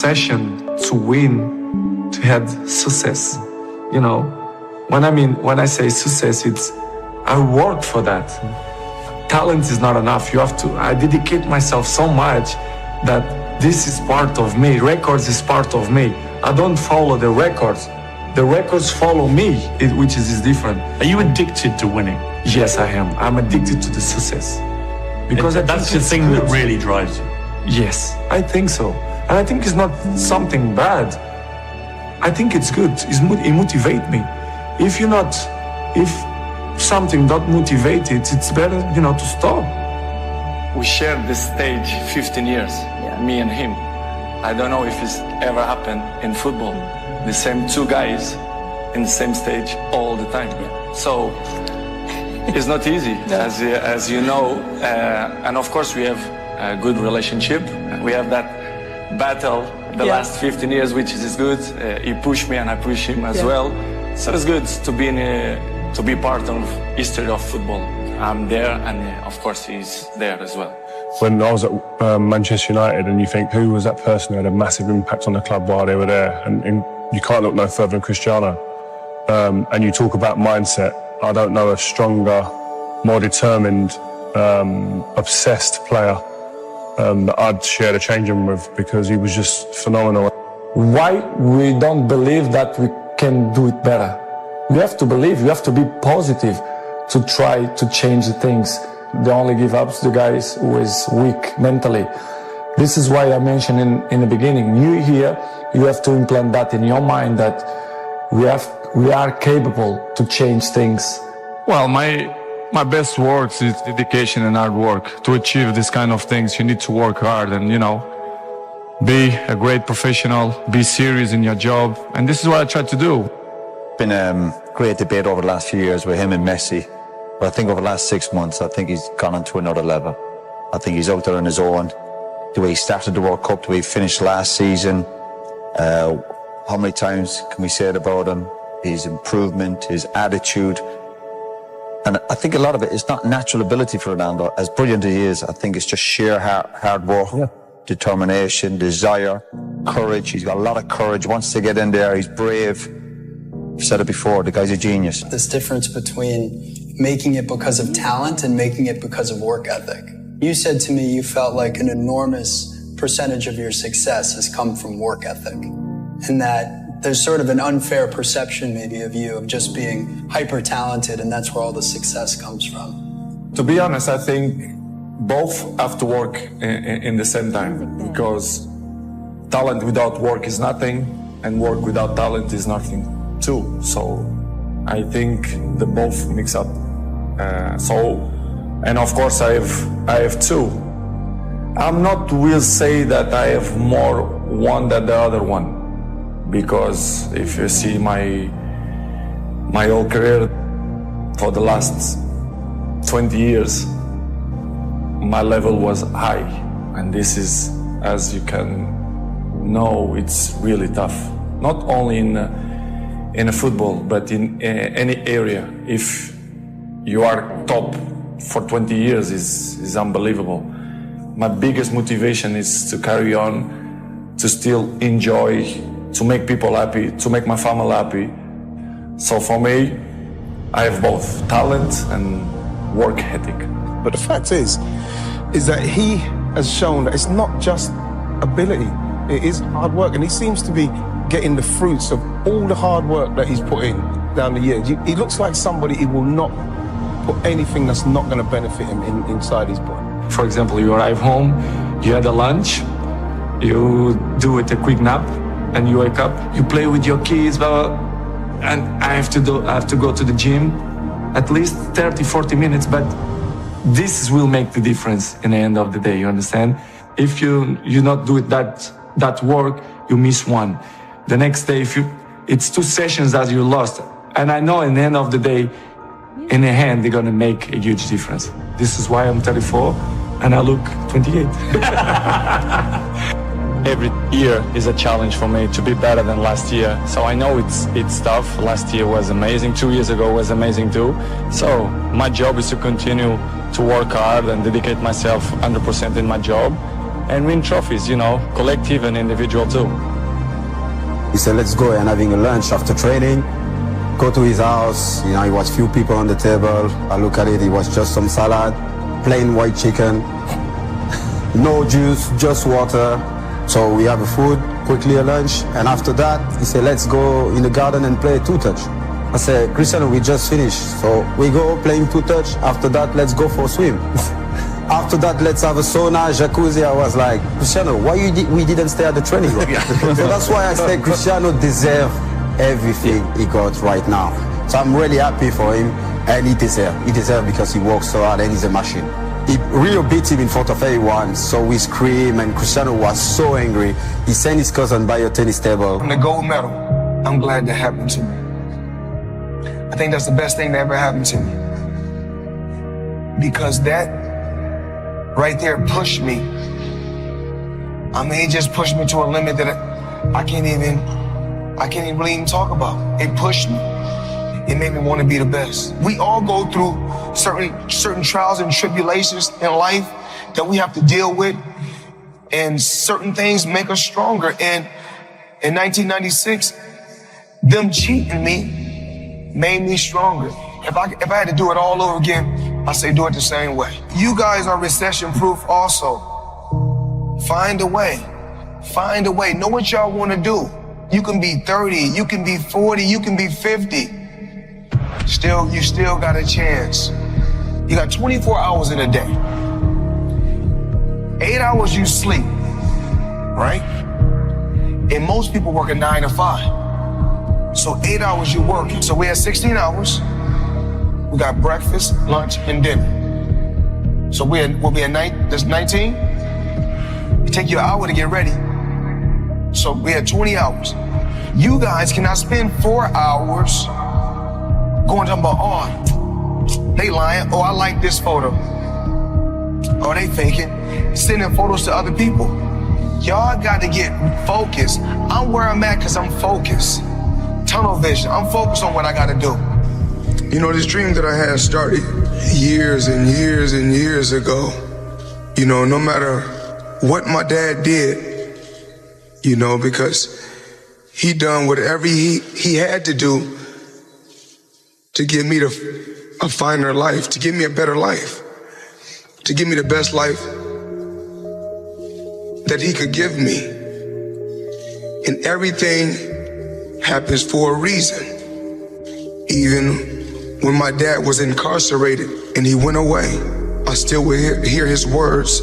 session to win, to have success. You know, when I say success, it's I work for that. Talent is not enough. I dedicate myself so much that this is part of me. Records is part of me. I don't follow the records. The records follow me, which is different. Are you addicted to winning? Yes, I am. I'm addicted to the success. Because that's the thing that really drives you. Yes, I think so. And I think it's not something bad. I think it's good. It motivates me. If something not motivated, it's better, to stop. We shared this stage 15 years, me and him. I don't know if it's ever happened in football. The same two guys in the same stage all the time. So it's not easy, as you know. And of course we have a good relationship. We have that battle the last 15 years, which is good. He pushed me and I push him as well. So it's good to be part of history of football. I'm there, and of course he's there as well. When I was at Manchester United, and you think, who was that person who had a massive impact on the club while they were there? And you can't look no further than Cristiano. And you talk about mindset. I don't know a stronger, more determined, obsessed player that I'd share the changing room with, because he was just phenomenal. Why we don't believe that we can do it better? You have to believe, you have to be positive to try to change the things. They only give up to the guys who is weak mentally. This is why I mentioned in the beginning, you have to implant that in your mind, that we are capable to change things. Well, my best words is dedication and hard work. To achieve this kind of things, you need to work hard and, be a great professional, be serious in your job. And this is what I try to do. Been a great debate over the last few years with him and Messi. But I think over the last 6 months, I think he's gone on to another level. I think he's out there on his own. The way he started the World Cup, the way he finished last season. How many times can we say it about him? His improvement, his attitude. And I think a lot of it is not natural ability for Ronaldo. As brilliant as he is, I think it's just sheer hard work, determination, desire, courage. He's got a lot of courage, wants to get in there, he's brave. I've said it before, the guy's a genius. This difference between making it because of talent and making it because of work ethic. You said to me you felt like an enormous percentage of your success has come from work ethic, and that there's sort of an unfair perception maybe of you of just being hyper talented, and that's where all the success comes from. To be honest, I think both have to work in the same time, because talent without work is nothing, and work without talent is nothing too. So I think they both mix up. And of course I have two. I'm not will say that I have more one than the other one, because if you see my whole career for the last 20 years, my level was high, and this is, as you can know, it's really tough. Not only in a football, but in any area. If you are top for 20 years is unbelievable. My biggest motivation is to carry on, to still enjoy, to make people happy, to make my family happy. So for me, I have both talent and work ethic. But the fact is that he has shown that it's not just ability, it is hard work, and he seems to be getting the fruits of all the hard work that he's put in down the years. He looks like somebody who will not put anything that's not going to benefit him inside his body. For example, you arrive home, you had a lunch, you do it a quick nap, and you wake up, you play with your kids, and I have to go to the gym at least 30-40 minutes, but this will make the difference in the end of the day, you understand? If you not do it that work, you miss one. The next day, it's 2 sessions that you lost. And I know in the end of the day, in the hand, they're gonna make a huge difference. This is why I'm 34 and I look 28. Every year is a challenge for me to be better than last year. So I know it's tough. Last year was amazing. 2 years ago was amazing too. So my job is to continue to work hard and dedicate myself 100% in my job. and win trophies, you know, collective and individual too. He said, let's go and having a lunch after training. Go to his house, you know, he was few people on the table. I look at it, it was just some salad, plain white chicken, no juice, just water. So we have a food, quickly a lunch, and after that, he said, let's go in the garden and play two-touch. I said, Cristiano, we just finished. So we go playing two-touch, after that, let's go for a swim. After that, let's have a sauna, jacuzzi. I was like, Cristiano, why we didn't stay at the training room? So that's why I say Cristiano deserves everything he got right now. So I'm really happy for him, and he deserves. He deserves because he works so hard and he's a machine. He really beat him in front of everyone, so we screamed, and Cristiano was so angry. He sent his cousin by a tennis table. The gold medal, I'm glad that happened to me. I think that's the best thing that ever happened to me. Because that right there pushed me. I mean, it just pushed me to a limit that I can't even really even talk about. It pushed me. It made me want to be the best. We all go through certain trials and tribulations in life that we have to deal with, and certain things make us stronger. And in 1996, them cheating me made me stronger. If I had to do it all over again, I say do it the same way. You guys are recession-proof also. Find a way. Find a way. Know what y'all want to do. You can be 30, you can be 40, you can be 50. You still got a chance. You got 24 hours in a day. 8 hours you sleep, right? And most people work a 9 to 5. So 8 hours you working. So we had 16 hours. We got breakfast, lunch, and dinner. So we'll be at night, there's 19. It take you an hour to get ready. So we had 20 hours. You guys cannot spend 4 hours going talking about, oh, they lying. Oh, I like this photo. Oh, they faking. Sending photos to other people. Y'all got to get focused. I'm where I'm at because I'm focused. Tunnel vision. I'm focused on what I got to do. You know, this dream that I had started years and years and years ago. You know, no matter what my dad did, you know, because he done whatever he had to do to give me a finer life, to give me a better life, to give me the best life that he could give me. And everything happens for a reason. Even when my dad was incarcerated and he went away, I still would hear his words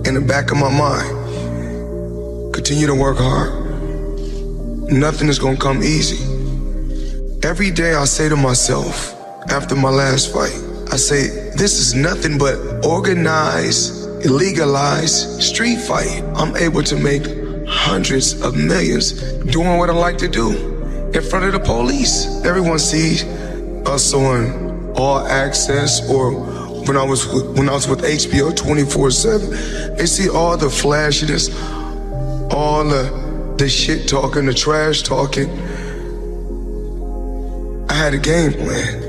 in the back of my mind. Continue to work hard. Nothing is gonna come easy. Every day I say to myself, after my last fight, I say, this is nothing but organized, legalized street fight. I'm able to make hundreds of millions doing what I like to do in front of the police. Everyone sees us on All Access or when I was with HBO 24/7. They see all the flashiness, all the shit talking, the trash talking. I had a game plan.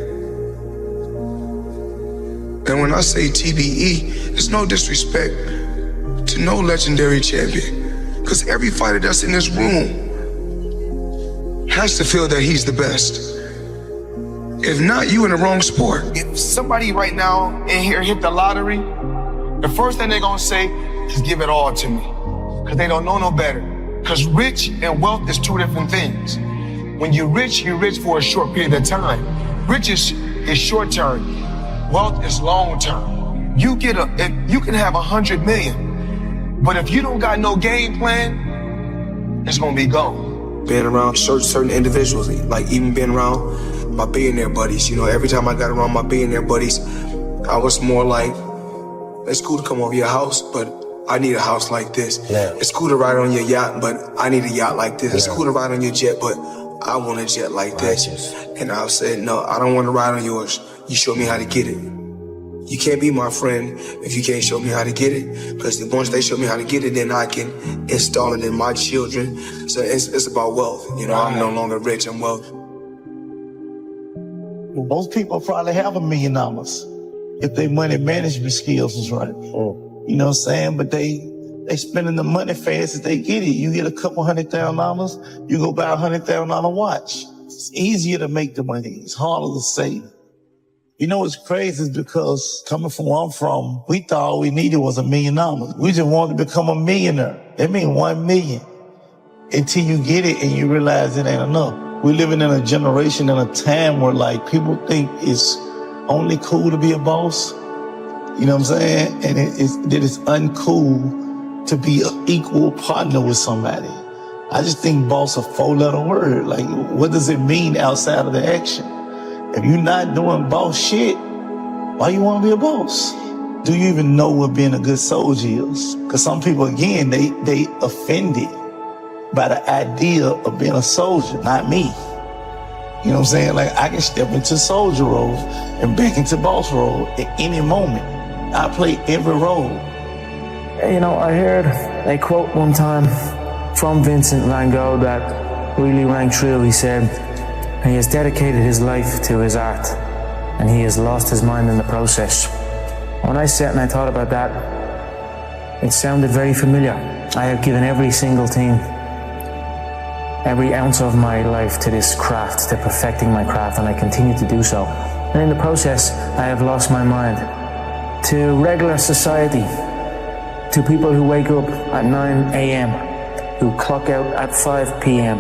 And when I say TBE, it's no disrespect to no legendary champion. Because every fighter that's in this room has to feel that he's the best. If not, you in the wrong sport. If somebody right now in here hit the lottery, the first thing they're gonna say is give it all to me. Because they don't know no better. Because rich and wealth is two different things. When you're rich for a short period of time. Rich is short term. Wealth is long term. You can have 100 million. But if you don't got no game plan, it's gonna be gone. Being around certain individuals, like even being around my billionaire buddies, you know, every time I got around my billionaire buddies, I was more like, it's cool to come over your house, but I need a house like this. Yeah. It's cool to ride on your yacht, but I need a yacht like this. Yeah. It's cool to ride on your jet, but I want a jet like this. And I said, no, I don't want to ride on yours. You show me how to get it. You can't be my friend if you can't show me how to get it. Because once they show me how to get it, then I can install it in my children. So it's about wealth. You know, I'm no longer rich, I'm wealthy. Well, most people probably have $1 million if their money management skills was right. You know what I'm saying? But they They spending the money fast as they get it. You get a couple $100,000, you go buy a $100,000 watch. It's easier to make the money. It's harder to save. You know what's crazy is because coming from where I'm from, we thought all we needed was $1 million. We just wanted to become a millionaire. That means 1 million. Until you get it and you realize it ain't enough. We're living in a generation and a time where like people think it's only cool to be a boss. You know what I'm saying? And that it's uncool to be an equal partner with somebody. I just think boss a 4-letter word. Like, what does it mean outside of the action? If you're not doing boss shit, why you want to be a boss? Do you even know what being a good soldier is? Because some people, again, they offended by the idea of being a soldier, not me. You know what I'm saying? Like, I can step into soldier role and back into boss role at any moment. I play every role. You know, I heard a quote one time from Vincent van Gogh that really rang true. He said, he has dedicated his life to his art and he has lost his mind in the process. When I sat and I thought about that, it sounded very familiar. I have given every single thing, every ounce of my life to this craft, to perfecting my craft, and I continue to do so. And in the process, I have lost my mind to regular society, to people who wake up at 9 a.m., who clock out at 5 p.m.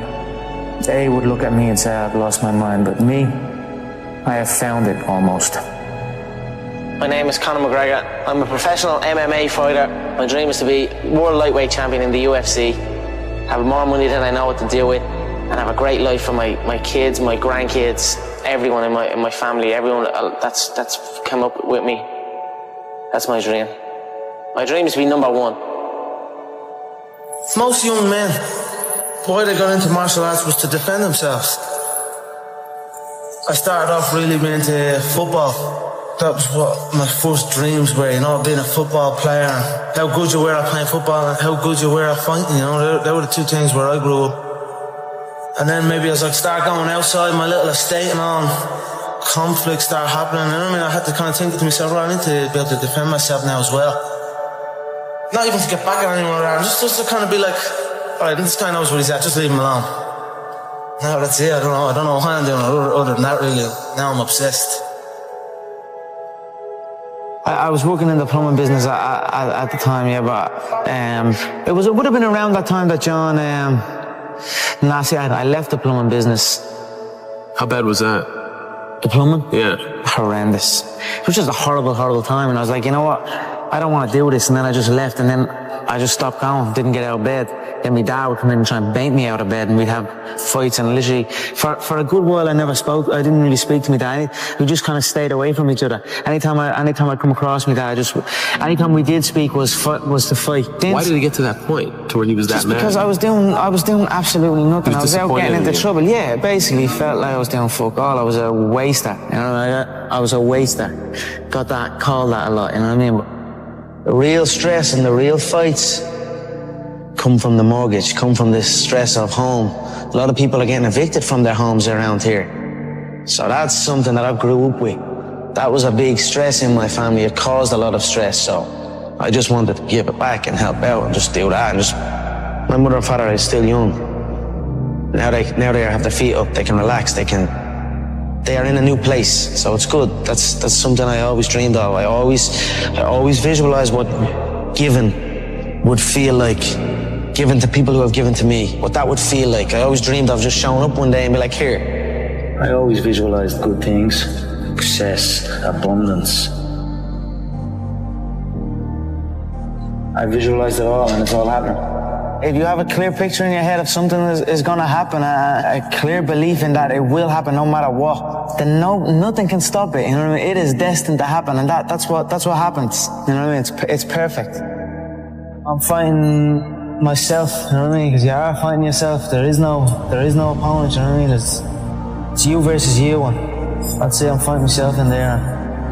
They would look at me and say, I've lost my mind, but me, I have found it almost. My name is Conor McGregor. I'm a professional MMA fighter. My dream is to be world lightweight champion in the UFC, have more money than I know what to do with, and have a great life for my kids, my grandkids, everyone in my family, everyone that's come up with me. That's my dream. My dream is to be number one. Most young men, why they got into martial arts was to defend themselves. I started off really being into football. That was what my first dreams were, you know, being a football player. How good you were at playing football and how good you were at fighting, you know, they were the two things where I grew up. And then maybe as I start going outside my little estate and all, conflicts start happening. And I mean, I had to kind of think to myself, right, I need to be able to defend myself now as well. Not even to get back at anyone around, just to kind of be like, alright, this guy knows where he's at, just leave him alone. No, that's it, I don't know what I'm doing other than that really. Now I'm obsessed. I was working in the plumbing business at the time, yeah, but it would have been around that time that John, last year I left the plumbing business. How bad was that? The plumbing? Yeah. Horrendous. It was just a horrible, horrible time, and I was like, you know what? I don't want to do this, and then I just left, and then I just stopped going, didn't get out of bed. Then my dad would come in and try and bait me out of bed, and we'd have fights, and literally, for a good while I didn't really speak to my dad. We just kind of stayed away from each other. Anytime I come across my dad, anytime we did speak was to fight. Why did it get to that point, to where he was that mad? Because I was doing absolutely nothing. I was out getting into trouble. Yeah, basically felt like I was doing fuck all. I was a waster, you know, I was a waster. Got that, called that a lot, you know what I mean? But the real stress and the real fights come from the mortgage, come from this stress of home. A lot of people are getting evicted from their homes around here. So that's something that I grew up with. That was a big stress in my family. It caused a lot of stress. So I just wanted to give it back and help out and just do that. And my mother and father are still young. Now they have their feet up, they can relax, they are in a new place, so it's good. That's something I always dreamed of. I always visualized what giving would feel like, given to people who have given to me, what that would feel like. I always dreamed of just showing up one day and be like, here. I always visualized good things, success, abundance. I visualized it all, and it's all happening. If you have a clear picture in your head of something is going to happen, a clear belief in that it will happen no matter what, then nothing can stop it. You know what I mean? It is destined to happen, and that's what happens. You know what I mean? It's perfect. I'm fighting myself. You know what I mean? Because you are fighting yourself. There is no opponent. You know what I mean? It's you versus you. And I'd say I'm fighting myself in there.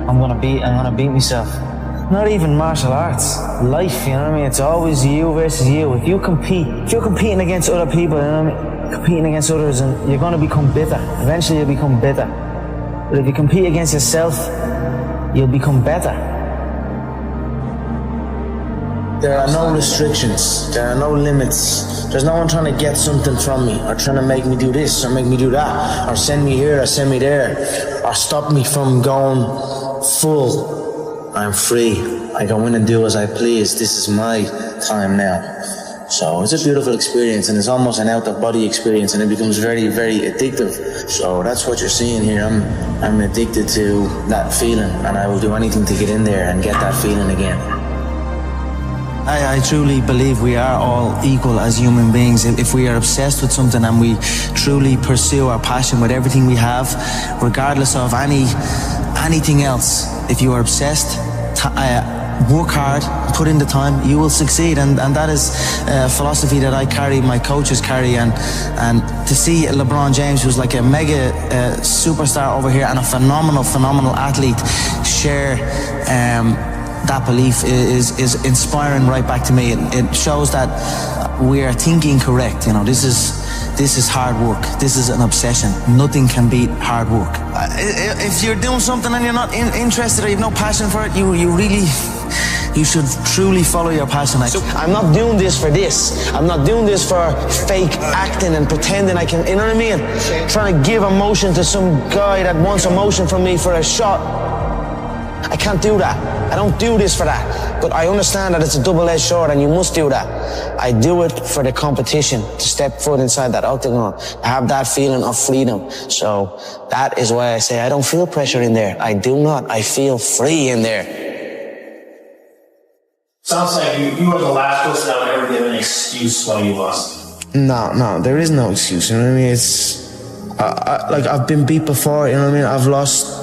I'm gonna beat myself. Not even martial arts, life, you know what I mean? It's always you versus you. If you're competing against other people, you know what I mean? Competing against others, and you're going to become bitter. Eventually you'll become bitter. But if you compete against yourself, you'll become better. There are no restrictions. There are no limits. There's no one trying to get something from me or trying to make me do this or make me do that or send me here or send me there or stop me from going full. I'm free. I go in and do as I please. This is my time now. So it's a beautiful experience, and it's almost an out-of-body experience, and it becomes very, very addictive. So that's what you're seeing here. I'm addicted to that feeling, and I will do anything to get in there and get that feeling again. I truly believe we are all equal as human beings. If we are obsessed with something and we truly pursue our passion with everything we have, regardless of anything else, if you are obsessed, work hard, put in the time, you will succeed, and that is a philosophy that I carry, my coaches carry, and to see LeBron James, who's like a mega superstar over here and a phenomenal athlete, share that belief is inspiring right back to me. It shows that we are thinking correct. You know, this is hard work. This is an obsession. Nothing can beat hard work. If you're doing something and you're not interested or you have no passion for it, you should truly follow your passion. I'm not doing this for this. I'm not doing this for fake acting and pretending I can, you know what I mean? Trying to give emotion to some guy that wants emotion from me for a shot. I can't do that. I don't do this for that. But I understand that it's a double-edged sword and you must do that. I do it for the competition, to step foot inside that octagon, to have that feeling of freedom. So that is why I say I don't feel pressure in there. I do not. I feel free in there. Sounds like you were the last person that would ever give an excuse why you lost. No, there is no excuse. You know what I mean? It's like I've been beat before. You know what I mean? I've lost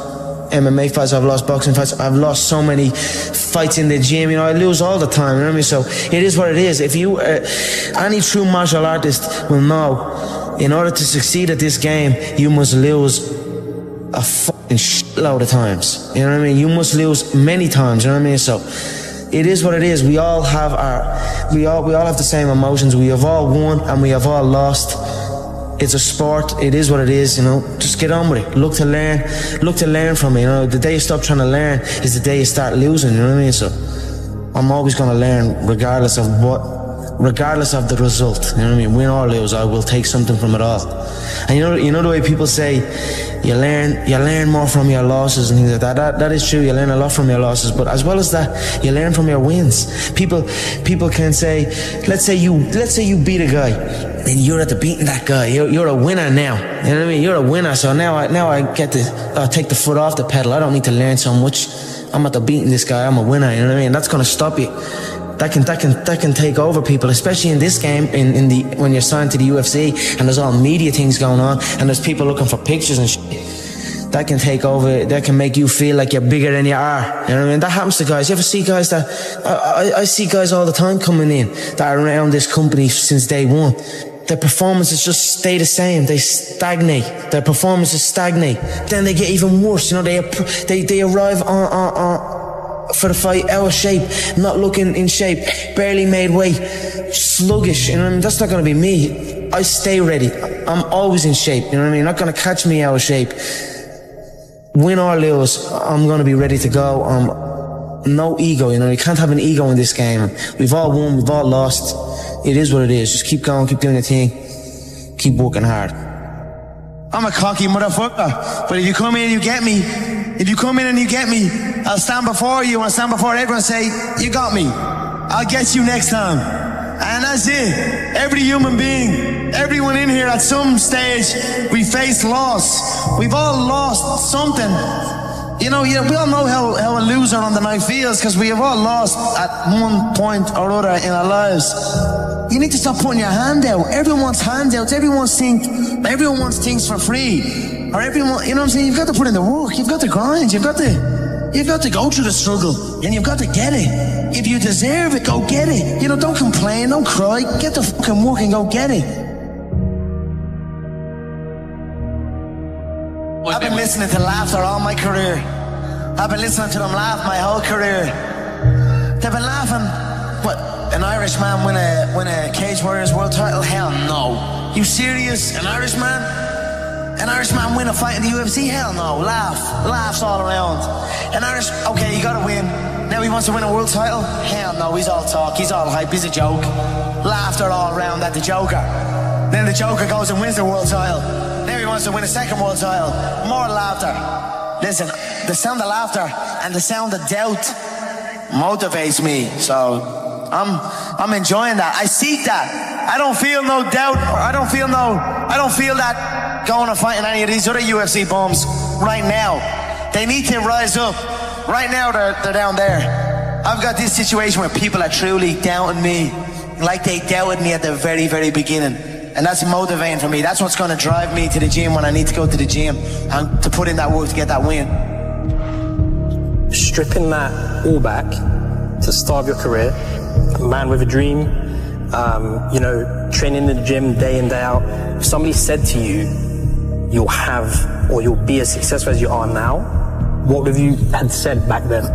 MMA fights, I've lost boxing fights, I've lost so many fights in the gym, you know, I lose all the time, you know what I mean? So it is what it is. If you, any true martial artist will know, in order to succeed at this game, you must lose a fucking shitload of times, you know what I mean? You must lose many times, you know what I mean? So it is what it is. We all have we all have the same emotions. We have all won and we have all lost. It's a sport. It is what it is, you know. Just get on with it. Look to learn from it, you know. The day you stop trying to learn is the day you start losing, you know what I mean? So I'm always going to learn regardless of the result, you know what I mean? Win or lose, I will take something from it all. And you know the way people say you learn more from your losses and things like that. That is true. You learn a lot from your losses, but as well as that, you learn from your wins. People can say, let's say you beat a guy, and you're at the beating that guy. You're a winner now. You know what I mean? You're a winner. So now I get to take the foot off the pedal. I don't need to learn so much. I'm at the beating this guy. I'm a winner. You know what I mean? That's gonna stop you. That can take over people, especially in this game, when you're signed to the UFC and there's all media things going on and there's people looking for pictures and shit. That can take over. That can make you feel like you're bigger than you are. You know what I mean? That happens to guys. You ever see guys that I see guys all the time coming in that are around this company since day one. Their performances just stay the same. They stagnate. Their performances stagnate. Then they get even worse. You know, they arrive for the fight out of shape, not looking in shape, barely made weight, sluggish. You know what I mean? That's not going to be me. I stay ready. I'm always in shape. You know what I mean? You're not going to catch me out of shape. Win or lose, I'm going to be ready to go. No ego. You know, you can't have an ego in this game. We've all won. We've all lost. It is what it is. Just keep going. Keep doing the thing. Keep working hard. I'm a cocky motherfucker, but if you come in and you get me, I'll stand before you, I'll stand before everyone and say, you got me. I'll get you next time. And that's it. Every human being, everyone in here at some stage, we face loss. We've all lost something. You know, we all know how a loser on the night feels because we have all lost at one point or other in our lives. You need to stop putting your hand out. Everyone wants handouts. Everyone wants things for free. Or everyone, you know what I'm saying? You've got to put in the work. You've got to grind. You've got to go through the struggle. And you've got to get it. If you deserve it, go get it. You know, don't complain. Don't cry. Get the fucking work and go get it. I've been listening to laughter all my career. I've been listening to them laugh my whole career. They've been laughing. What? An Irishman win a Cage Warriors world title? Hell no. You serious? An Irishman win a fight in the UFC? Hell no. Laughs all around. Okay, you gotta win. Now he wants to win a world title? Hell no, he's all talk, he's all hype, he's a joke. Laughter all around at the Joker. Then the Joker goes and wins the world title. Now he wants to win a second world title. More laughter. Listen, the sound of laughter and the sound of doubt motivates me. So I'm enjoying that. I seek that. I don't feel no doubt. I don't feel that going and fighting any of these other UFC bums right now. They need to rise up. Right now they're down there. I've got this situation where people are truly doubting me like they doubted me at the very, very beginning. And that's motivating for me. That's what's going to drive me to the gym when I need to go to the gym and to put in that work to get that win. Stripping that all back to start your career, a man with a dream, you know, training in the gym day in, day out. If somebody said to you, you'll have or you'll be as successful as you are now, what would you had said back then?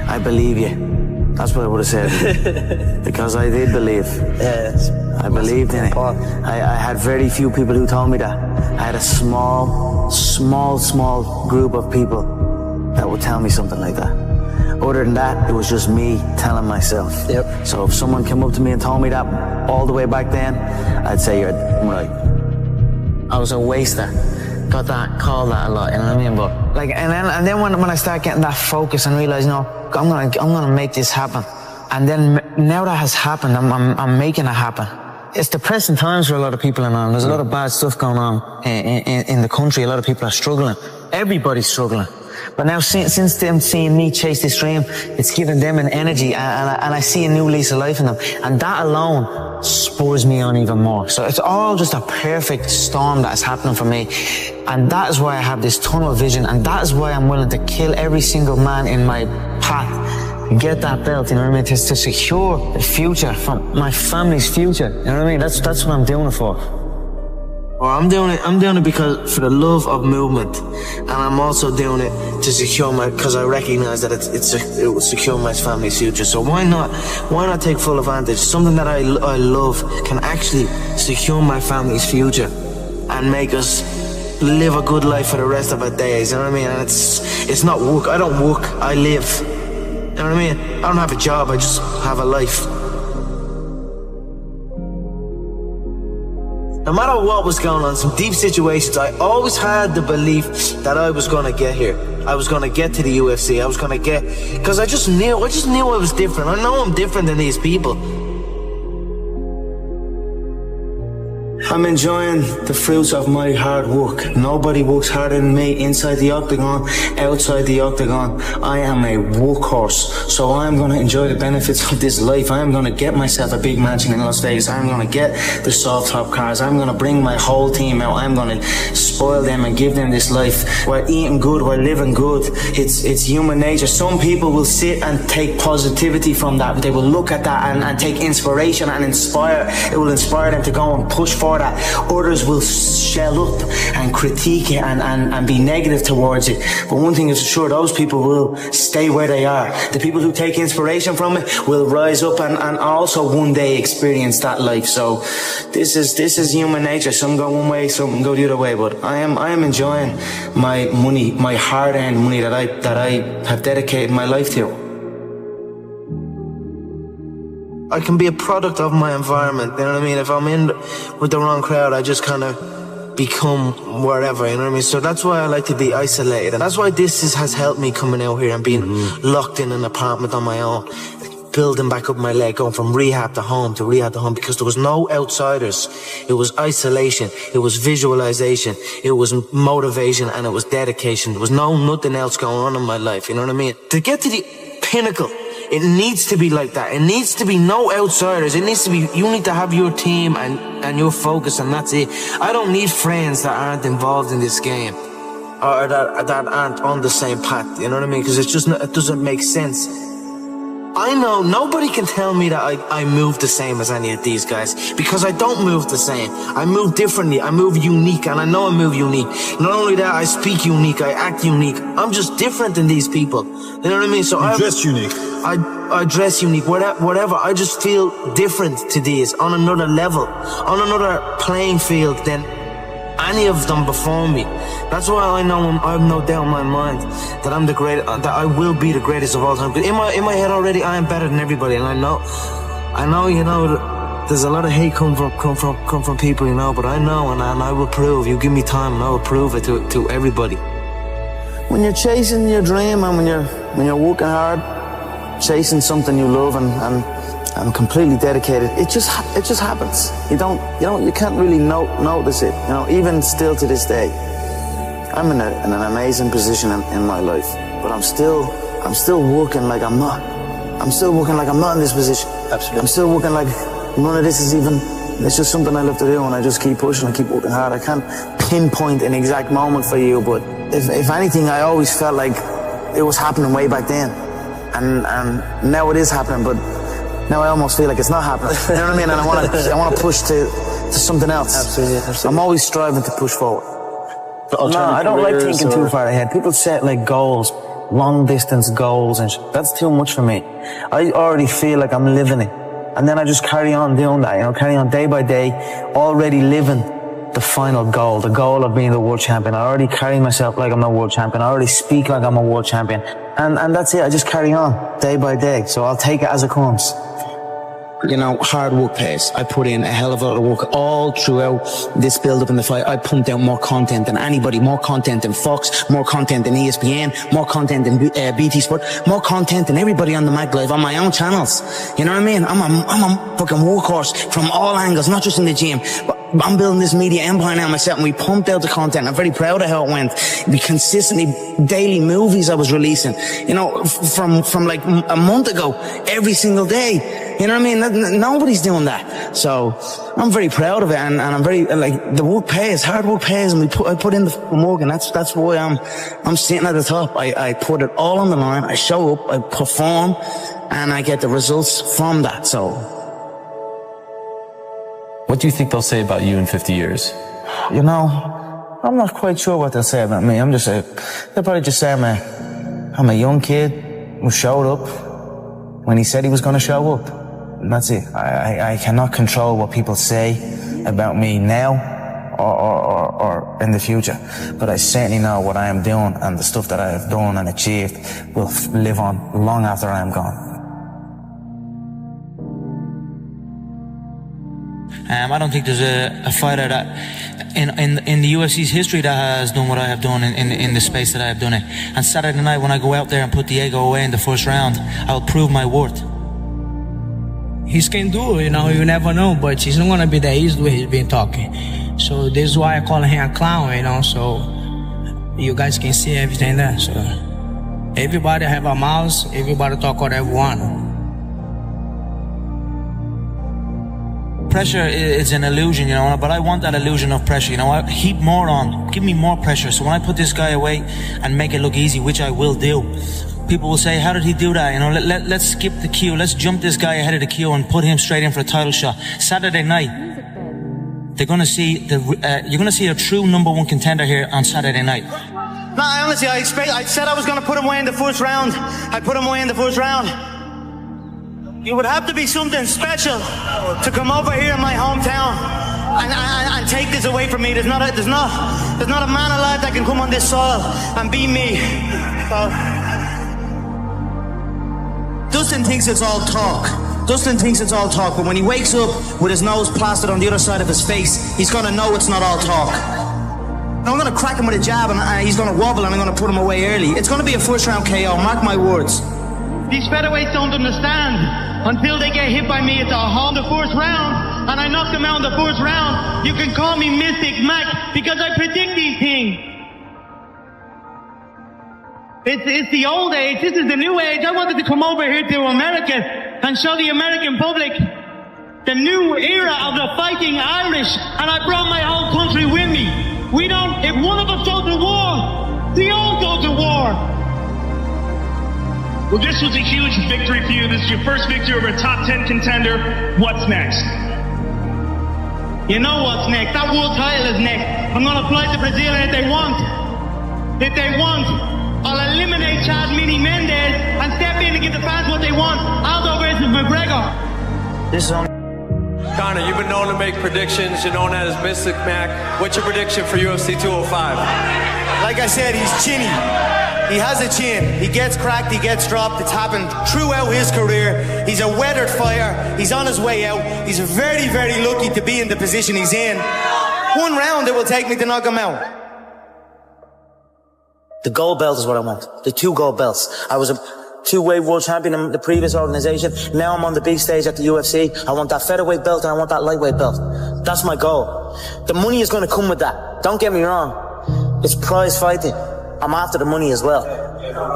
I believe you. That's what I would have said. Because I did believe. Yes. I believed in it. I had very few people who told me that. I had a small group of people that would tell me something like that. Other than that, it was just me telling myself. Yep. So if someone came up to me and told me that all the way back then, I'd say you're right. I was a waster. Got that, called that a lot, you know what I mean? But like, and then when I start getting that focus and realize, no, I'm gonna make this happen. And then now that has happened, I'm making it happen. It's depressing times for a lot of people, and there's a lot of bad stuff going on in the country. A lot of people are struggling. Everybody's struggling. But now since them seeing me chase this dream, it's giving them an energy, and I see a new lease of life in them. And that alone spurs me on even more. So it's all just a perfect storm that's happening for me. And that is why I have this tunnel vision, and that is why I'm willing to kill every single man in my path and get that belt, you know what I mean? To secure the future, from my family's future, you know what I mean? That's what I'm doing it for. Well, I'm doing it because for the love of movement, and I'm also doing it to secure because I recognize that it will secure my family's future. So why not take full advantage? Something that I love can actually secure my family's future and make us live a good life for the rest of our days. You know what I mean? And it's not work. I don't work. I live. You know what I mean? I don't have a job. I just have a life. No matter what was going on, some deep situations, I always had the belief that I was going to get here. I was going to get to the UFC. I was going to get, because I just knew I was different. I know I'm different than these people. I'm enjoying the fruits of my hard work. Nobody works harder than me inside the octagon, outside the octagon. I am a workhorse, so I'm going to enjoy the benefits of this life. I'm going to get myself a big mansion in Las Vegas. I'm going to get the soft top cars. I'm going to bring my whole team out. I'm going to spoil them and give them this life. We're eating good, we're living good. It's human nature. Some people will sit and take positivity from that. They will look at that and take inspiration and inspire. It will inspire them to go and push for that. Others will shell up and critique it and be negative towards it. But one thing is for sure, those people will stay where they are. The people who take inspiration from it will rise up and also one day experience that life. So this is human nature. Some go one way, some go the other way. But I am enjoying my money, my hard-earned money that I have dedicated my life to. I can be a product of my environment, you know what I mean? If I'm in with the wrong crowd, I just kind of become wherever, you know what I mean? So that's why I like to be isolated. And that's why this has helped me coming out here and being locked in an apartment on my own, building back up my leg, going from rehab to home, because there was no outsiders. It was isolation, it was visualization, it was motivation, and it was dedication. There was nothing else going on in my life, you know what I mean? To get to the pinnacle, it needs to be like that. It needs to be no outsiders. It needs to be, you need to have your team and your focus, and that's it. I don't need friends that aren't involved in this game or that aren't on the same path, you know what I mean? Because it doesn't make sense. I know nobody can tell me that I move the same as any of these guys, because I don't move the same. I move differently. I move unique, and I know I move unique. Not only that, I speak unique. I act unique. I'm just different than these people. You know what I mean? So I dress unique. I dress unique. Whatever. I just feel different to these, on another level, on another playing field than any of them before me. That's why I know I have no doubt in my mind that I'm the great, that I will be the greatest of all time. But in my head already, I am better than everybody, and I know, you know, there's a lot of hate come from people, you know. But I know, and I will prove. You give me time, and I will prove it to everybody. When you're chasing your dream, and when you're working hard, chasing something you love, and completely dedicated, it just happens. You can't really notice it. You know, even still to this day, I'm in an amazing position in my life, but I'm still working like I'm not. I'm still working like I'm not in this position. Absolutely. I'm still working like none of this is even. It's just something I love to do, and I just keep pushing and keep working hard. I can't pinpoint an exact moment for you, but if anything, I always felt like it was happening way back then, and now it is happening, but now I almost feel like it's not happening. You know what I mean? And I want to push to something else. Absolutely. I'm always striving to push forward. No, I don't like thinking too far ahead. People set like goals, long distance goals, and that's too much for me. I already feel like I'm living it, and then I just carry on doing that. You know, carry on day by day, already living the final goal, the goal of being the world champion. I already carry myself like I'm a world champion. I already speak like I'm a world champion, and that's it. I just carry on day by day. So I'll take it as it comes. You know, hard work pays. I put in a hell of a lot of work all throughout this build-up in the fight. I pumped out more content than anybody, more content than Fox, more content than ESPN, more content than BT Sport, more content than everybody on the Mag Live on my own channels. You know what I mean? I'm a fucking workhorse from all angles, not just in the gym, but I'm building this media empire now myself, and we pumped out the content. I'm very proud of how it went. We consistently, daily movies I was releasing, you know, from like a month ago, every single day. You know what I mean? Nobody's doing that. So I'm very proud of it, and I'm very, like, the work pays, hard work pays, and I put in the work, and that's why I'm sitting at the top. I put it all on the line. I show up, I perform, and I get the results from that. So what do you think they'll say about you in 50 years? You know, I'm not quite sure what they'll say about me. They'll probably just say I'm a young kid who showed up when he said he was going to show up. And that's it. I cannot control what people say about me now or in the future. But I certainly know what I am doing, and the stuff that I have done and achieved will live on long after I am gone. I don't think there's a fighter that in the UFC's history that has done what I have done in the space that I have done it. And Saturday night, when I go out there and put Diego away in the first round, I'll prove my worth. He can do it, you know, you never know, but he's not gonna be that easy the way he's been talking. So this is why I call him a clown, you know, so you guys can see everything there. So everybody have a mouth, everybody talk whatever they want. Pressure is an illusion, you know, but I want that illusion of pressure, you know. I heap more on, give me more pressure. So when I put this guy away and make it look easy, which I will do, people will say, how did he do that? You know, let's skip the queue. Let's jump this guy ahead of the queue and put him straight in for a title shot. Saturday night, they're going to see you're going to see a true #1 contender here on Saturday night. No, honestly, I said I was going to put him away in the first round. I put him away in the first round. It would have to be something special to come over here in my hometown and take this away from me. There's not a man alive that can come on this soil and beat me. So, Dustin thinks it's all talk. But when he wakes up with his nose plastered on the other side of his face, he's gonna know it's not all talk. I'm gonna crack him with a jab, and he's gonna wobble, and I'm gonna put him away early. It's gonna be a first round KO, mark my words. These featherweights don't understand. Until they get hit by me, it's all the first round, and I knock them out in the first round. You can call me Mystic Mac, because I predict these things. It's the old age, this is the new age. I wanted to come over here to America and show the American public the new era of the fighting Irish, and I brought my whole country with me. If one of us goes to war, we all go to war. Well, this was a huge victory for you. This is your first victory over a top 10 contender. What's next? You know what's next. That world title is next. I'm going to fly to Brazil, and if they want, I'll eliminate Chad Mini Mendez and step in and give the fans what they want. Aldo versus McGregor. This is only... Connor, you've been known to make predictions. You're known as Mystic Mac. What's your prediction for UFC 205? Like I said, he's chinny. He has a chin. He gets cracked, he gets dropped. It's happened throughout his career. He's a weathered fire. He's on his way out. He's very, very lucky to be in the position he's in. One round it will take me to knock him out. The gold belt is what I want. The 2 gold belts. I was a 2-way world champion in the previous organization. Now I'm on the big stage at the UFC. I want that featherweight belt and I want that lightweight belt. That's my goal. The money is going to come with that. Don't get me wrong. It's prize fighting. I'm after the money as well.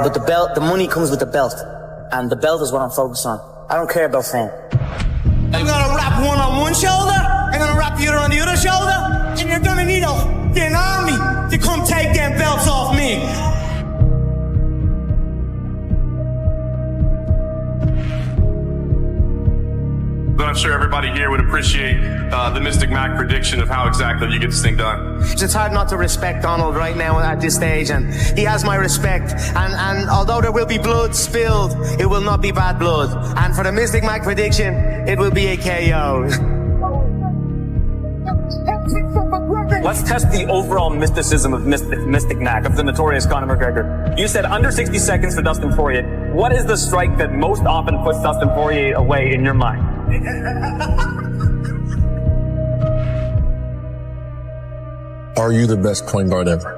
But the money comes with the belt. And the belt is what I'm focused on. I don't care about fame. I'm gonna wrap one on one shoulder, I'm gonna wrap the other on the other shoulder, and you're gonna need an army to come take them belts off me. But I'm sure everybody here would appreciate the Mystic Mac prediction of how exactly you get this thing done. It's hard not to respect Donald right now at this stage, and he has my respect. And although there will be blood spilled, it will not be bad blood. And for the Mystic Mac prediction, it will be a KO. Let's test the overall mysticism of Mystic Mac, of the notorious Conor McGregor. You said under 60 seconds for Dustin Poirier. What is the strike that most often puts Dustin Poirier away in your mind? Are you the best point guard ever?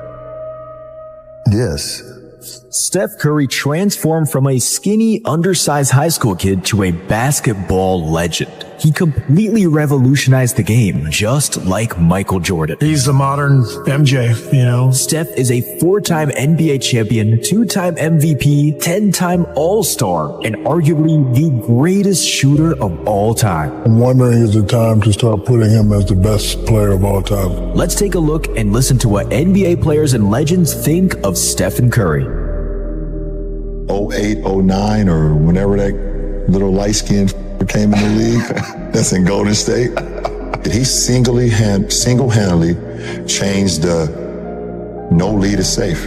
Yes. Steph Curry transformed from a skinny, undersized high school kid to a basketball legend. He completely revolutionized the game, just like Michael Jordan. He's the modern MJ, you know. Steph is a 4-time NBA champion, 2-time MVP, 10-time All-Star, and arguably the greatest shooter of all time. I'm wondering, is it time to start putting him as the best player of all time? Let's take a look and listen to what NBA players and legends think of Stephen Curry. 08, 09, or whenever that little light-skinned came in the league, that's in Golden State. He single-handedly changed the no lead is safe.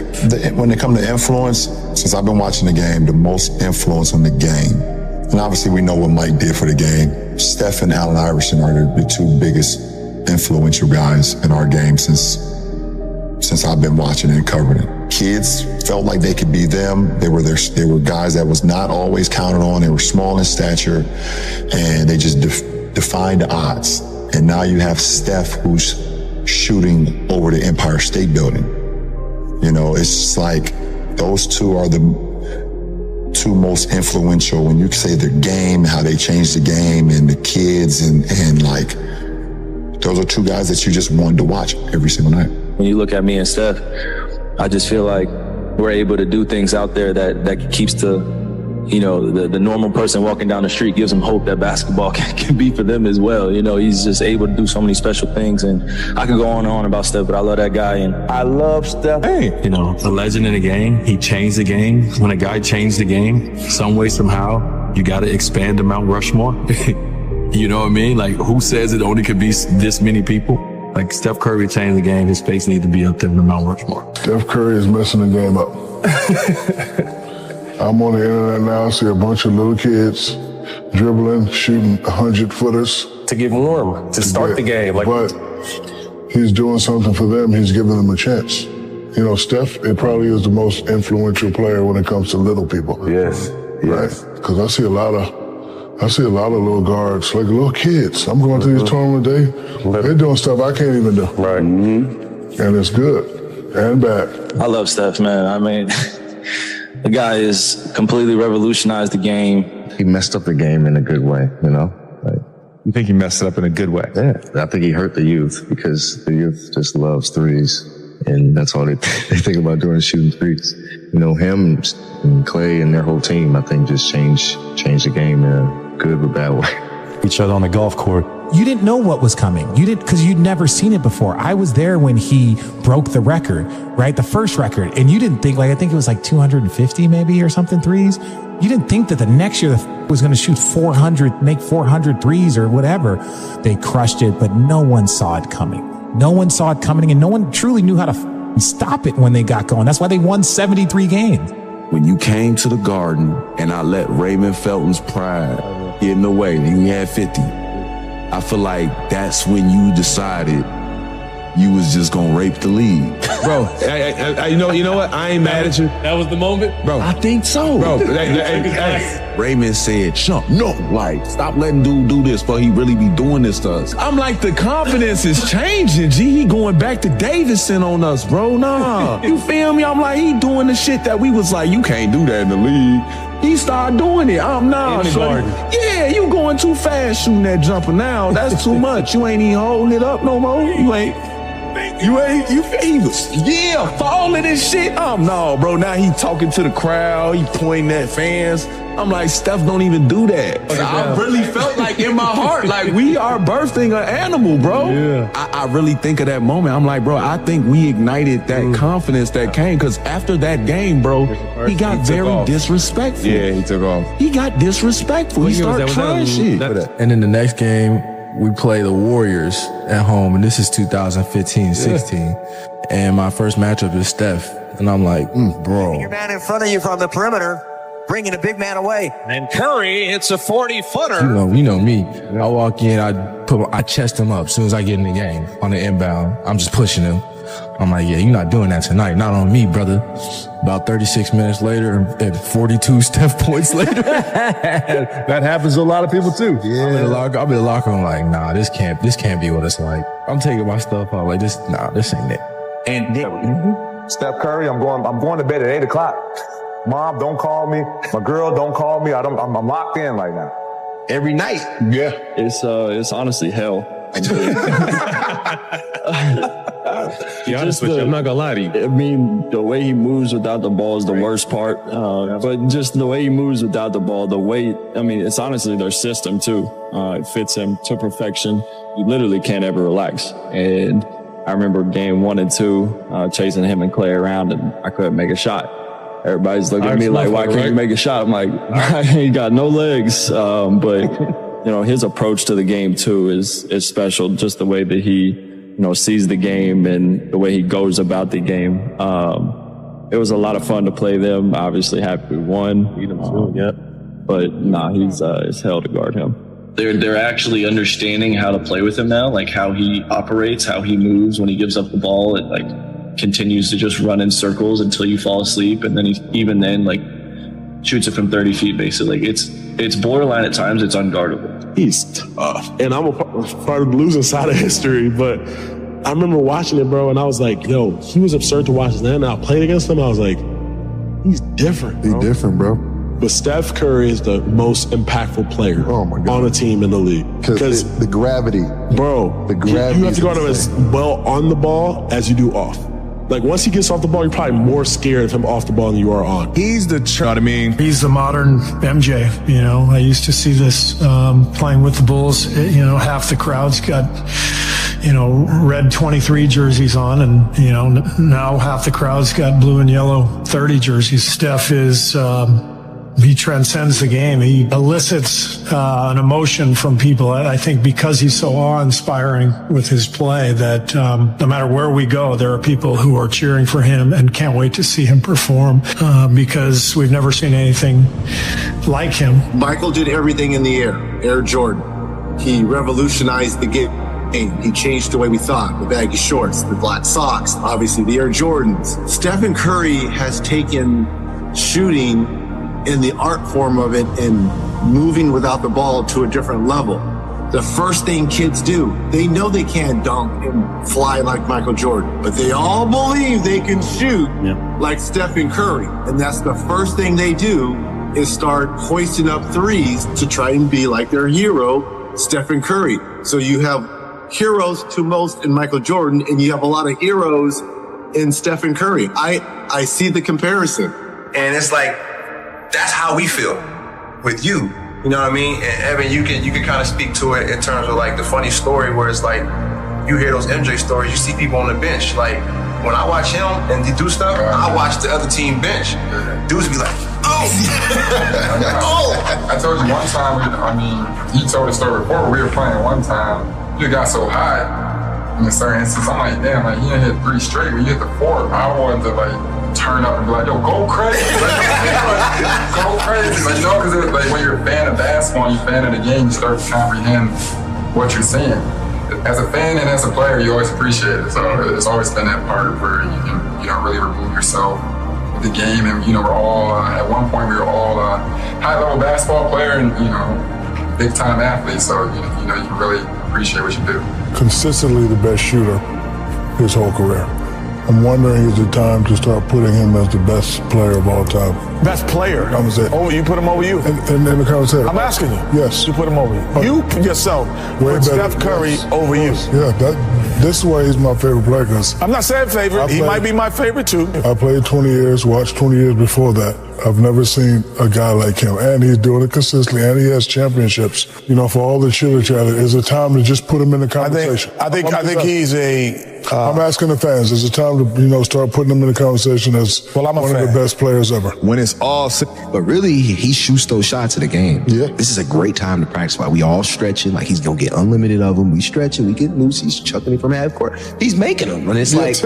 When it comes to influence, since I've been watching the game, the most influence on the game, and obviously we know what Mike did for the game, Steph and Allen Iverson are the 2 biggest influential guys in our game since I've been watching and covering it. Kids felt like they could be them. They were guys that was not always counted on. They were small in stature, and they just defied the odds. And now you have Steph, who's shooting over the Empire State Building. You know, it's just like those 2 are the 2 most influential when you say their game, how they changed the game, and the kids, and like those are 2 guys that you just wanted to watch every single night. When you look at me and Steph, I just feel like we're able to do things out there that keeps the normal person walking down the street, gives them hope that basketball can be for them as well. You know, he's just able to do so many special things, and I could go on and on about Steph, but I love that guy, and I love Steph. Hey, you know, a legend in the game. He changed the game. When a guy changed the game, some way, somehow, you got to expand the Mount Rushmore. You know what I mean? Like, who says it only could be this many people? Like, Steph Curry changed the game. His face needs to be up there in the Mount Rushmore. Steph Curry is messing the game up. I'm on the internet now, see a bunch of little kids dribbling, shooting 100-footers. To get warm, to start the game. But he's doing something for them. He's giving them a chance. You know, Steph, it probably is the most influential player when it comes to little people. Yes. Right? Because I see a lot of little guards, like little kids. I'm going to these tournaments, they're doing stuff I can't even do. Right. Mm-hmm. And it's good and bad. I love Steph, man. I mean, the guy has completely revolutionized the game. He messed up the game in a good way, you know? Like, you think he messed it up in a good way? Yeah. I think he hurt the youth because the youth just loves threes. And that's all they think about doing is shooting threes. You know, him and Clay and their whole team, I think, just changed the game in a good or bad way. Each other on the golf court. You didn't know what was coming. You didn't, because you'd never seen it before. I was there when he broke the record, right? The first record. And you didn't think, like, I think it was like 250 maybe or something threes. You didn't think that the next year was going to shoot 400, make 400 threes or whatever. They crushed it, but no one saw it coming. No one saw it coming, and no one truly knew how to stop it when they got going. That's why they won 73 games. When you came to the Garden and I let Raymond Felton's pride get in the way, and he had 50, I feel like that's when you decided you was just gonna rape the league. Bro, you know what? I ain't mad at you. That was the moment? Bro, I think so. Bro, Raymond said, Chump, no, like, stop letting dude do this, but he really be doing this to us. I'm like, the confidence is changing, G. He going back to Davidson on us, bro. Nah. You feel me? I'm like, he doing the shit that we was like, you can't do that in the league. He started doing it. Nah, yeah, you going too fast shooting that jumper now. That's too much. You ain't even holding it up no more. He was falling and shit. No, bro. Now he talking to the crowd. He pointing at fans. I'm like, Steph don't even do that. I really felt like in my heart, like we are birthing an animal, bro. Yeah. I really think of that moment. I'm like, bro, I think we ignited that confidence that came, because after that game, bro, he got very disrespectful. Yeah, he took off. He got disrespectful. He started trying shit. And then the next game, we play the Warriors at home, and this is 2015-16. And my first matchup is Steph. And I'm like, bro. Your man in front of you from the perimeter, bringing a big man away. And Curry hits a 40-footer. You know me. I walk in, I chest him up as soon as I get in the game on the inbound. I'm just pushing him. I'm like, yeah, you're not doing that tonight. Not on me, brother. About 36 minutes later, and 42 Steph points later. That happens to a lot of people too. Yeah. I'm in the locker room like, nah, this can't be what it's like. I'm taking my stuff out like this ain't it. And Steph Curry, I'm going to bed at 8 o'clock. Mom, don't call me. My girl, don't call me. I'm locked in right now. Every night. Yeah. It's honestly hell. Be honest with you, I'm not gonna lie to you. I mean, the way he moves without the ball is the worst part. But just the way he moves without the ball, the weight, I mean, it's honestly their system too. It fits him to perfection. You literally can't ever relax. And I remember game 1 and 2, chasing him and Clay around, and I couldn't make a shot. Everybody's looking at me like, why can't you make a shot? I'm like, I ain't got no legs. But his approach to the game too is special. Just the way that he, sees the game and the way he goes about the game. It was a lot of fun to play them. Obviously happy we won. Beat him too, yeah. But it's hell to guard him. They're actually understanding how to play with him now, like how he operates, how he moves when he gives up the ball. It like continues to just run in circles until you fall asleep, and then he shoots it from 30 feet basically. It's borderline at times. It's unguardable. He's tough, and I'm a part of the losing side of history, but I remember watching it, bro, and I was like, yo, he was absurd to watch. And then I played against him, I was like, he's different, bro. He's different, bro. But Steph Curry is the most impactful player on a team in the league. Because the gravity. Bro, the gravity. You have to guard him as well on the ball as you do off. Like, once he gets off the ball, you're probably more scared of him off the ball than you are on. He's the, you know what I mean? He's the modern MJ, I used to see this playing with the Bulls. Half the crowd's got, red 23 jerseys on, and, now half the crowd's got blue and yellow 30 jerseys. Steph is... he transcends the game. He elicits an emotion from people. I think because he's so awe-inspiring with his play that no matter where we go, there are people who are cheering for him and can't wait to see him perform because we've never seen anything like him. Michael did everything in the Air Jordan. He revolutionized the game. He changed the way we thought. The baggy shorts, the black socks, obviously the Air Jordans. Stephen Curry has taken shooting in the art form of it and moving without the ball to a different level. The first thing kids do, they know they can't dunk and fly like Michael Jordan, but they all believe they can shoot like Stephen Curry. And that's the first thing they do is start hoisting up threes to try and be like their hero, Stephen Curry. So you have heroes to most in Michael Jordan, and you have a lot of heroes in Stephen Curry. I see the comparison. And it's like, that's how we feel with you. You know what I mean? And Evan, you can kind of speak to it in terms of like the funny story where it's like, you hear those MJ stories, you see people on the bench. Like, when I watch him and he do stuff, I watch the other team bench. Dudes be like, oh! I told you one time, he told the story before, we were playing one time, you got so hot in a certain instance, I'm like, damn, like, you didn't hit 3 straight, when you hit the 4th, I wanted to like, turn up and be like, yo, go crazy. Go crazy. Like, because like, when you're a fan of basketball, you're a fan of the game, you start to comprehend what you're seeing. As a fan and as a player, you always appreciate it. So it's always been that part where you can, really remove yourself with the game. And, we're all, at one point, we were all high-level basketball player and, big-time athletes. So, you can really appreciate what you do. Consistently the best shooter his whole career. I'm wondering, is it time to start putting him as the best player of all time? Best player? Oh, you put him over you? In the conversation. I'm asking you. Yes. You put him over you. You yourself put Steph Curry over you. Yeah, this is why he's my favorite player. Cause I'm not saying favorite. He might be my favorite too. I played 20 years, watched 20 years before that. I've never seen a guy like him. And he's doing it consistently, and he has championships. For all the chitter chatter, is it time to just put him in the conversation? I think he's a... I'm asking the fans, is it time to, start putting him in the conversation as one of the best players ever? When it's all, but really, he shoots those shots of the game. Yeah. This is a great time to practice. While we all stretching, like he's gonna get unlimited of them. We stretching, we get loose. He's chucking it from half court. He's making them, and it's like,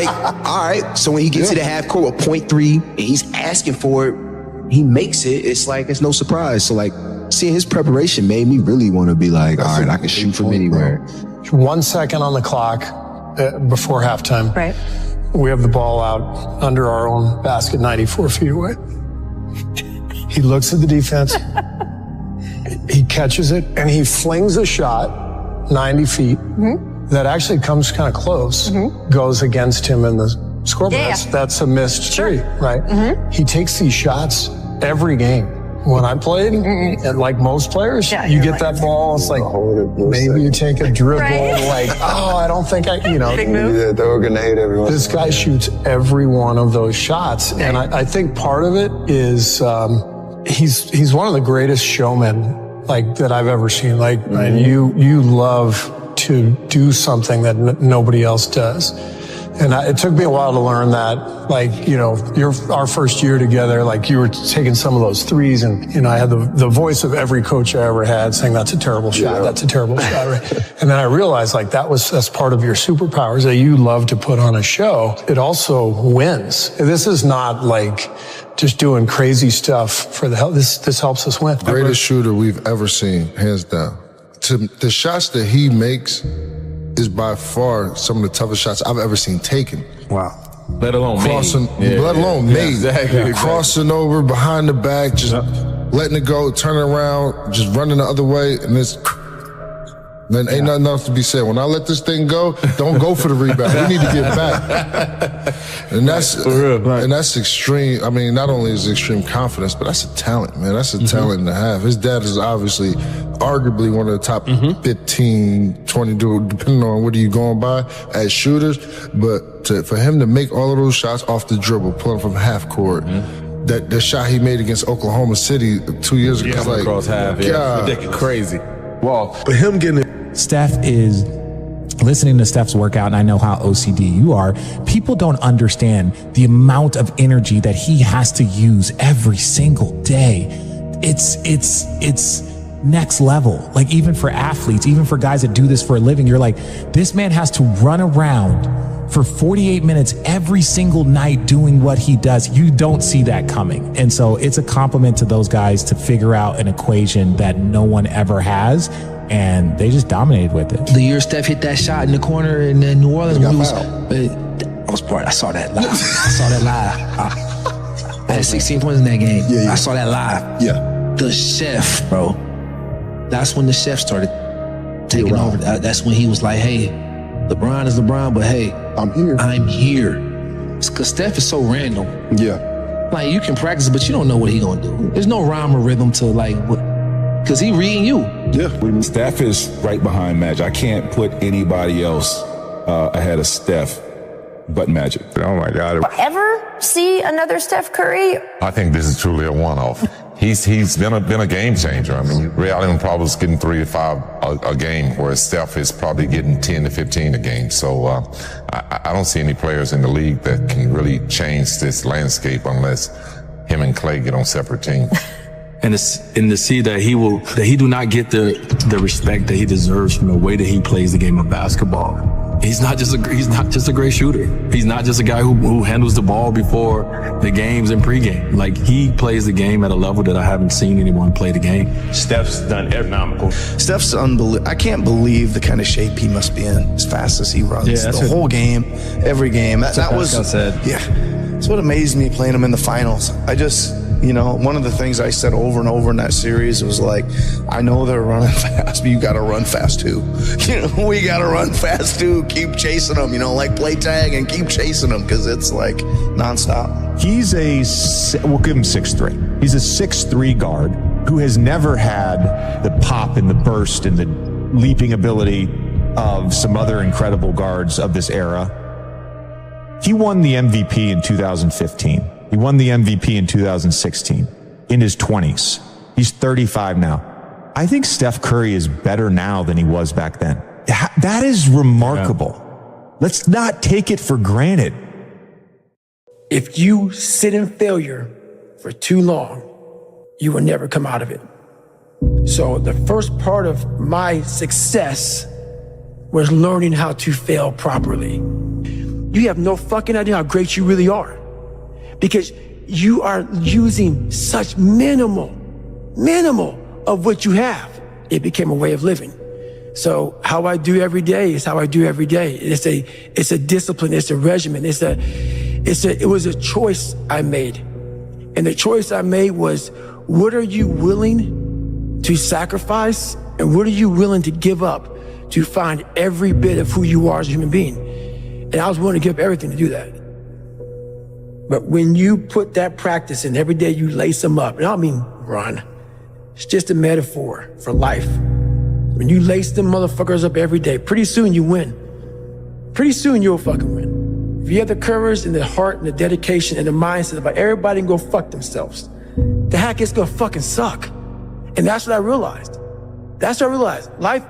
all right. So when he gets to the half court with 0.3, and he's asking for it, he makes it. It's like it's no surprise. So like seeing his preparation made me really want to be like, all right, I can shoot from anywhere. 1 second on the clock before halftime. Right. We have the ball out under our own basket, 94 feet away. He looks at the defense. He catches it, and he flings a shot 90 feet that actually comes kind of close, goes against him in the scoreboard. Yeah. That's a missed three, right? He takes these shots every game. When I played, and like most players, you get that ball, it's like, maybe you take a dribble, I don't think Big move. Yeah, throw a grenade everyone. This guy shoots every one of those shots. And I think part of it is, he's one of the greatest showmen, that I've ever seen. And you love to do something that nobody else does. And it took me a while to learn that, our first year together, you were taking some of those threes, and I had the voice of every coach I ever had saying, that's a terrible shot, that's a terrible shot, right? And then I realized, that's part of your superpowers, that you love to put on a show. It also wins. This is not just doing crazy stuff for the hell. This helps us win. Greatest shooter we've ever seen, hands down. The shots that he makes is by far some of the toughest shots I've ever seen taken. Wow. Let alone made. Exactly. Crossing over behind the back, just letting it go, turning around, just running the other way, and then ain't nothing else to be said. When I let this thing go, don't go for the rebound. We need to get back. And that's extreme. I mean, not only is it extreme confidence, but that's a talent, man. That's a talent and a half. His dad is obviously arguably one of the top 15, 20, depending on what are you going by as shooters. But for him to make all of those shots off the dribble, pulling from half court, that shot he made against Oklahoma City 2 years ago, coming across half, ridiculous, crazy. Well, but him getting Steph is listening to Steph's workout, and I know how OCD you are. People don't understand the amount of energy that he has to use every single day. It's next level. Even for athletes, even for guys that do this for a living, you're like, this man has to run around for 48 minutes every single night doing what he does. You don't see that coming. And so it's a compliment to those guys to figure out an equation that no one ever has. And they just dominated with it. The year Steph hit that shot in the corner in New Orleans, I saw that live. I had 16 points in that game. I saw that live. The chef, bro. That's when the chef started taking over. That's when he was like, hey, LeBron is LeBron, but hey, I'm here. It's because Steph is so random. You can practice, but you don't know what he's gonna do. There's no rhyme or rhythm to because he reading you. Steph is right behind Magic. I can't put anybody else ahead of Steph but Magic. Oh my God. Ever see another Steph Curry? I think this is truly a one-off. He's been a game changer. I mean, Ray Allen probably is getting 3 to 5 a game, whereas Steph is probably getting 10 to 15 a game. So I don't see any players in the league that can really change this landscape unless him and Clay get on separate teams. And to see that he do not get the respect that he deserves from the way that he plays the game of basketball. he's not just a great shooter. He's not just a guy who handles the ball before the games and pregame. Like, he plays the game at a level that I haven't seen anyone play the game. Steph's done economical. Steph's unbelievable. I can't believe the kind of shape he must be in as fast as he runs. Yeah, the whole game, every game. That was, said. Yeah, it's what amazed me playing him in the finals. One of the things I said over and over in that series was like, I know they're running fast, but you got to run fast too. We got to run fast too. Keep chasing them, like play tag and keep chasing them because it's like nonstop. We'll give him 6'3". He's a 6'3" guard who has never had the pop and the burst and the leaping ability of some other incredible guards of this era. He won the MVP in 2015. He won the MVP in 2016 in his 20s. He's 35 now. I think Steph Curry is better now than he was back then. That is remarkable. Yeah. Let's not take it for granted. If you sit in failure for too long, you will never come out of it. So the first part of my success was learning how to fail properly. You have no fucking idea how great you really are, because you are using such minimal of what you have. It became a way of living. So how I do every day is how I do every day. It's a discipline. It's a regimen. It was a choice I made. And the choice I made was, what are you willing to sacrifice? And what are you willing to give up to find every bit of who you are as a human being? And I was willing to give up everything to do that. But when you put that practice in, every day you lace them up, and I don't mean run. It's just a metaphor for life. When you lace them motherfuckers up every day, pretty soon you win. Pretty soon you'll fucking win. If you have the courage and the heart and the dedication and the mindset about everybody can go fuck themselves, the heck is gonna fucking suck. And that's what I realized. Life,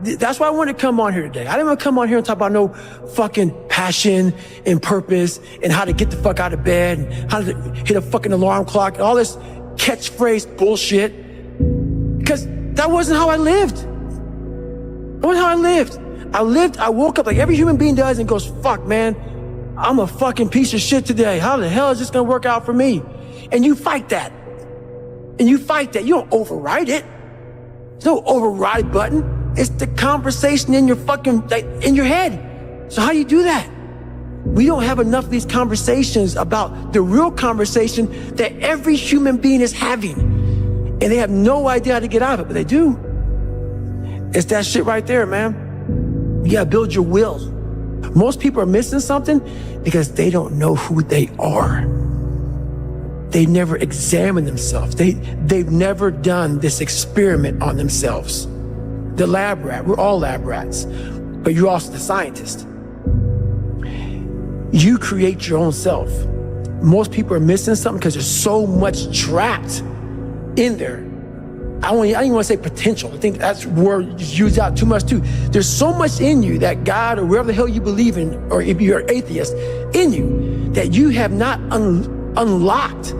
that's why I wanted to come on here today. I didn't want to come on here and talk about no fucking passion and purpose and how to get the fuck out of bed and how to hit a fucking alarm clock and all this catchphrase bullshit. Because that wasn't how I lived. That wasn't how I lived. I woke up like every human being does and goes, fuck, man, I'm a fucking piece of shit today. How the hell is this going to work out for me? And you fight that. You don't override it. There's no override button. It's the conversation in your fucking, in your head. So how do you do that? We don't have enough of these conversations about the real conversation that every human being is having. And they have no idea how to get out of it, but they do. It's that shit right there, man. You gotta build your will. Most people are missing something because they don't know who they are. They never examine themselves. They've never done this experiment on themselves. The lab rat, we're all lab rats, but you're also the scientist. You create your own self. Most people are missing something because there's so much trapped in there. I don't even want to say potential. I think that's word used out too much too. There's so much in you that God or wherever the hell you believe in, or if you're an atheist, in you that you have not unlocked,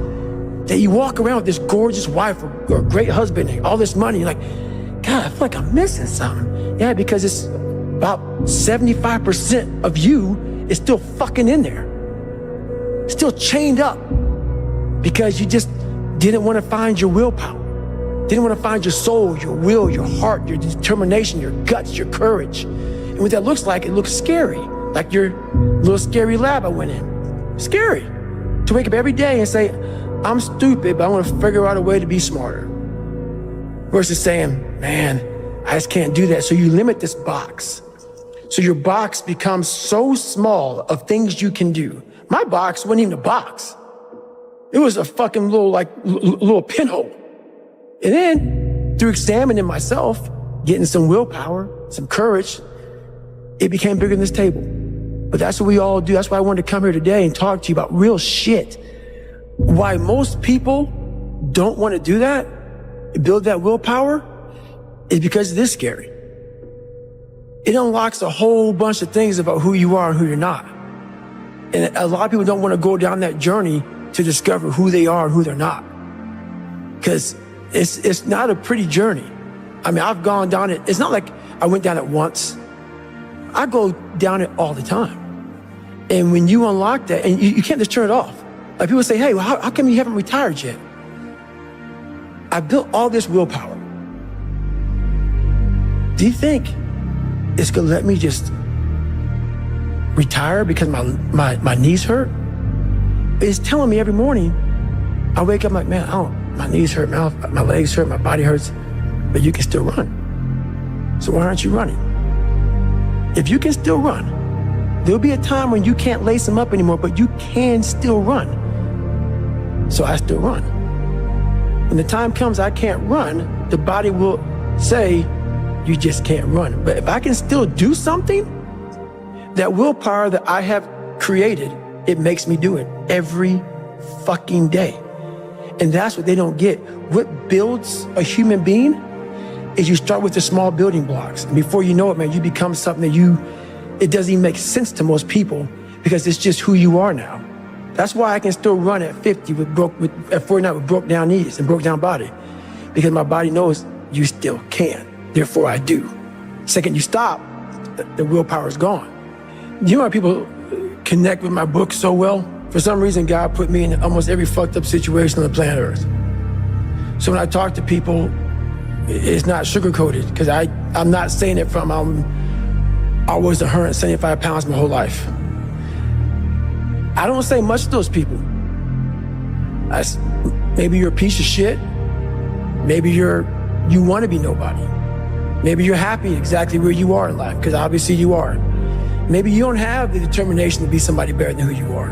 that you walk around with this gorgeous wife or great husband and all this money. You're like, God, I feel like I'm missing something. Yeah, because it's about 75% of you is still fucking in there. Still chained up because you just didn't want to find your willpower. Didn't want to find your soul, your will, your heart, your determination, your guts, your courage. And what that looks like, it looks scary. Like your little scary lab I went in. Scary. To wake up every day and say, I'm stupid, but I want to figure out a way to be smarter. Versus saying, man, I just can't do that. So you limit this box. So your box becomes so small of things you can do. My box wasn't even a box. It was a fucking little pinhole. And then through examining myself, getting some willpower, some courage, it became bigger than this table. But that's what we all do. That's why I wanted to come here today and talk to you about real shit. Why most people don't want to do that, build that willpower, is because it is scary. It unlocks a whole bunch of things about who you are and who you're not. And a lot of people don't want to go down that journey to discover who they are and who they're not. Because it's not a pretty journey. I mean, I've gone down it. It's not like I went down it once. I go down it all the time. And when you unlock that, and you can't just turn it off. Like people say, hey, well, how come you haven't retired yet? I built all this willpower. Do you think it's gonna let me just retire because my knees hurt? It's telling me every morning, I wake up like, man, my knees hurt, my legs hurt, my body hurts, but you can still run. So why aren't you running? If you can still run, there'll be a time when you can't lace them up anymore, but you can still run. So I still run. When the time comes I can't run, the body will say, you just can't run. But if I can still do something, that willpower that I have created, it makes me do it every fucking day. And that's what they don't get. What builds a human being is you start with the small building blocks. And before you know it, man, you become something that it doesn't even make sense to most people because it's just who you are now. That's why I can still run at 50 at 49 with broke down knees and broke down body. Because my body knows you still can. Therefore I do. Second you stop, the willpower is gone. You know how people connect with my book so well? For some reason, God put me in almost every fucked up situation on the planet Earth. So when I talk to people, it's not sugar-coated, because I'm not saying it from I was 175 pounds my whole life. I don't say much to those people. Maybe you're a piece of shit. Maybe you want to be nobody. Maybe you're happy exactly where you are in life, because obviously you are. Maybe you don't have the determination to be somebody better than who you are.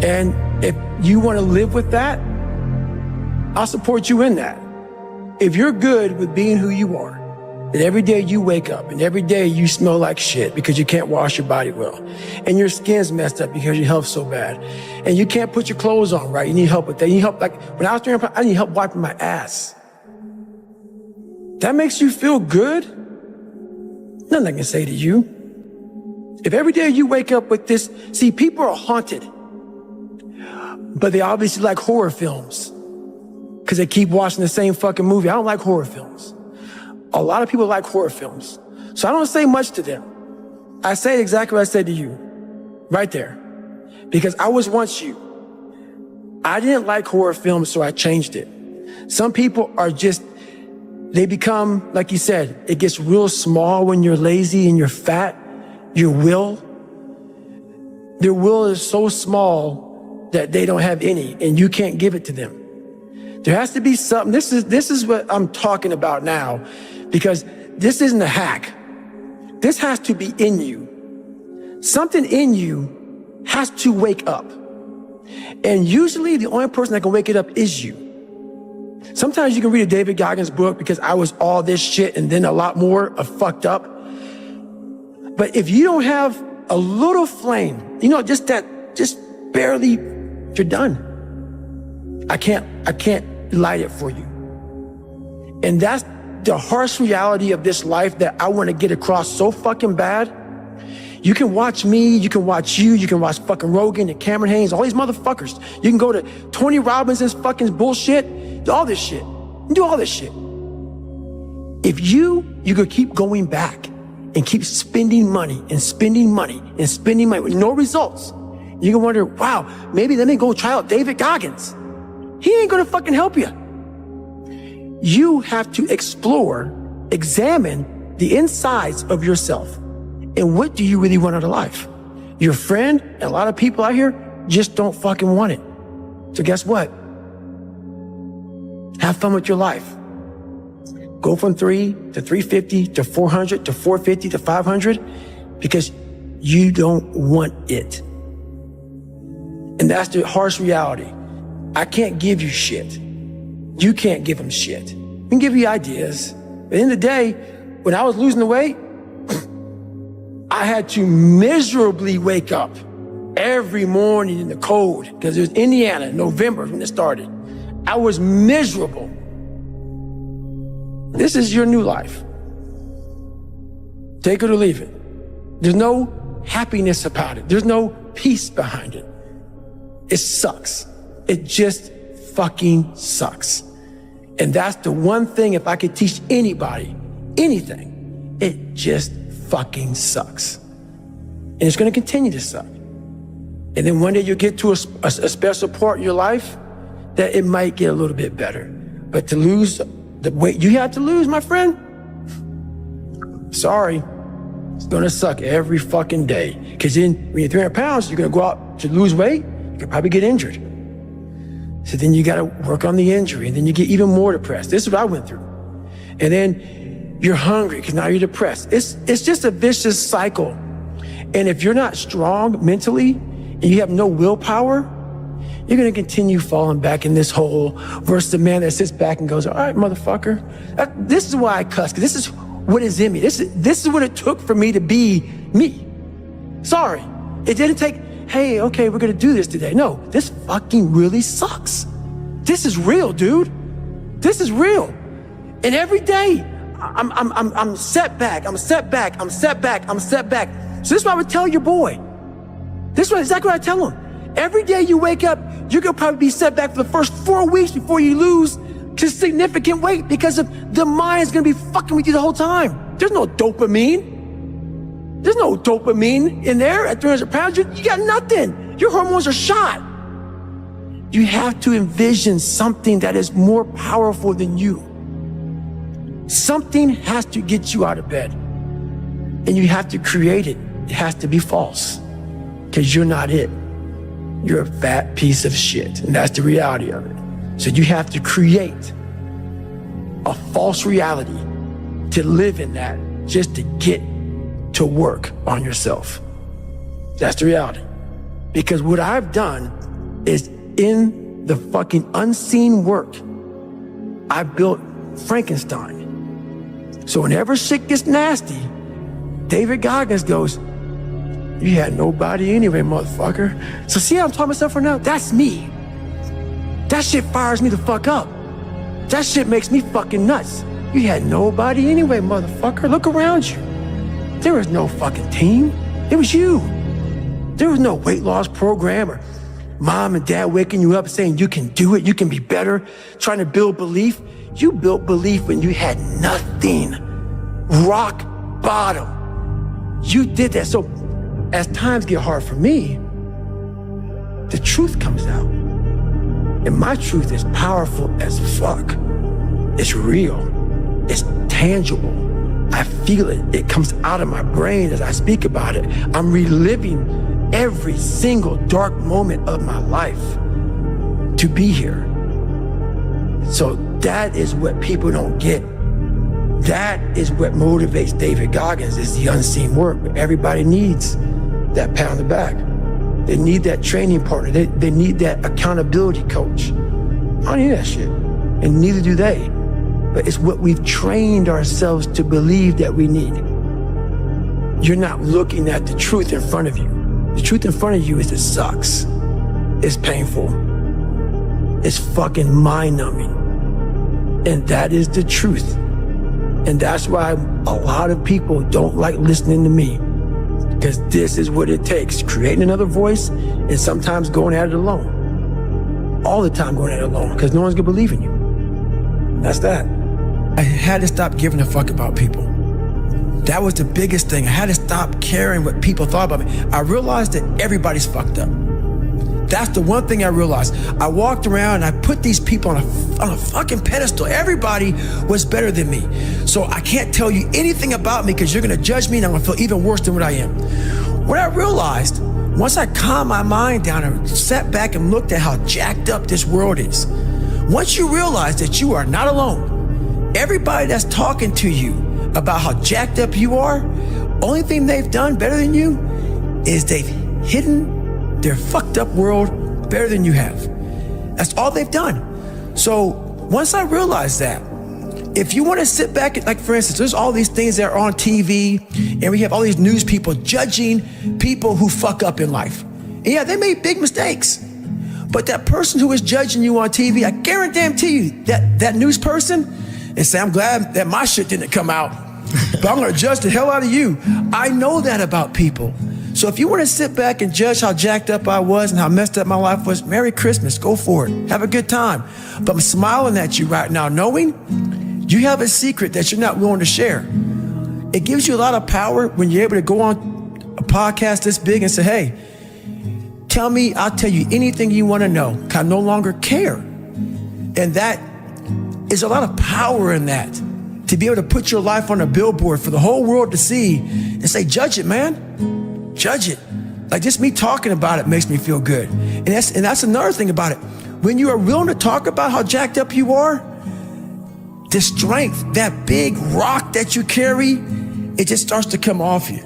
And if you want to live with that, I'll support you in that. If you're good with being who you are, that every day you wake up and every day you smell like shit because you can't wash your body well, and your skin's messed up because your health's so bad, and you can't put your clothes on right, you need help with that. You need help, like when I was doing, I need help wiping my ass. That makes you feel good? Nothing I can say to you. If every day you wake up with this, see, people are haunted, but they obviously like horror films because they keep watching the same fucking movie. I don't like horror films. A lot of people like horror films. So I don't say much to them. I say exactly what I said to you, right there. Because I was once you. I didn't like horror films, so I changed it. Some people are just, they become, like you said, it gets real small when you're lazy and you're fat. Their will is so small that they don't have any, and you can't give it to them. There has to be something. This is what I'm talking about now, because this isn't a hack. This has to be in you. Something in you has to wake up. And usually the only person that can wake it up is you. Sometimes you can read a David Goggins book because I was all this shit and then a lot more of fucked up. But if you don't have a little flame, just barely, you're done. I can't light it for you. And that's the harsh reality of this life that I want to get across so fucking bad. You can watch me, you can watch you can watch fucking Rogan and Cameron Haynes, all these motherfuckers. You can go to Tony Robinson's fucking bullshit, do all this shit. Do all this shit. If you could keep going back and keep spending money and spending money and spending money with no results, you can wonder, wow, maybe let me go try out David Goggins. He ain't gonna fucking help you. You have to examine the insides of yourself. And what do you really want out of life? Your friend and a lot of people out here just don't fucking want it. So guess what? Have fun with your life. Go from 3 to 350 to 400 to 450 to 500 because you don't want it. And that's the harsh reality. I can't give you shit. You can't give them shit. I can give you ideas. But at the end of the day, when I was losing the weight, I had to miserably wake up every morning in the cold because it was Indiana, November when it started. I was miserable. This is your new life. Take it or leave it. There's no happiness about it. There's no peace behind it. It sucks. It just fucking sucks. And that's the one thing, if I could teach anybody anything, it just fucking sucks. And it's going to continue to suck. And then one day you'll get to a special part in your life that it might get a little bit better. But to lose the weight you have to lose, my friend, sorry, it's going to suck every fucking day. Because then when you're 300 pounds, you're going to go out to lose weight, you could probably get injured. So then you got to work on the injury, and then you get even more depressed. This is what I went through. And then you're hungry because now you're depressed. It's just a vicious cycle. And if you're not strong mentally and you have no willpower, you're going to continue falling back in this hole versus the man that sits back and goes, all right, motherfucker. This is why I cuss, because this is what is in me. This is what it took for me to be me. Sorry. It didn't take, hey, okay, we're going to do this today. No, this fucking really sucks. This is real, dude. This is real. And every day, I'm set back. So this is what I would tell your boy. This is exactly what I tell him. Every day you wake up, you're gonna probably be set back for the first 4 weeks before you lose significant weight because of the mind is gonna be fucking with you the whole time. There's no dopamine. There's no dopamine in there at 300 pounds. You got nothing. Your hormones are shot. You have to envision something that is more powerful than you. Something has to get you out of bed. And you have to create it. It has to be false. Because you're not it. You're a fat piece of shit. And that's the reality of it. So you have to create a false reality to live in that just to get to work on yourself. That's the reality. Because what I've done is in the fucking unseen work, I built Frankenstein. So whenever shit gets nasty, David Goggins goes, you had nobody anyway, motherfucker. So see how I'm talking myself right now? That's me. That shit fires me the fuck up. That shit makes me fucking nuts. You had nobody anyway, motherfucker. Look around you. There was no fucking team. It was you. There was no weight loss program or mom and dad waking you up saying you can do it, you can be better, trying to build belief. You built belief when you had nothing. Rock bottom. You did that. So as times get hard for me, the truth comes out. And my truth is powerful as fuck. It's real. It's tangible. I feel it. It comes out of my brain as I speak about it. I'm reliving every single dark moment of my life to be here. So that is what people don't get. That is what motivates David Goggins, is the unseen work. But everybody needs that pat on the back. They need that training partner. They need that accountability coach. I don't need that shit. And neither do they. But it's what we've trained ourselves to believe that we need. You're not looking at the truth in front of you. The truth in front of you is it sucks. It's painful. It's fucking mind-numbing. And that is the truth. And that's why a lot of people don't like listening to me. Because this is what it takes. Creating another voice and sometimes going at it alone. All the time going at it alone. Because no one's gonna believe in you. That's that. I had to stop giving a fuck about people. That was the biggest thing. I had to stop caring what people thought about me. I realized that everybody's fucked up. That's the one thing I realized. I walked around and I put these people on a fucking pedestal. Everybody was better than me. So I can't tell you anything about me because you're gonna judge me and I'm gonna feel even worse than what I am. What I realized, once I calmed my mind down and sat back and looked at how jacked up this world is, once you realize that you are not alone, everybody that's talking to you about how jacked up you are, only thing they've done better than you is they've hidden their fucked up world better than you have. That's all they've done. So once I realized that, if you want to sit back, like for instance, there's all these things that are on TV and we have all these news people judging people who fuck up in life. And yeah, they made big mistakes. But that person who is judging you on TV, I guarantee you that news person and say, I'm glad that my shit didn't come out, but I'm gonna judge the hell out of you. I know that about people. So if you want to sit back and judge how jacked up I was and how messed up my life was, Merry Christmas, go for it. Have a good time. But I'm smiling at you right now, knowing you have a secret that you're not willing to share. It gives you a lot of power when you're able to go on a podcast this big and say, hey, tell me, I'll tell you anything you want to know. I no longer care. And that is a lot of power in that. To be able to put your life on a billboard for the whole world to see and say, judge it, man. Judge it. Like just me talking about it makes me feel good. And that's another thing about it. When you are willing to talk about how jacked up you are, the strength, that big rock that you carry, it just starts to come off you.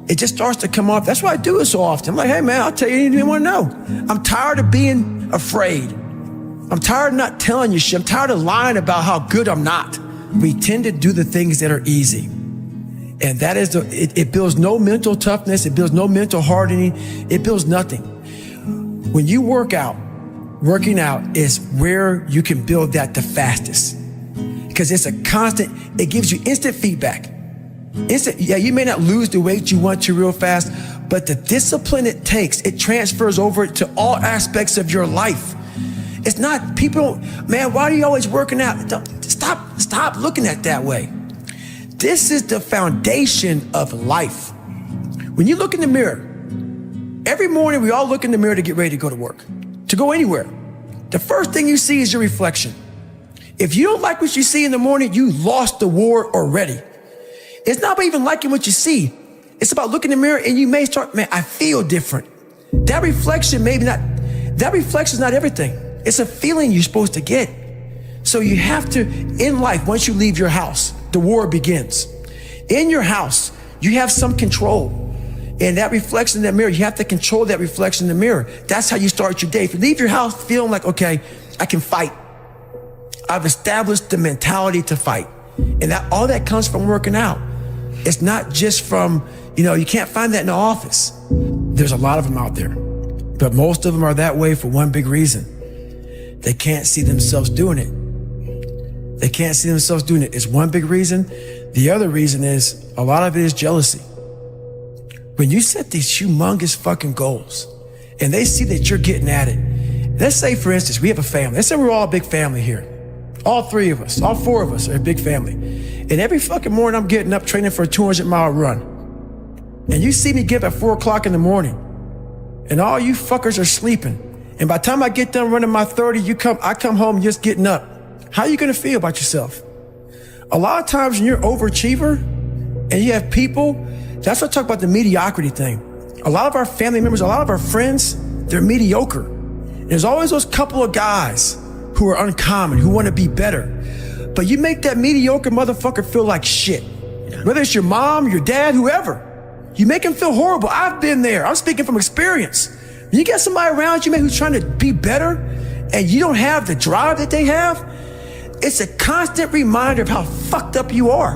It just starts to come off. That's why I do it so often. I'm like, hey man, I'll tell you anything you want to know. I'm tired of being afraid. I'm tired of not telling you shit. I'm tired of lying about how good I'm not. We tend to do the things that are easy. And that is it builds no mental toughness. It builds no mental hardening. It builds nothing. When you work out, working out is where you can build that the fastest. Because it's a constant, it gives you instant feedback. Yeah, you may not lose the weight you want to real fast, but the discipline it takes, it transfers over to all aspects of your life. It's not, people, man, why are you always working out? Stop looking at it that way. This is the foundation of life. When you look in the mirror, every morning we all look in the mirror to get ready to go to work, to go anywhere. The first thing you see is your reflection. If you don't like what you see in the morning, you lost the war already. It's not about even liking what you see. It's about looking in the mirror and you may start, man, I feel different. That reflection is not everything. It's a feeling you're supposed to get. So you have to, in life, once you leave your house, the war begins. In your house, you have some control. And that reflection in that mirror, you have to control that reflection in the mirror. That's how you start your day. If you leave your house feeling like, okay, I can fight. I've established the mentality to fight. And all that comes from working out. It's not just from, you can't find that in the office. There's a lot of them out there. But most of them are that way for one big reason. They can't see themselves doing it. They can't see themselves doing it. It's one big reason. The other reason is a lot of it is jealousy. When you set these humongous fucking goals and they see that you're getting at it, let's say, for instance, we have a family. Let's say we're all a big family here. All three of us, all four of us are a big family. And every fucking morning I'm getting up training for a 200-mile run. And you see me get up at 4 o'clock in the morning and all you fuckers are sleeping. And by the time I get done running my 30, I come home just getting up. How are you gonna feel about yourself? A lot of times when you're an overachiever and you have people, that's what I talk about the mediocrity thing. A lot of our family members, a lot of our friends, they're mediocre. And there's always those couple of guys who are uncommon, who wanna be better. But you make that mediocre motherfucker feel like shit. Whether it's your mom, your dad, whoever. You make him feel horrible. I've been there. I'm speaking from experience. When you get somebody around you, man, who's trying to be better and you don't have the drive that they have, it's a constant reminder of how fucked up you are.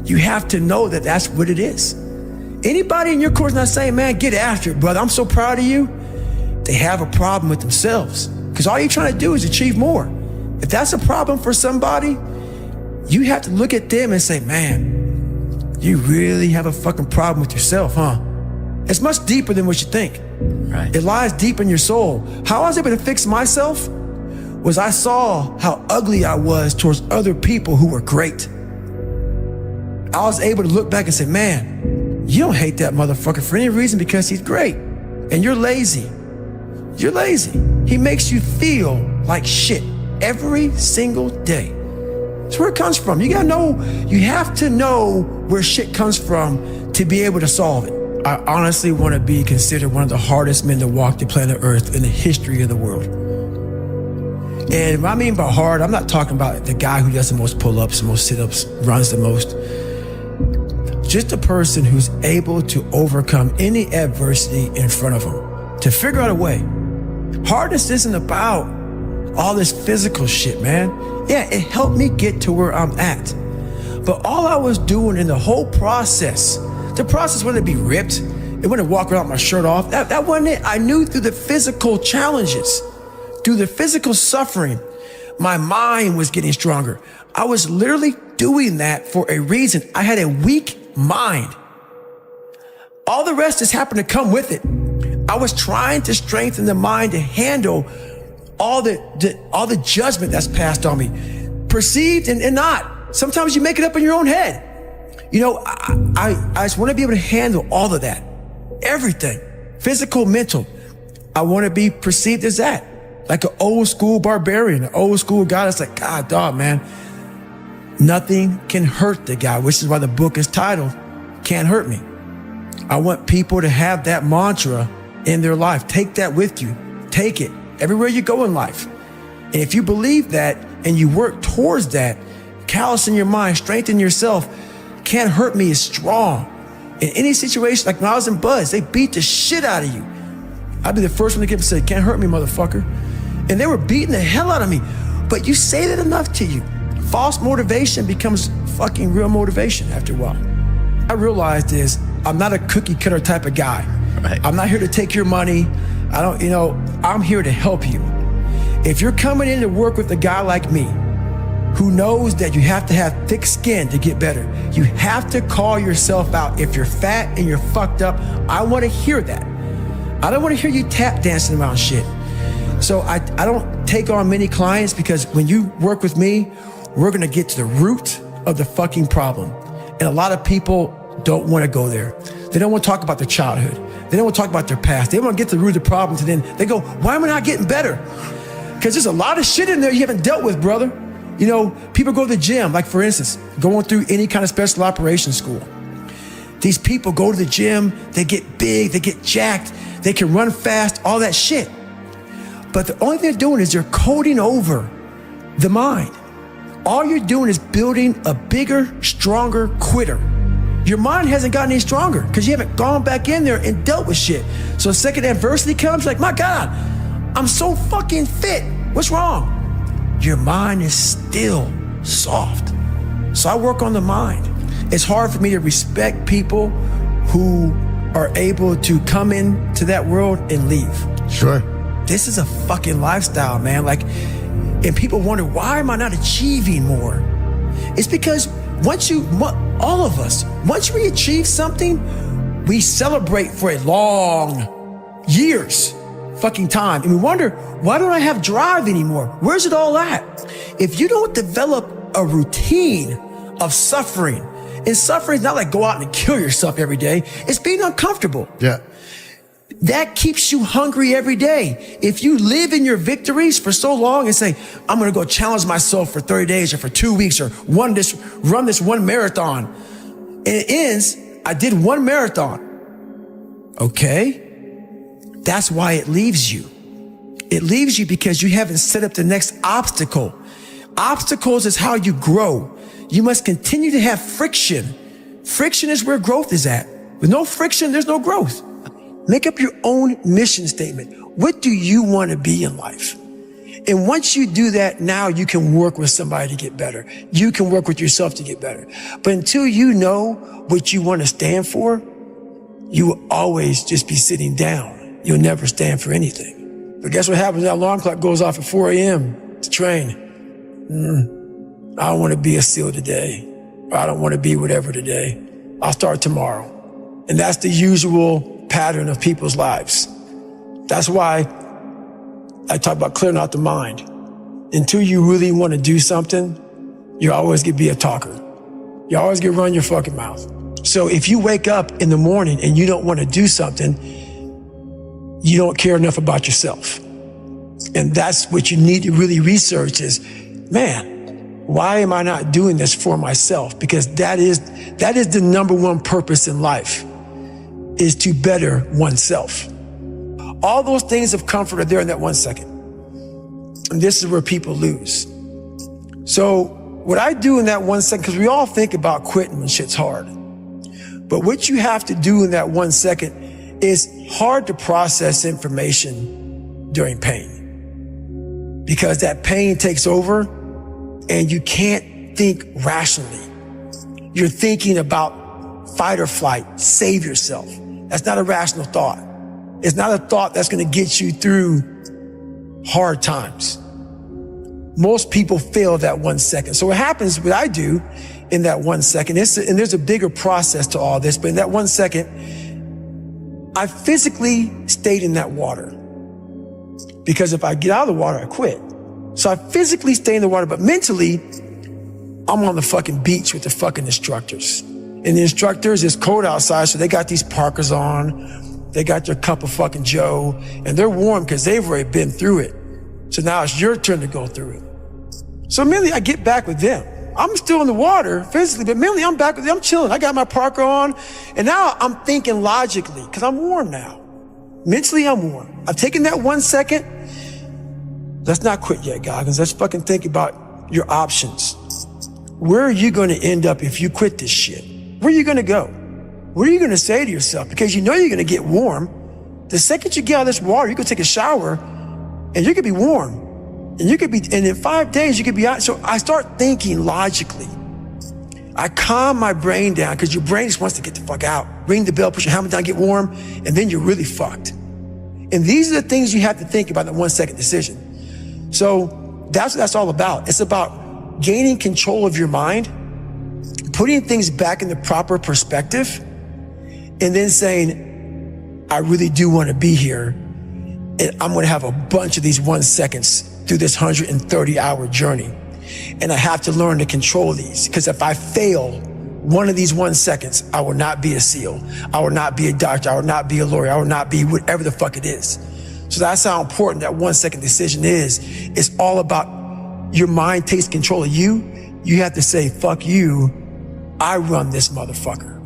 You have to know that that's what it is. Anybody in your course not saying, man, get after it, brother, I'm so proud of you, they have a problem with themselves. Because all you're trying to do is achieve more. If that's a problem for somebody, you have to look at them and say, man, you really have a fucking problem with yourself, huh? It's much deeper than what you think. Right. It lies deep in your soul. How I was able to fix myself was I saw how ugly I was towards other people who were great. I was able to look back and say, man, you don't hate that motherfucker for any reason because he's great. And you're lazy. You're lazy. He makes you feel like shit every single day. That's where it comes from. You have to know where shit comes from to be able to solve it. I honestly want to be considered one of the hardest men to walk the planet Earth in the history of the world. And what I mean by hard, I'm not talking about the guy who does the most pull-ups, the most sit-ups, runs the most. Just a person who's able to overcome any adversity in front of him, to figure out a way. Hardness isn't about all this physical shit, man. Yeah, it helped me get to where I'm at. But all I was doing in the whole process, the process wouldn't be ripped. It wouldn't walk around with my shirt off. That wasn't it. I knew through the physical challenges, through the physical suffering, my mind was getting stronger. I was literally doing that for a reason. I had a weak mind. All the rest just happened to come with it. I was trying to strengthen the mind to handle all the judgment that's passed on me, perceived and not. Sometimes you make it up in your own head. You know, I just want to be able to handle all of that. Everything. Physical, mental. I want to be perceived as that. Like an old school barbarian, an old school guy that's like, God, dog, man. Nothing can hurt the guy, which is why the book is titled, Can't Hurt Me. I want people to have that mantra in their life. Take that with you. Take it everywhere you go in life. And if you believe that and you work towards that, callous in your mind, strengthen yourself, Can't Hurt Me is strong. In any situation, like when I was in Buzz, they beat the shit out of you. I'd be the first one to get up and say, can't hurt me, motherfucker. And they were beating the hell out of me. But you say that enough to you. False motivation becomes fucking real motivation after a while. I realized is I'm not a cookie cutter type of guy. Right. I'm not here to take your money. I'm here to help you. If you're coming in to work with a guy like me, who knows that you have to have thick skin to get better, you have to call yourself out. If you're fat and you're fucked up, I want to hear that. I don't want to hear you tap dancing around shit. So I don't take on many clients because when you work with me, we're going to get to the root of the fucking problem. And a lot of people don't want to go there. They don't want to talk about their childhood. They don't want to talk about their past. They want to get to the root of the problem. And then they go, why am I not getting better? Because there's a lot of shit in there you haven't dealt with, brother. You know, people go to the gym, like for instance, going through any kind of special operations school. These people go to the gym, they get big, they get jacked, they can run fast, all that shit. But the only thing they're doing is they're coding over the mind. All you're doing is building a bigger, stronger quitter. Your mind hasn't gotten any stronger because you haven't gone back in there and dealt with shit. So the second adversity comes, you're like, my God, I'm so fucking fit. What's wrong? Your mind is still soft. So I work on the mind. It's hard for me to respect people who are able to come into that world and leave. Sure. This is a fucking lifestyle, man. Like, and people wonder, why am I not achieving more? It's because all of us, once we achieve something, we celebrate for a long years fucking time. And we wonder, why don't I have drive anymore? Where's it all at? If you don't develop a routine of suffering, and suffering is not like go out and kill yourself every day. It's being uncomfortable. Yeah. That keeps you hungry every day. If you live in your victories for so long and say, I'm going to go challenge myself for 30 days or for 2 weeks or run this one marathon. And it ends, I did one marathon. Okay. That's why it leaves you. It leaves you because you haven't set up the next obstacle. Obstacles is how you grow. You must continue to have friction. Friction is where growth is at. With no friction, there's no growth. Make up your own mission statement. What do you want to be in life? And once you do that, now you can work with somebody to get better. You can work with yourself to get better. But until you know what you want to stand for, you will always just be sitting down. You'll never stand for anything. But guess what happens? That alarm clock goes off at 4 a.m. to train. I don't want to be a SEAL today. Or I don't want to be whatever today. I'll start tomorrow. And that's the usual pattern of people's lives. That's why I talk about clearing out the mind. Until you really want to do something, you always get be a talker. You always get run your fucking mouth. So if you wake up in the morning and you don't want to do something, you don't care enough about yourself. And that's what you need to really research is, man, why am I not doing this for myself? Because that is the number one purpose in life, is to better oneself. All those things of comfort are there in that 1 second. And this is where people lose. So what I do in that 1 second, because we all think about quitting when shit's hard. But what you have to do in that 1 second is hard to process information during pain. Because that pain takes over and you can't think rationally. You're thinking about fight or flight, save yourself. That's not a rational thought. It's not a thought that's going to get you through hard times. Most people fail that 1 second. So what happens, what I do in that 1 second, and there's a bigger process to all this, but in that 1 second, I physically stayed in that water. Because if I get out of the water, I quit. So I physically stay in the water, but mentally, I'm on the fucking beach with the fucking instructors. And the instructors, it's cold outside, so they got these parkas on. They got their cup of fucking Joe, and they're warm because they've already been through it. So now it's your turn to go through it. So mentally, I get back with them. I'm still in the water physically, but mentally, I'm back with them. I'm chilling. I got my parka on, and now I'm thinking logically because I'm warm now. Mentally, I'm warm. I've taken that 1 second. Let's not quit yet, Goggins. Let's fucking think about your options. Where are you going to end up if you quit this shit? Where are you going to go? What are you going to say to yourself? Because you know you're going to get warm. The second you get out of this water, you can take a shower and you could be warm. And you could be, and in 5 days you could be out. So I start thinking logically. I calm my brain down because your brain just wants to get the fuck out. Ring the bell, put your helmet down, get warm, and then you're really fucked. And these are the things you have to think about in a 1 second decision. So that's what that's all about. It's about gaining control of your mind, putting things back in the proper perspective, and then saying, I really do want to be here. And I'm going to have a bunch of these 1 seconds through this 130-hour journey. And I have to learn to control these, because if I fail one of these 1 seconds, I will not be a SEAL. I will not be a doctor. I will not be a lawyer. I will not be whatever the fuck it is. So that's how important that 1 second decision is. It's all about your mind takes control of you. You have to say, fuck you. I run this motherfucker.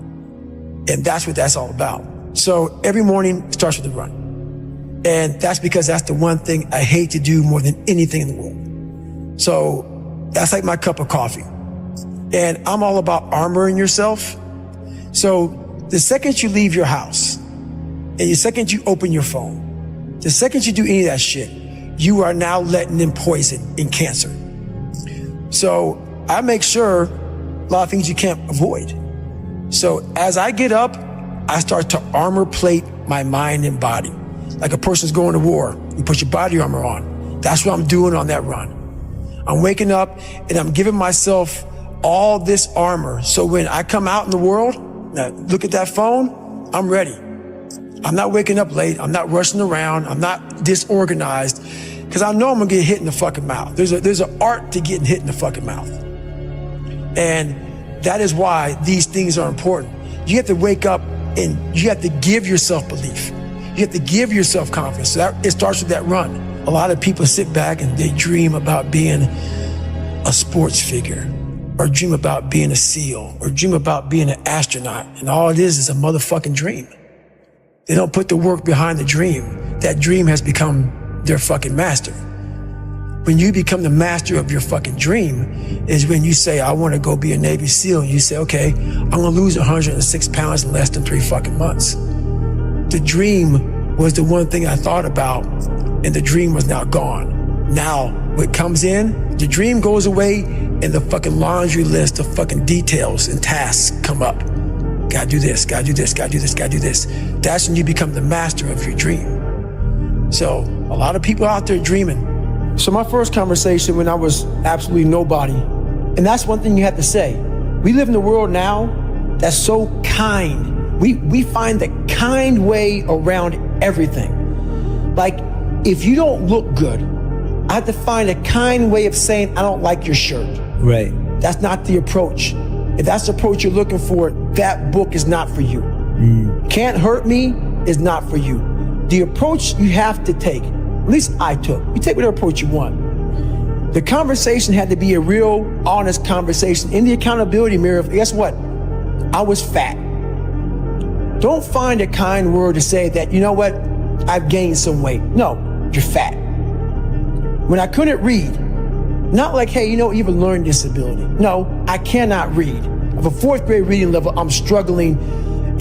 And that's what that's all about. So every morning starts with a run. And that's because that's the one thing I hate to do more than anything in the world. So that's like my cup of coffee. And I'm all about armoring yourself. So the second you leave your house, and the second you open your phone, the second you do any of that shit, you are now letting in poison and cancer. So I make sure a lot of things you can't avoid. So as I get up, I start to armor plate my mind and body. Like a person's going to war, you put your body armor on. That's what I'm doing on that run. I'm waking up and I'm giving myself all this armor. So when I come out in the world, now look at that phone, I'm ready. I'm not waking up late. I'm not rushing around. I'm not disorganized because I know I'm gonna get hit in the fucking mouth. There's an art to getting hit in the fucking mouth. And that is why these things are important. You have to wake up and you have to give yourself belief. You have to give yourself confidence. So that, it starts with that run. A lot of people sit back and they dream about being a sports figure, or dream about being a SEAL, or dream about being an astronaut. And all it is a motherfucking dream. They don't put the work behind the dream. That dream has become their fucking master. When you become the master of your fucking dream is when you say, I want to go be a Navy SEAL. And you say, okay, I'm going to lose 106 pounds in less than 3 fucking months. The dream was the one thing I thought about, and the dream was now gone. Now, what comes in, the dream goes away, and the fucking laundry list of fucking details and tasks come up. Gotta do this, gotta do this, gotta do this, gotta do this. That's when you become the master of your dream. So, a lot of people out there dreaming. So my first conversation when I was absolutely nobody, and that's one thing you have to say. We live in a world now that's so kind. We find the kind way around everything. Like, if you don't look good, I have to find a kind way of saying, I don't like your shirt. Right. That's not the approach. If that's the approach you're looking for, that book is not for you. Can't Hurt Me is not for you. The approach you have to take, at least I took, you take whatever approach you want. The conversation had to be a real, honest conversation in the accountability mirror of, guess what? I was fat. Don't find a kind word to say that, you know what? I've gained some weight. No, you're fat. When I couldn't read, not like, hey, you know, you have a learning disability. No, I cannot read. I have a 4th grade reading level, I'm struggling.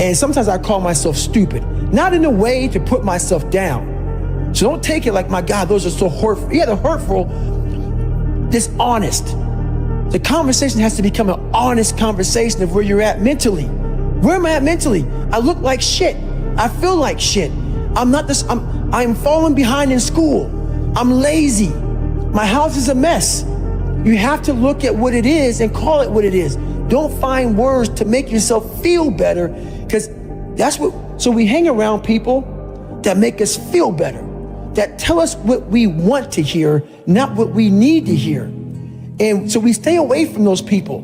And sometimes I call myself stupid. Not in a way to put myself down. So don't take it like, my God, those are so hurtful. Yeah, they're hurtful, dishonest. The conversation has to become an honest conversation of where you're at mentally. Where am I at mentally? I look like shit. I feel like shit. I'm falling behind in school. I'm lazy. My house is a mess. You have to look at what it is and call it what it is. Don't find words to make yourself feel better, because that's what, so we hang around people that make us feel better, that tell us what we want to hear, not what we need to hear. And so we stay away from those people.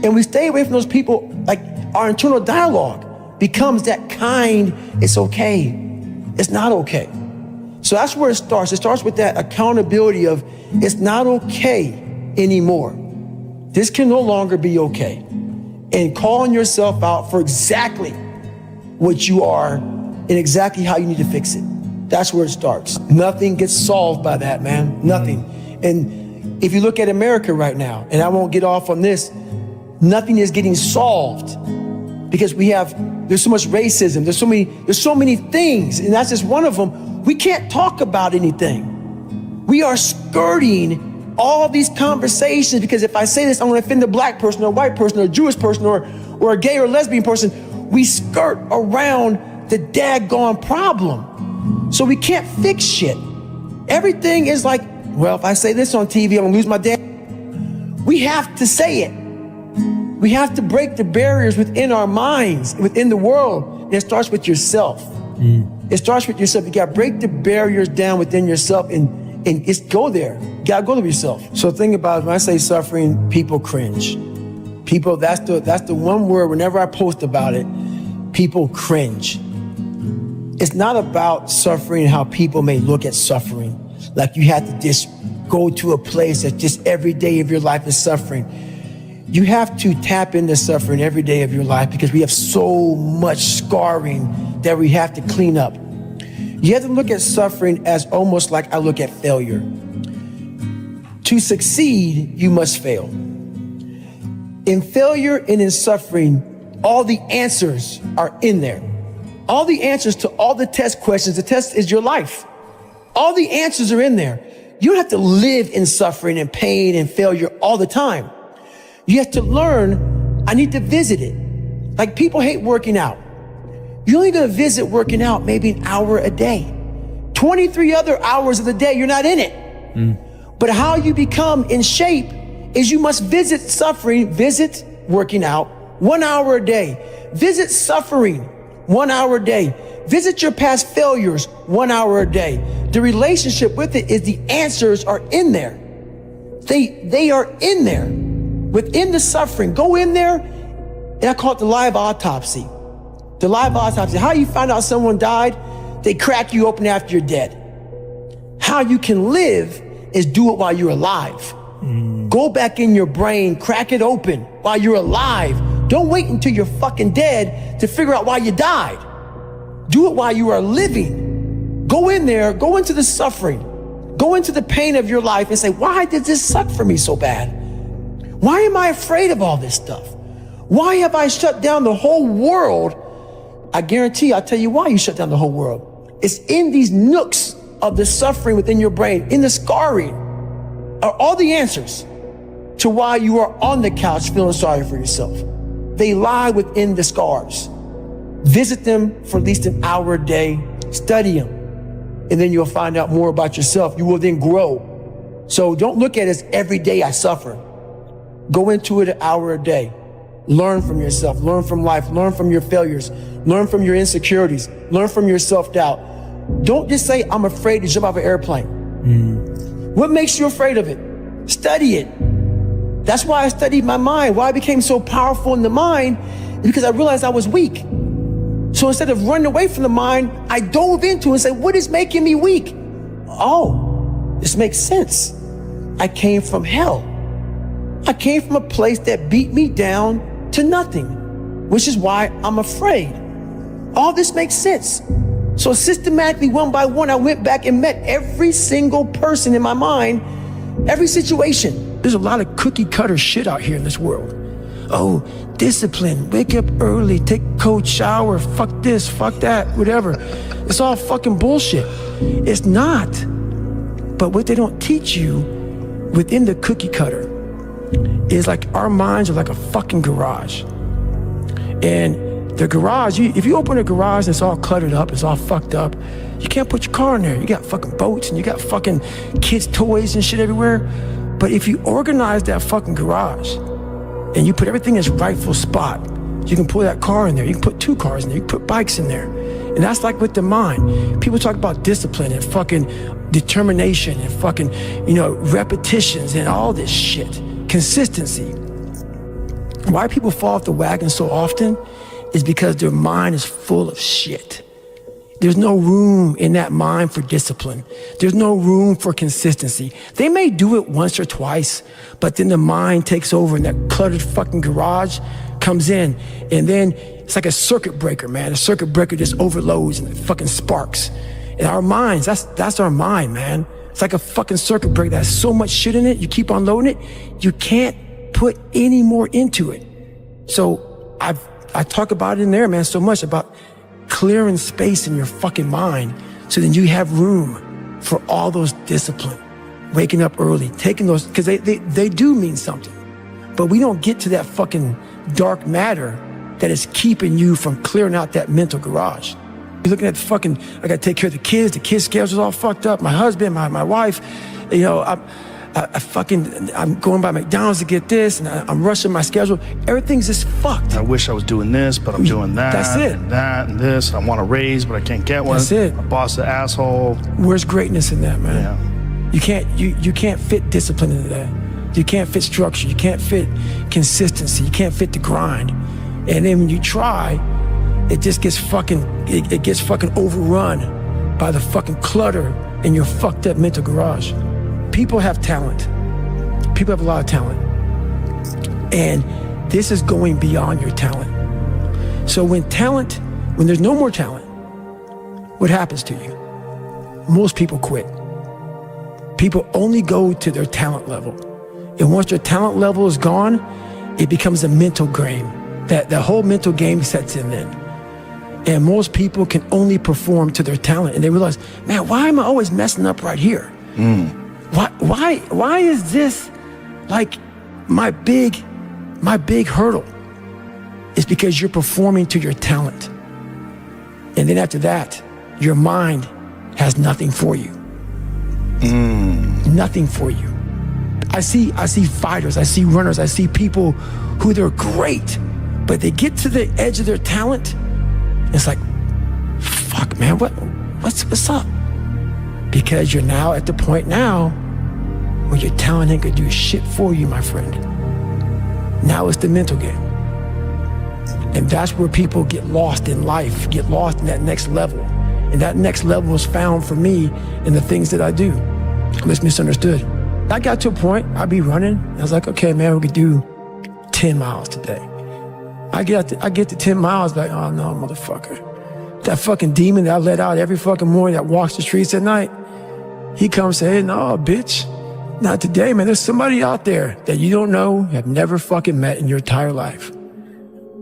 And we stay away from those people, like, our internal dialogue becomes that kind, it's okay, it's not okay. So that's where it starts. It starts with that accountability of it's not okay anymore. This can no longer be okay. And calling yourself out for exactly what you are and exactly how you need to fix it. That's where it starts. Nothing gets solved by that, man. Nothing. And if you look at America right now, and I won't get off on this, nothing is getting solved because there's so much racism. There's so many things, and that's just one of them. We can't talk about anything. We are skirting all these conversations because if I say this, I'm going to offend a black person or a white person or a Jewish person or a gay or lesbian person. We skirt around the daggone problem. So we can't fix shit. Everything is like, well, if I say this on TV, I'm going to lose my damn. We have to say it. We have to break the barriers within our minds, within the world. And it starts with yourself. It starts with yourself. You got to break the barriers down within yourself and just go there. You got to go to yourself. So think about it. When I say suffering, people cringe. People, that's the one word, whenever I post about it, people cringe. It's not about suffering, how people may look at suffering. Like you have to just go to a place that just every day of your life is suffering. You have to tap into suffering every day of your life because we have so much scarring that we have to clean up. You have to look at suffering as almost like I look at failure. To succeed, you must fail. In failure and in suffering, all the answers are in there. All the answers to all the test questions. The test is your life. All the answers are in there. You don't have to live in suffering and pain and failure all the time. You have to learn, I need to visit it. Like people hate working out. You're only going to visit working out maybe an hour a day. 23 other hours of the day, you're not in it. But how you become in shape is you must visit suffering, visit working out 1 hour a day. Visit suffering 1 hour a day. Visit your past failures 1 hour a day. The relationship with it is the answers are in there. They are in there. Within the suffering, go in there, and I call it the live autopsy. The live autopsy. How you find out someone died? They crack you open after you're dead. How you can live is do it while you're alive. Go back in your brain, crack it open while you're alive. Don't wait until you're fucking dead to figure out why you died. Do it while you are living. Go in there, go into the suffering, go into the pain of your life and say, why did this suck for me so bad? Why am I afraid of all this stuff? Why have I shut down the whole world? I guarantee I'll tell you why you shut down the whole world. It's in these nooks of the suffering within your brain, in the scarring, are all the answers to why you are on the couch feeling sorry for yourself. They lie within the scars. Visit them for at least an hour a day, study them, and then you'll find out more about yourself. You will then grow. So don't look at it as every day I suffer. Go into it an hour a day. Learn from yourself, learn from life, learn from your failures, learn from your insecurities, learn from your self-doubt. Don't just say, I'm afraid to jump off an airplane. What makes you afraid of it? Study it. That's why I studied my mind. Why I became so powerful in the mind is because I realized I was weak. So instead of running away from the mind, I dove into it and said, what is making me weak? Oh, this makes sense. I came from hell. I came from a place that beat me down to nothing, which is why I'm afraid. All this makes sense. So systematically, one by one, I went back and met every single person in my mind, every situation. There's a lot of cookie cutter shit out here in this world. Oh, discipline, wake up early, take a cold shower, fuck this, fuck that, whatever. It's all fucking bullshit. It's not. But what they don't teach you within the cookie cutter is like our minds are like a fucking garage. And the garage, if you open a garage and it's all cluttered up, it's all fucked up, you can't put your car in there. You got fucking boats and you got fucking kids' toys and shit everywhere. But if you organize that fucking garage and you put everything in its rightful spot, you can pull that car in there. You can put 2 cars in there. You can put bikes in there. And that's like with the mind. People talk about discipline and fucking determination and fucking, repetitions and all this shit. Consistency. Why people fall off the wagon so often is because their mind is full of shit. There's no room in that mind for discipline. There's no room for consistency. They may do it once or twice, but then the mind takes over and that cluttered fucking garage comes in, and then it's like a circuit breaker, man. A circuit breaker just overloads and it fucking sparks. And our minds, that's our mind, man. It's like a fucking circuit breaker that has so much shit in it, you keep on loading it, you can't put any more into it. So I talk about it in there, man, so much about clearing space in your fucking mind so then you have room for all those discipline, waking up early, taking those, because they do mean something. But we don't get to that fucking dark matter that is keeping you from clearing out that mental garage. You're looking at fucking, I gotta take care of the kids' schedule's all fucked up, my husband, my wife, you know, I'm going by McDonald's to get this, and I'm rushing my schedule. Everything's just fucked. I wish I was doing this, but I'm doing that. That's it. And that and this. And I want a raise, but I can't get one. That's it. My boss is an asshole. Where's greatness in that, man? Yeah. You can't fit discipline into that. You can't fit structure. You can't fit consistency. You can't fit the grind. And then when you try, it just gets fucking overrun by the fucking clutter in your fucked up mental garage. People have talent. People have a lot of talent. And this is going beyond your talent. So when there's no more talent, what happens to you? Most people quit. People only go to their talent level. And once their talent level is gone, it becomes a mental game. That whole mental game sets in then. And most people can only perform to their talent. And they realize, man, why am I always messing up right here? Why is this like my big hurdle? It's because you're performing to your talent. And then after that, your mind has nothing for you. Nothing for you. I see fighters, I see runners, I see people who they're great, but they get to the edge of their talent. It's like, fuck, man, what's up? Because you're now at the point now where your talent ain't gonna do shit for you, my friend. Now it's the mental game. And that's where people get lost in life, get lost in that next level. And that next level is found for me in the things that I do. I was misunderstood. I got to a point, I'd be running. I was like, okay, man, we could do 10 miles today. I get to 10 miles, like, oh no, motherfucker. That fucking demon that I let out every fucking morning that walks the streets at night, he comes and says, hey, no, bitch, not today, man. There's somebody out there that you don't know, have never fucking met in your entire life,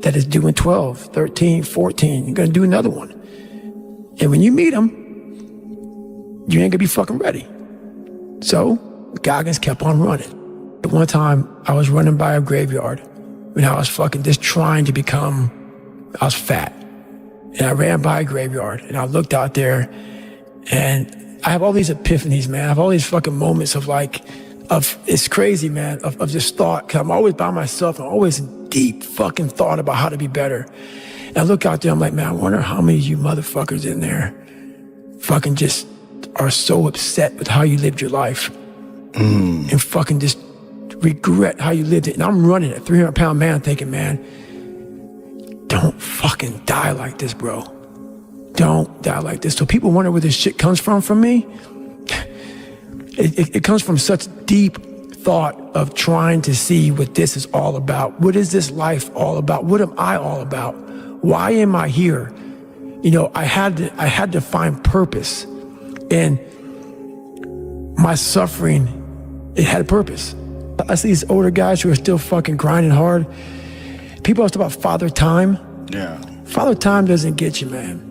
that is doing 12, 13, 14. You're gonna do another one. And when you meet him, you ain't gonna be fucking ready. So Goggins kept on running. At one time, I was running by a graveyard when I was fucking just trying to I was fat. And I ran by a graveyard and I looked out there and I have all these epiphanies, man. I have all these fucking moments of it's crazy, man, of just thought. Cause I'm always by myself. I'm always in deep fucking thought about how to be better. And I look out there, I'm like, man, I wonder how many of you motherfuckers in there fucking just are so upset with how you lived your life and fucking just regret how you lived it. And I'm running a 300-pound man thinking, man, don't fucking die like this, bro. Don't die like this. So people wonder where this shit comes from me. It comes from such deep thought of trying to see what this is all about. What is this life all about? What am I all about? Why am I here? You know, I had to find purpose. And my suffering, it had a purpose. I see these older guys who are still fucking grinding hard. People always talk about father time. Yeah. Father time doesn't get you, man.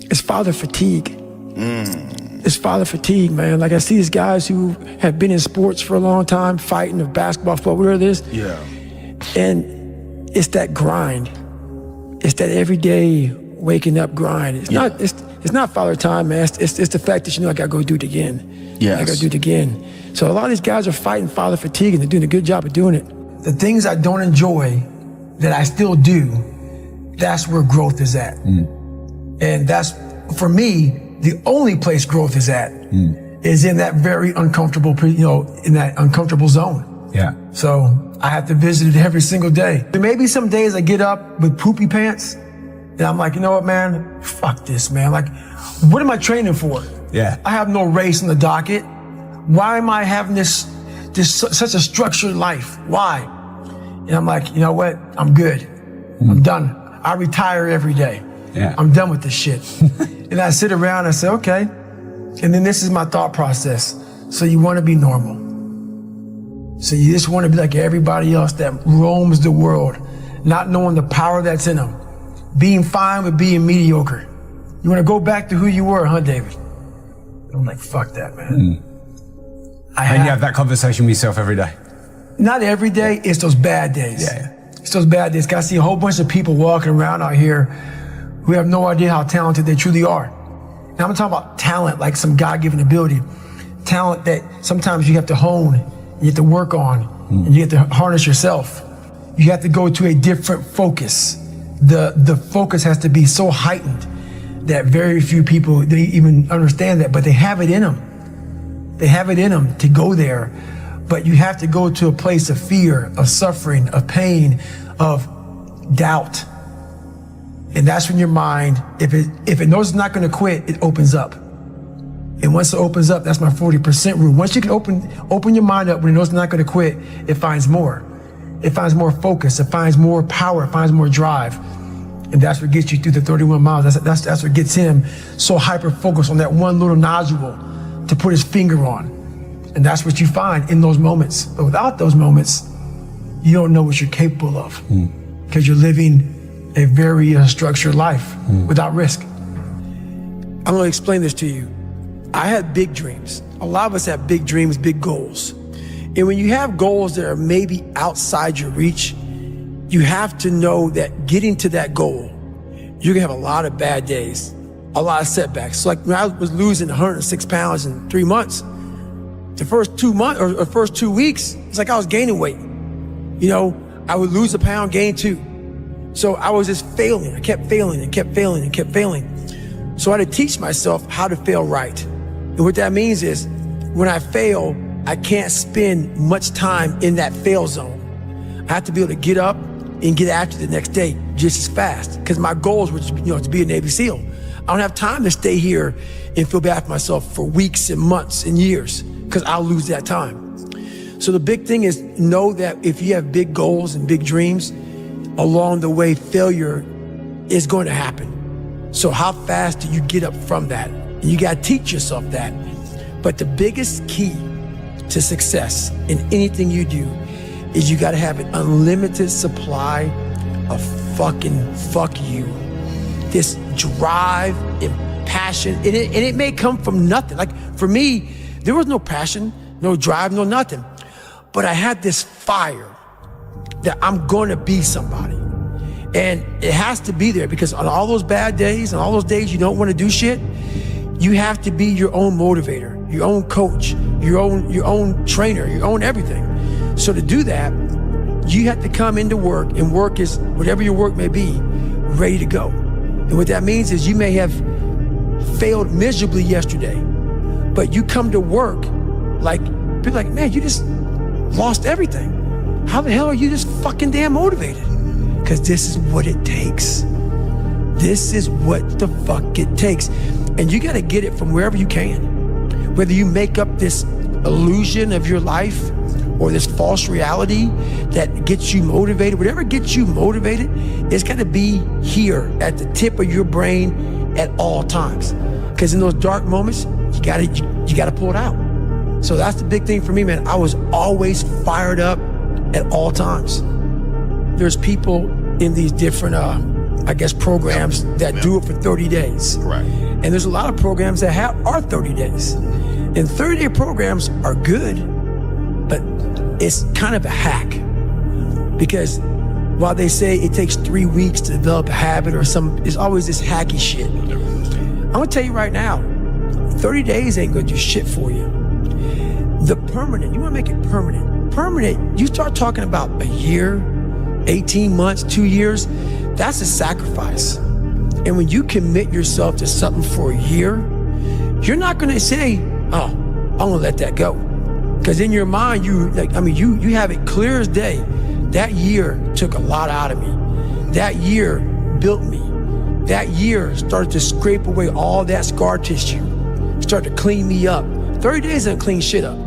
It's father fatigue. It's father fatigue, man. Like I see these guys who have been in sports for a long time, fighting of basketball, football, whatever it is. Yeah. And it's that grind. It's that everyday waking up grind. It's not father time, man. It's the fact that, you know, I gotta go do it again. Yes. I gotta do it again. So a lot of these guys are fighting father fatigue and they're doing a good job of doing it. The things I don't enjoy that I still do, that's where growth is at. And that's, for me, the only place growth is at is in that very uncomfortable, in that uncomfortable zone. Yeah. So I have to visit it every single day. There may be some days I get up with poopy pants and I'm like, you know what, man? Fuck this, man. Like, what am I training for? Yeah. I have no race on the docket. Why am I having this such a structured life? Why? And I'm like, you know what? I'm good. I'm done. I retire every day. Yeah. I'm done with this shit. And I sit around and I say, okay. And then this is my thought process. So you want to be normal. So you just want to be like everybody else that roams the world, not knowing the power that's in them. Being fine with being mediocre. You want to go back to who you were, huh, David? I'm like, fuck that, man. And you have that conversation with yourself every day? Not every day, it's those bad days. Yeah. It's those bad days. I see a whole bunch of people walking around out here who have no idea how talented they truly are. And I'm talking about talent, like some God-given ability. Talent that sometimes you have to hone, you have to work on, and you have to harness yourself. You have to go to a different focus. The focus has to be so heightened that very few people, they even understand that, but they have it in them. They have it in them to go there, but you have to go to a place of fear, of suffering, of pain, of doubt. And that's when your mind, if it knows it's not gonna quit, it opens up. And once it opens up, that's my 40% rule. Once you can open your mind up when it knows it's not gonna quit, it finds more. It finds more focus, it finds more power, it finds more drive. And that's what gets you through the 31 miles. That's what gets him so hyper-focused on that one little nodule to put his finger on. And that's what you find in those moments. But without those moments, you don't know what you're capable of because you're living a very structured life without risk. I'm gonna explain this to you. I had big dreams. A lot of us have big dreams, big goals. And when you have goals that are maybe outside your reach, you have to know that getting to that goal, you're gonna have a lot of bad days, a lot of setbacks. So like when I was losing 106 pounds in 3 months, the first 2 months or first 2 weeks, it's like I was gaining weight. You know, I would lose a pound, gain 2. So I was just failing. I kept failing and kept failing and kept failing. So I had to teach myself how to fail right. And what that means is when I fail, I can't spend much time in that fail zone. I have to be able to get up and get after the next day just as fast. Because my goals were to be a Navy SEAL. I don't have time to stay here and feel bad for myself for weeks and months and years because I'll lose that time. So the big thing is know that if you have big goals and big dreams, along the way, failure is going to happen. So how fast do you get up from that? And you got to teach yourself that. But the biggest key to success in anything you do is you got to have an unlimited supply of fucking fuck you. This drive and passion, and it may come from nothing. Like for me, there was no passion, no drive, no nothing. But I had this fire that I'm going to be somebody. And it has to be there because on all those bad days and all those days you don't want to do shit, you have to be your own motivator, your own coach, your own trainer, your own everything. So to do that, you have to come into work, and work is whatever your work may be, ready to go. And what that means is you may have failed miserably yesterday, but you come to work like, people like, man, you just lost everything. How the hell are you just fucking damn motivated? Because this is what it takes. This is what the fuck it takes. And you gotta get it from wherever you can. Whether you make up this illusion of your life or this false reality that gets you motivated, whatever gets you motivated, it's gotta be here at the tip of your brain at all times. Because in those dark moments, you gotta pull it out. So that's the big thing for me, man. I was always fired up at all times. There's people in these different, programs that do it for 30 days. Right. And there's a lot of programs that are 30 days. And 30-day programs are good, but it's kind of a hack. Because while they say it takes 3 weeks to develop a habit or it's always this hacky shit. I'm gonna tell you right now, 30 days ain't gonna do shit for you. The permanent, you wanna make it permanent. Permanent, you start talking about a year, 18 months, 2 years, that's a sacrifice. And when you commit yourself to something for a year, you're not gonna say, oh, I'm gonna let that go. Because in your mind, you have it clear as day. That year took a lot out of me. That year built me. That year started to scrape away all that scar tissue. Started to clean me up. 30 days doesn't clean shit up.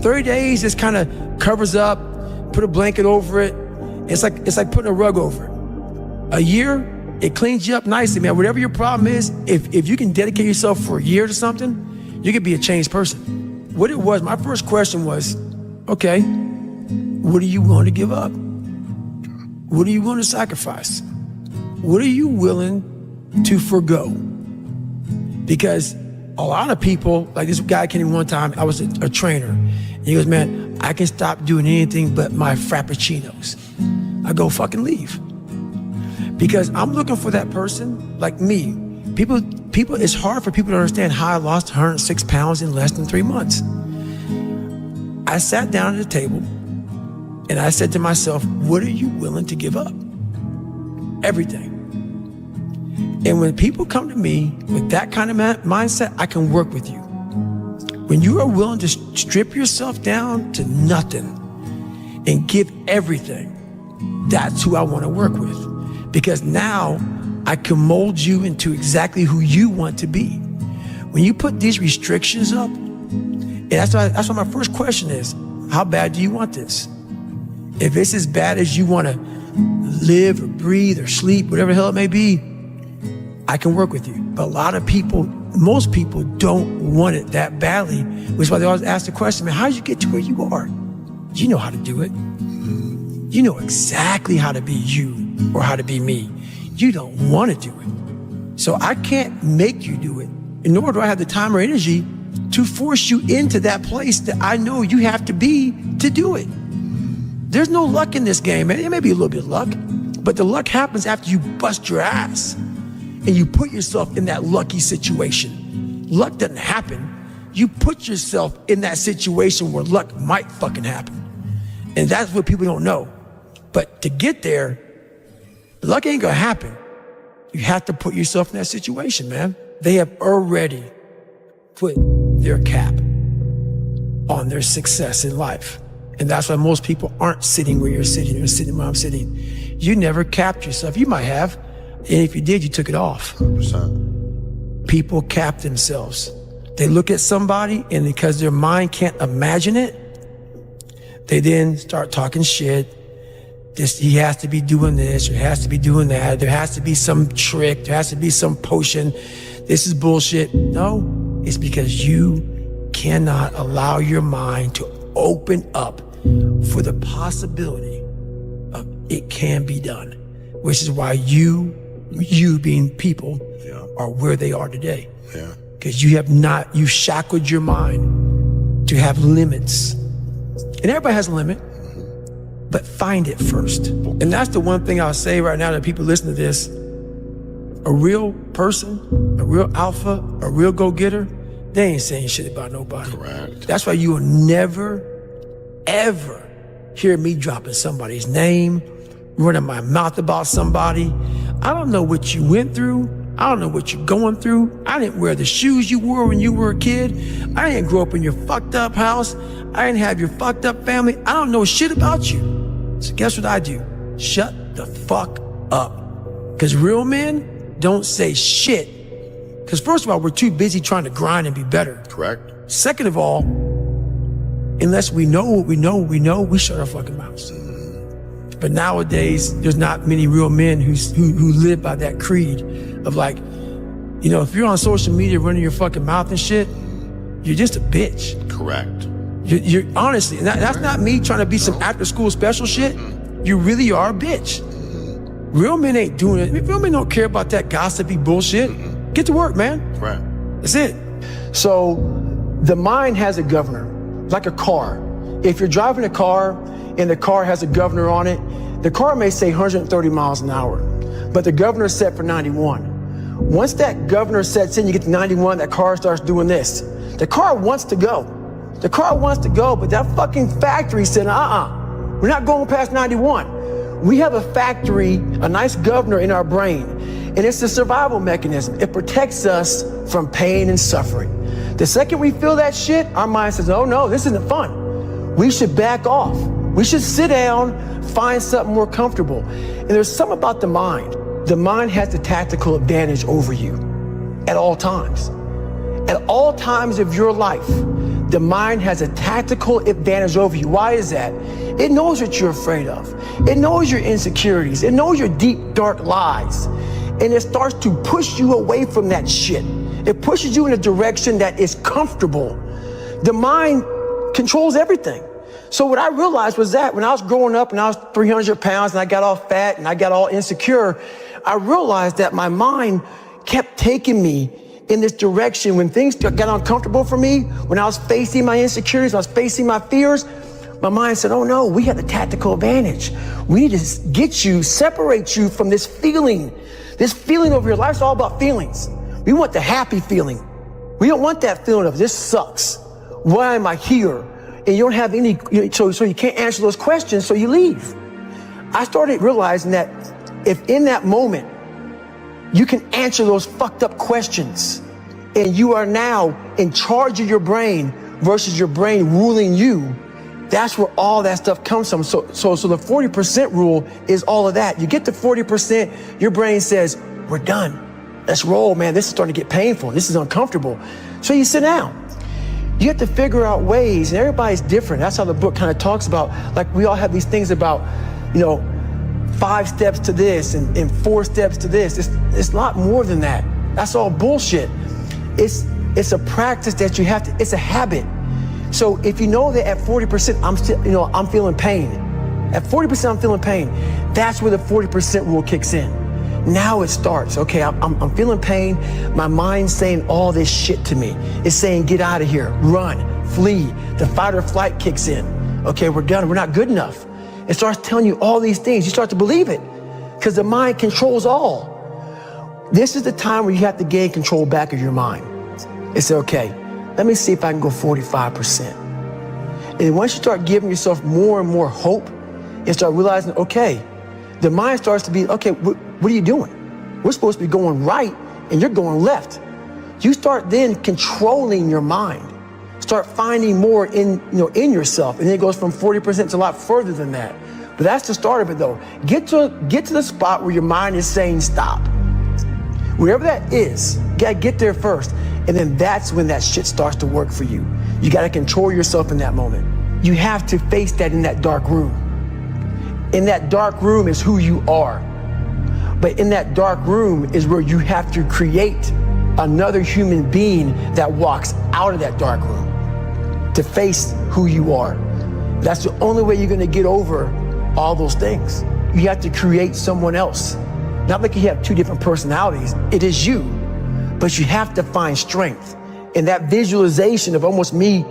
30 days just kind of covers up, put a blanket over it. It's like putting a rug over it. A year, it cleans you up nicely, man. Whatever your problem is, if you can dedicate yourself for a year to something, you could be a changed person. What it was, my first question was, okay, what are you willing to give up? What are you willing to sacrifice? What are you willing to forgo? Because a lot of people, like this guy came in one time, I was a trainer, and he goes, man, I can stop doing anything but my frappuccinos. I go, fucking leave. Because I'm looking for that person like me. People, it's hard for people to understand how I lost 106 pounds in less than 3 months. I sat down at the table and I said to myself, what are you willing to give up? Everything. And when people come to me with that kind of mindset, I can work with you. When you are willing to strip yourself down to nothing and give everything, that's who I want to work with. Because now I can mold you into exactly who you want to be. When you put these restrictions up, and that's why my first question is, how bad do you want this? If it's as bad as you want to live or breathe or sleep, whatever the hell it may be, I can work with you. But a lot of people, most people don't want it that badly, which is why they always ask the question, man, how did you get to where you are? You know how to do it. You know exactly how to be you or how to be me. You don't want to do it. So I can't make you do it, nor do I have the time or energy to force you into that place that I know you have to be to do it. There's no luck in this game, man. It may be a little bit of luck, but the luck happens after you bust your ass and you put yourself in that lucky situation. Luck doesn't happen. You put yourself in that situation where luck might fucking happen. And that's what people don't know. But to get there, luck ain't gonna happen. You have to put yourself in that situation, man. They have already put their cap on their success in life. And that's why most people aren't sitting where you're sitting or sitting where I'm sitting. You never capped yourself. You might have. And if you did, you took it off. 100%. People cap themselves. They look at somebody, and because their mind can't imagine it, they then start talking shit. He has to be doing this, or he has to be doing that. There has to be some trick. There has to be some potion. This is bullshit. No, it's because you cannot allow your mind to open up for the possibility of it can be done, which is why you being people are where they are today. Yeah. Because you shackled your mind to have limits. And everybody has a limit, but find it first. And that's the one thing I'll say right now to people listening to this. A real person, a real alpha, a real go-getter, they ain't saying shit about nobody. Correct. That's why you will never, ever hear me dropping somebody's name, running my mouth about somebody. I don't know what you went through. I don't know what you're going through. I didn't wear the shoes you wore when you were a kid. I didn't grow up in your fucked up house. I didn't have your fucked up family. I don't know shit about you. So guess what I do? Shut the fuck up. Because real men don't say shit. Because first of all, we're too busy trying to grind and be better. Correct. Second of all, unless we know what we know, we shut our fucking mouths. But nowadays, there's not many real men who live by that creed of like, if you're on social media running your fucking mouth and shit, you're just a bitch. Correct. You're honestly, and that's not me trying to be some after school special shit. You really are a bitch. Real men ain't doing it. Real men don't care about that gossipy bullshit. Get to work, man. Right. That's it. So the mind has a governor, like a car. If you're driving a car and the car has a governor on it, the car may say 130 miles an hour, but the governor is set for 91. Once that governor sets in, you get to 91, that car starts doing this. The car wants to go. The car wants to go, but that fucking factory said, we're not going past 91. We have a factory, a nice governor in our brain, and it's a survival mechanism. It protects us from pain and suffering. The second we feel that shit, our mind says, oh no, this isn't fun. we should back off. We should sit down, find something more comfortable. And there's something about the mind. The mind has the tactical advantage over you at all times. At all times of your life, the mind has a tactical advantage over you. Why is that? It knows what you're afraid of. It knows your insecurities. It knows your deep, dark lies. And it starts to push you away from that shit. It pushes you in a direction that is comfortable. The mind controls everything. So what I realized was that when I was growing up and I was 300 pounds and I got all fat and I got all insecure, I realized that my mind kept taking me in this direction. When things got uncomfortable for me, when I was facing my insecurities, I was facing my fears, my mind said, oh no, we have the tactical advantage. We need to get you, separate you from this feeling over your life. It's all about feelings. We want the happy feeling. We don't want that feeling of this sucks. Why am I here? And you don't have any, so you can't answer those questions, so you leave. I started realizing that if in that moment, you can answer those fucked up questions and you are now in charge of your brain versus your brain ruling you, that's where all that stuff comes from. So the 40% rule is all of that. You get to 40%, your brain says, we're done. Let's roll, man. This is starting to get painful. This is uncomfortable. So you sit down. You have to figure out ways, and everybody's different. That's how the book kind of talks about, like we all have these things about, 5 steps to this and 4 steps to this. It's a lot more than that. That's all bullshit. It's a practice that you have to, it's a habit. So if you know that at 40%, I'm feeling pain. At 40%, I'm feeling pain. That's where the 40% rule kicks in. Now it starts. Okay, I'm feeling pain. My mind's saying all this shit to me. It's saying, get out of here, run, flee. The fight or flight kicks in. Okay, we're done. We're not good enough. It starts telling you all these things. You start to believe it because the mind controls all. This is the time where you have to gain control back of your mind. It's okay. Let me see if I can go 45%. And once you start giving yourself more and more hope and start realizing, okay, the mind starts to be, okay, what are you doing? We're supposed to be going right and you're going left. You start then controlling your mind. Start finding more in yourself. And then it goes from 40% to a lot further than that. But that's the start of it though. Get to the spot where your mind is saying stop. Wherever that is, you gotta get there first. And then that's when that shit starts to work for you. You gotta control yourself in that moment. You have to face that in that dark room. In that dark room is who you are. But in that dark room is where you have to create another human being that walks out of that dark room to face who you are. That's the only way you're gonna get over all those things. You have to create someone else. Not like you have 2 different personalities. It is you, but you have to find strength. And that visualization of almost me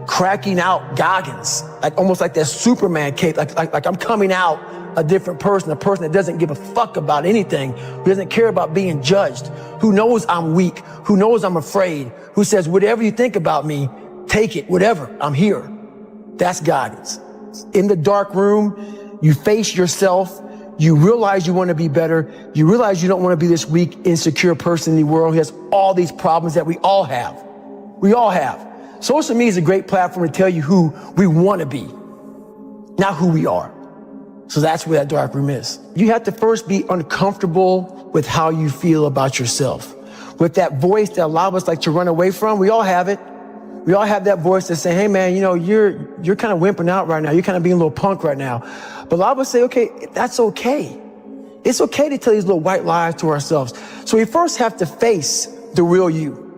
cracking out Goggins, like almost like that Superman cape, like I'm coming out a different person, a person that doesn't give a fuck about anything, who doesn't care about being judged, who knows I'm weak, who knows I'm afraid, who says, whatever you think about me, take it, whatever, I'm here. That's Goggins. In the dark room, you face yourself, you realize you want to be better, you realize you don't want to be this weak, insecure person in the world who has all these problems that we all have. We all have. Social media is a great platform to tell you who we want to be, not who we are. So that's where that dark room is. You have to first be uncomfortable with how you feel about yourself. With that voice that a lot of us like to run away from, we all have it. We all have that voice that's saying, hey man, you're kind of wimping out right now. You're kind of being a little punk right now. But a lot of us say, okay, that's okay. It's okay to tell these little white lies to ourselves. So we first have to face the real you.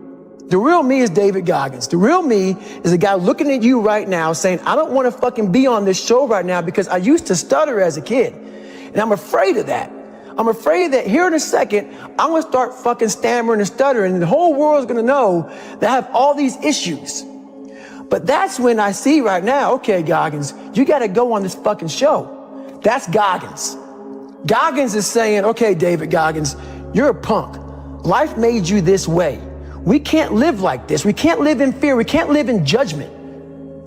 The real me is David Goggins. The real me is a guy looking at you right now saying, I don't want to fucking be on this show right now because I used to stutter as a kid. And I'm afraid of that. I'm afraid that here in a second, I'm going to start fucking stammering and stuttering and the whole world's going to know that I have all these issues. But that's when I see right now, okay, Goggins, you got to go on this fucking show. That's Goggins. Goggins is saying, okay, David Goggins, you're a punk. Life made you this way. We can't live like this. We can't live in fear. We can't live in judgment.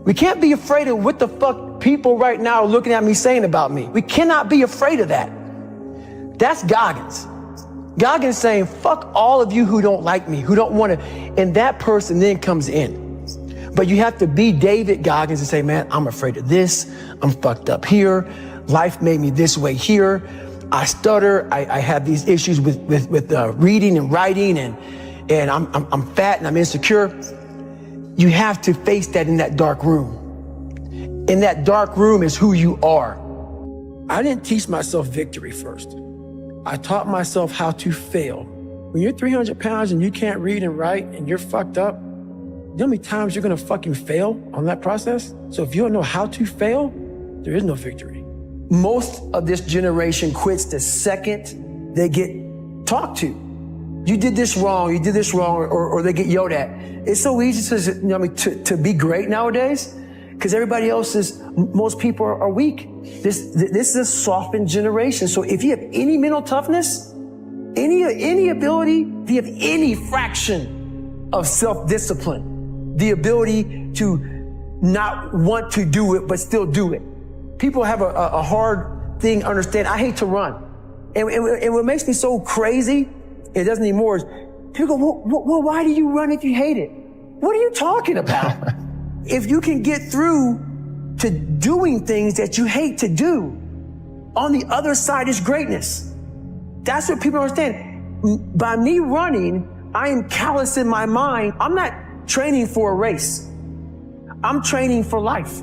We can't be afraid of what the fuck people right now are looking at me saying about me. We cannot be afraid of that. That's Goggins. Goggins saying, fuck all of you who don't like me, who don't want to, and that person then comes in. But you have to be David Goggins and say, man, I'm afraid of this. I'm fucked up here. Life made me this way here. I stutter. I have these issues with reading and writing, and I'm fat and I'm insecure. You have to face that in that dark room. In that dark room is who you are. I didn't teach myself victory first. I taught myself how to fail. When you're 300 pounds and you can't read and write and you're fucked up, you know how many times you're gonna fucking fail on that process? So if you don't know how to fail, there is no victory. Most of this generation quits the second they get talked to. You did this wrong, or they get yelled at. It's so easy to be great nowadays because everybody else most people are weak. This is a softened generation. So if you have any mental toughness, any ability, if you have any fraction of self-discipline, the ability to not want to do it but still do it. People have a hard thing to understand. I hate to run. And what makes me so crazy, it doesn't anymore, is people go, well, why do you run if you hate it? What are you talking about? If you can get through to doing things that you hate to do, on the other side is greatness. That's what people understand. By me running, I am callous in my mind. I'm not training for a race. I'm training for life.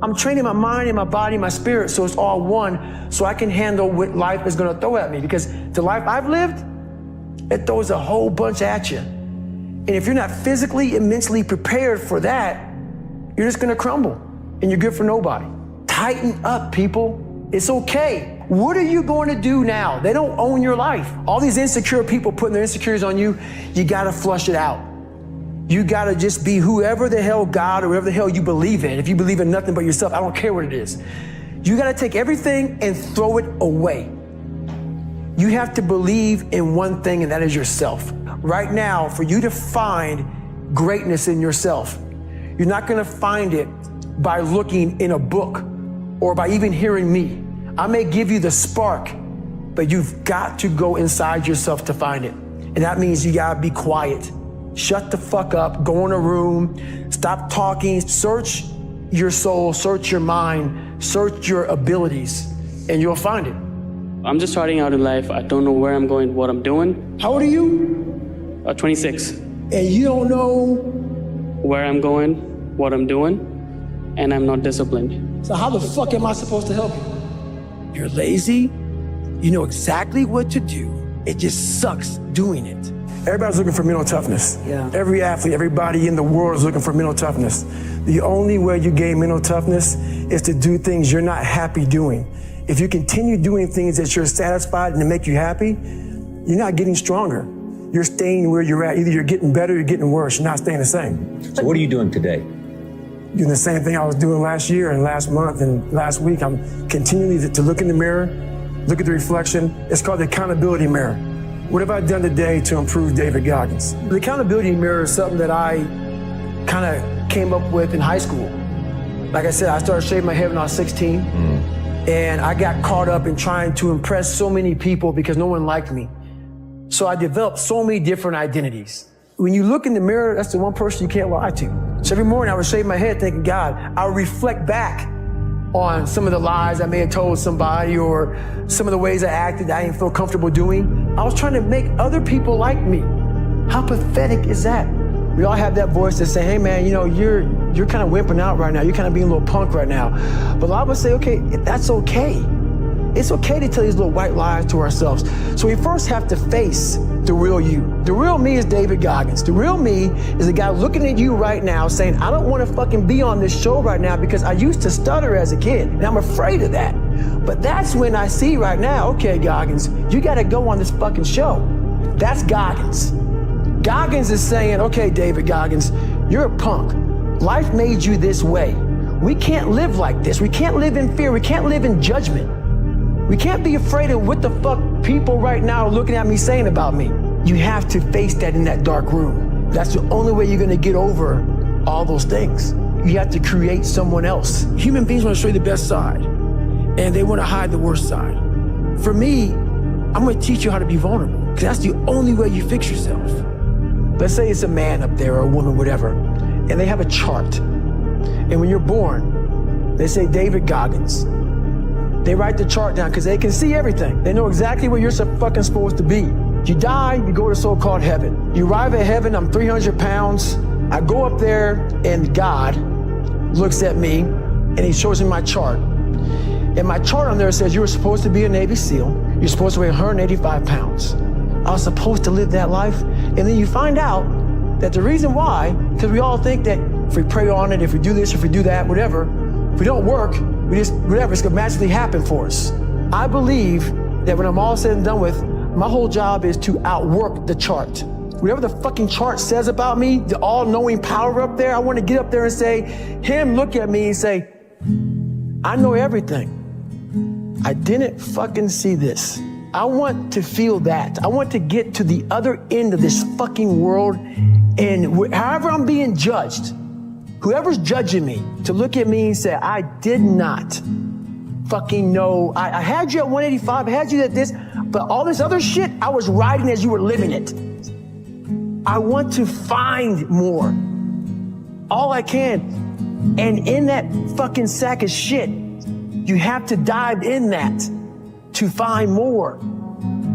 I'm training my mind and my body and my spirit so it's all one, so I can handle what life is going to throw at me. Because the life I've lived, it throws a whole bunch at you. And if you're not physically and mentally prepared for that, you're just going to crumble and you're good for nobody. Tighten up, people. It's okay. What are you going to do now? They don't own your life. All these insecure people putting their insecurities on you, you got to flush it out. You got to just be whoever the hell God or whatever the hell you believe in. If you believe in nothing but yourself, I don't care what it is. You got to take everything and throw it away. You have to believe in one thing, and that is yourself. Right now, for you to find greatness in yourself, you're not going to find it by looking in a book or by even hearing me. I may give you the spark, but you've got to go inside yourself to find it. And that means you got to be quiet. Shut the fuck up, go in a room, stop talking, search your soul, search your mind, search your abilities, and you'll find it. I'm just starting out in life. I don't know where I'm going, what I'm doing. How old are you? 26. And you don't know? Where I'm going, what I'm doing, and I'm not disciplined. So how the fuck am I supposed to help you? You're lazy, you know exactly what to do. It just sucks doing it. Everybody's looking for mental toughness. Yeah. Every athlete, everybody in the world is looking for mental toughness. The only way you gain mental toughness is to do things you're not happy doing. If you continue doing things that you're satisfied and that make you happy, you're not getting stronger. You're staying where you're at. Either you're getting better or you're getting worse. You're not staying the same. So what are you doing today? Doing the same thing I was doing last year and last month and last week. I'm continuing to look in the mirror, look at the reflection. It's called the accountability mirror. What have I done today to improve David Goggins? The accountability mirror is something that I kind of came up with in high school. Like I said, I started shaving my head when I was 16. And I got caught up in trying to impress so many people because no one liked me. So I developed so many different identities. When you look in the mirror, that's the one person you can't lie to. So every morning I would shave my head thinking, God, I would reflect back on some of the lies I may have told somebody or some of the ways I acted that I didn't feel comfortable doing. I was trying to make other people like me. How pathetic is that? We all have that voice that say, hey man, you know, you're kind of wimping out right now. You're kind of being a little punk right now. But I would say, okay, that's okay. It's okay to tell these little white lies to ourselves. So we first have to face the real you. The real me is David Goggins. The real me is the guy looking at you right now saying, I don't want to fucking be on this show right now because I used to stutter as a kid and I'm afraid of that. But that's when I see right now, okay, Goggins, you got to go on this fucking show. That's Goggins. Goggins is saying, okay, David Goggins, you're a punk. Life made you this way. We can't live like this. We can't live in fear. We can't live in judgment. We can't be afraid of what the fuck people right now are looking at me saying about me. You have to face that in that dark room. That's the only way you're gonna get over all those things. You have to create someone else. Human beings wanna show you the best side, and they wanna hide the worst side. For me, I'm gonna teach you how to be vulnerable, because that's the only way you fix yourself. Let's say it's a man up there or a woman, whatever, and they have a chart. And when you're born, they say David Goggins. They write the chart down because they can see everything. They know exactly where you're fucking supposed to be. You die, you go to so-called heaven. You arrive at heaven, I'm 300 pounds. I go up there and God looks at me and he shows me my chart. And my chart on there says you were supposed to be a Navy SEAL. You're supposed to weigh 185 pounds. I was supposed to live that life. And then you find out that the reason why, because we all think that if we pray on it, if we do this, if we do that, whatever, if we don't work, we just, whatever, it's gonna magically happen for us. I believe that when I'm all said and done with, my whole job is to outwork the chart. Whatever the fucking chart says about me, the all-knowing power up there, I want to get up there and say, him look at me and say, I know everything. I didn't fucking see this. I want to feel that. I want to get to the other end of this fucking world, and however I'm being judged, whoever's judging me, to look at me and say, I did not fucking know. I had you at 185, I had you at this, but all this other shit, I was riding as you were living it. I want to find more. All I can. And in that fucking sack of shit, you have to dive in that to find more.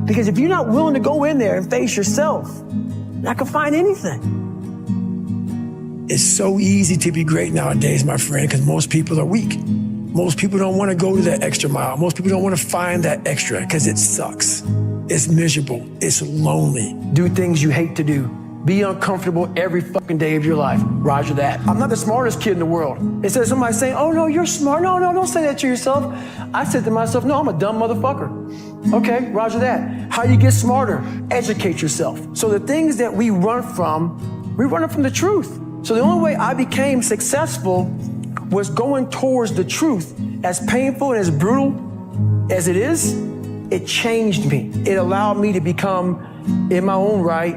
Because if you're not willing to go in there and face yourself, you're not gonna find anything. It's so easy to be great nowadays, my friend, because most people are weak. Most people don't want to go to that extra mile. Most people don't want to find that extra because it sucks. It's miserable. It's lonely. Do things you hate to do. Be uncomfortable every fucking day of your life. Roger that. I'm not the smartest kid in the world. Instead of somebody saying, oh no, you're smart. No, don't say that to yourself. I said to myself, no, I'm a dumb motherfucker. Okay, roger that. How you get smarter? Educate yourself. So the things that we run from the truth. So the only way I became successful was going towards the truth. As painful and as brutal as it is, it changed me. It allowed me to become, in my own right,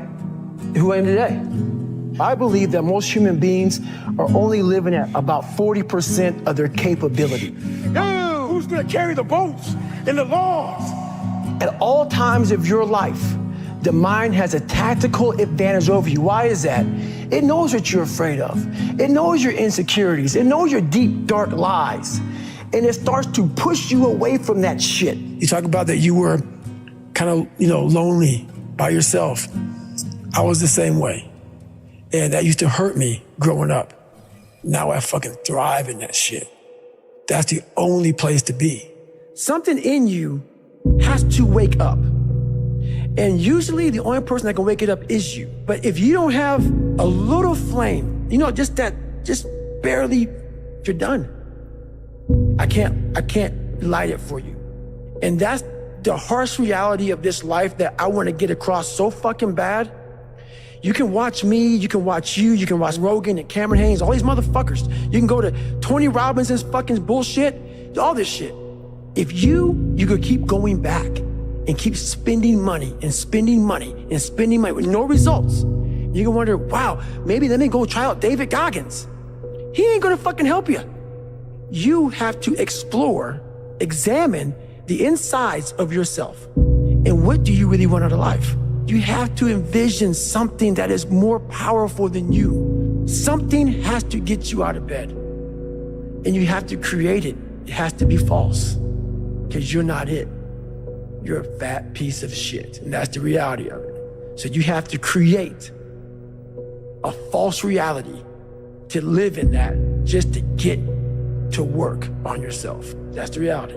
who I am today. I believe that most human beings are only living at about 40% of their capability. Yo, who's gonna carry the boats and the logs? At all times of your life, the mind has a tactical advantage over you. Why is that? It knows what you're afraid of. It knows your insecurities. It knows your deep, dark lies. And it starts to push you away from that shit. You talk about that you were kind of, lonely by yourself. I was the same way. And that used to hurt me growing up. Now I fucking thrive in that shit. That's the only place to be. Something in you has to wake up. And usually the only person that can wake it up is you. But if you don't have a little flame, just barely, you're done. I can't light it for you. And that's the harsh reality of this life that I want to get across so fucking bad. You can watch me, you can watch you, you can watch Rogan and Cameron Haynes, all these motherfuckers. You can go to Tony Robinson's fucking bullshit, all this shit. If you could keep going back and keep spending money and spending money and spending money with no results, you can wonder, wow, maybe let me go try out David Goggins. He ain't gonna fucking help you. You have to explore, examine the insides of yourself. And what do you really want out of life? You have to envision something that is more powerful than you. Something has to get you out of bed. And you have to create it. It has to be false. Because you're not it. You're a fat piece of shit. And that's the reality of it. So you have to create a false reality to live in that, just to get to work on yourself. That's the reality.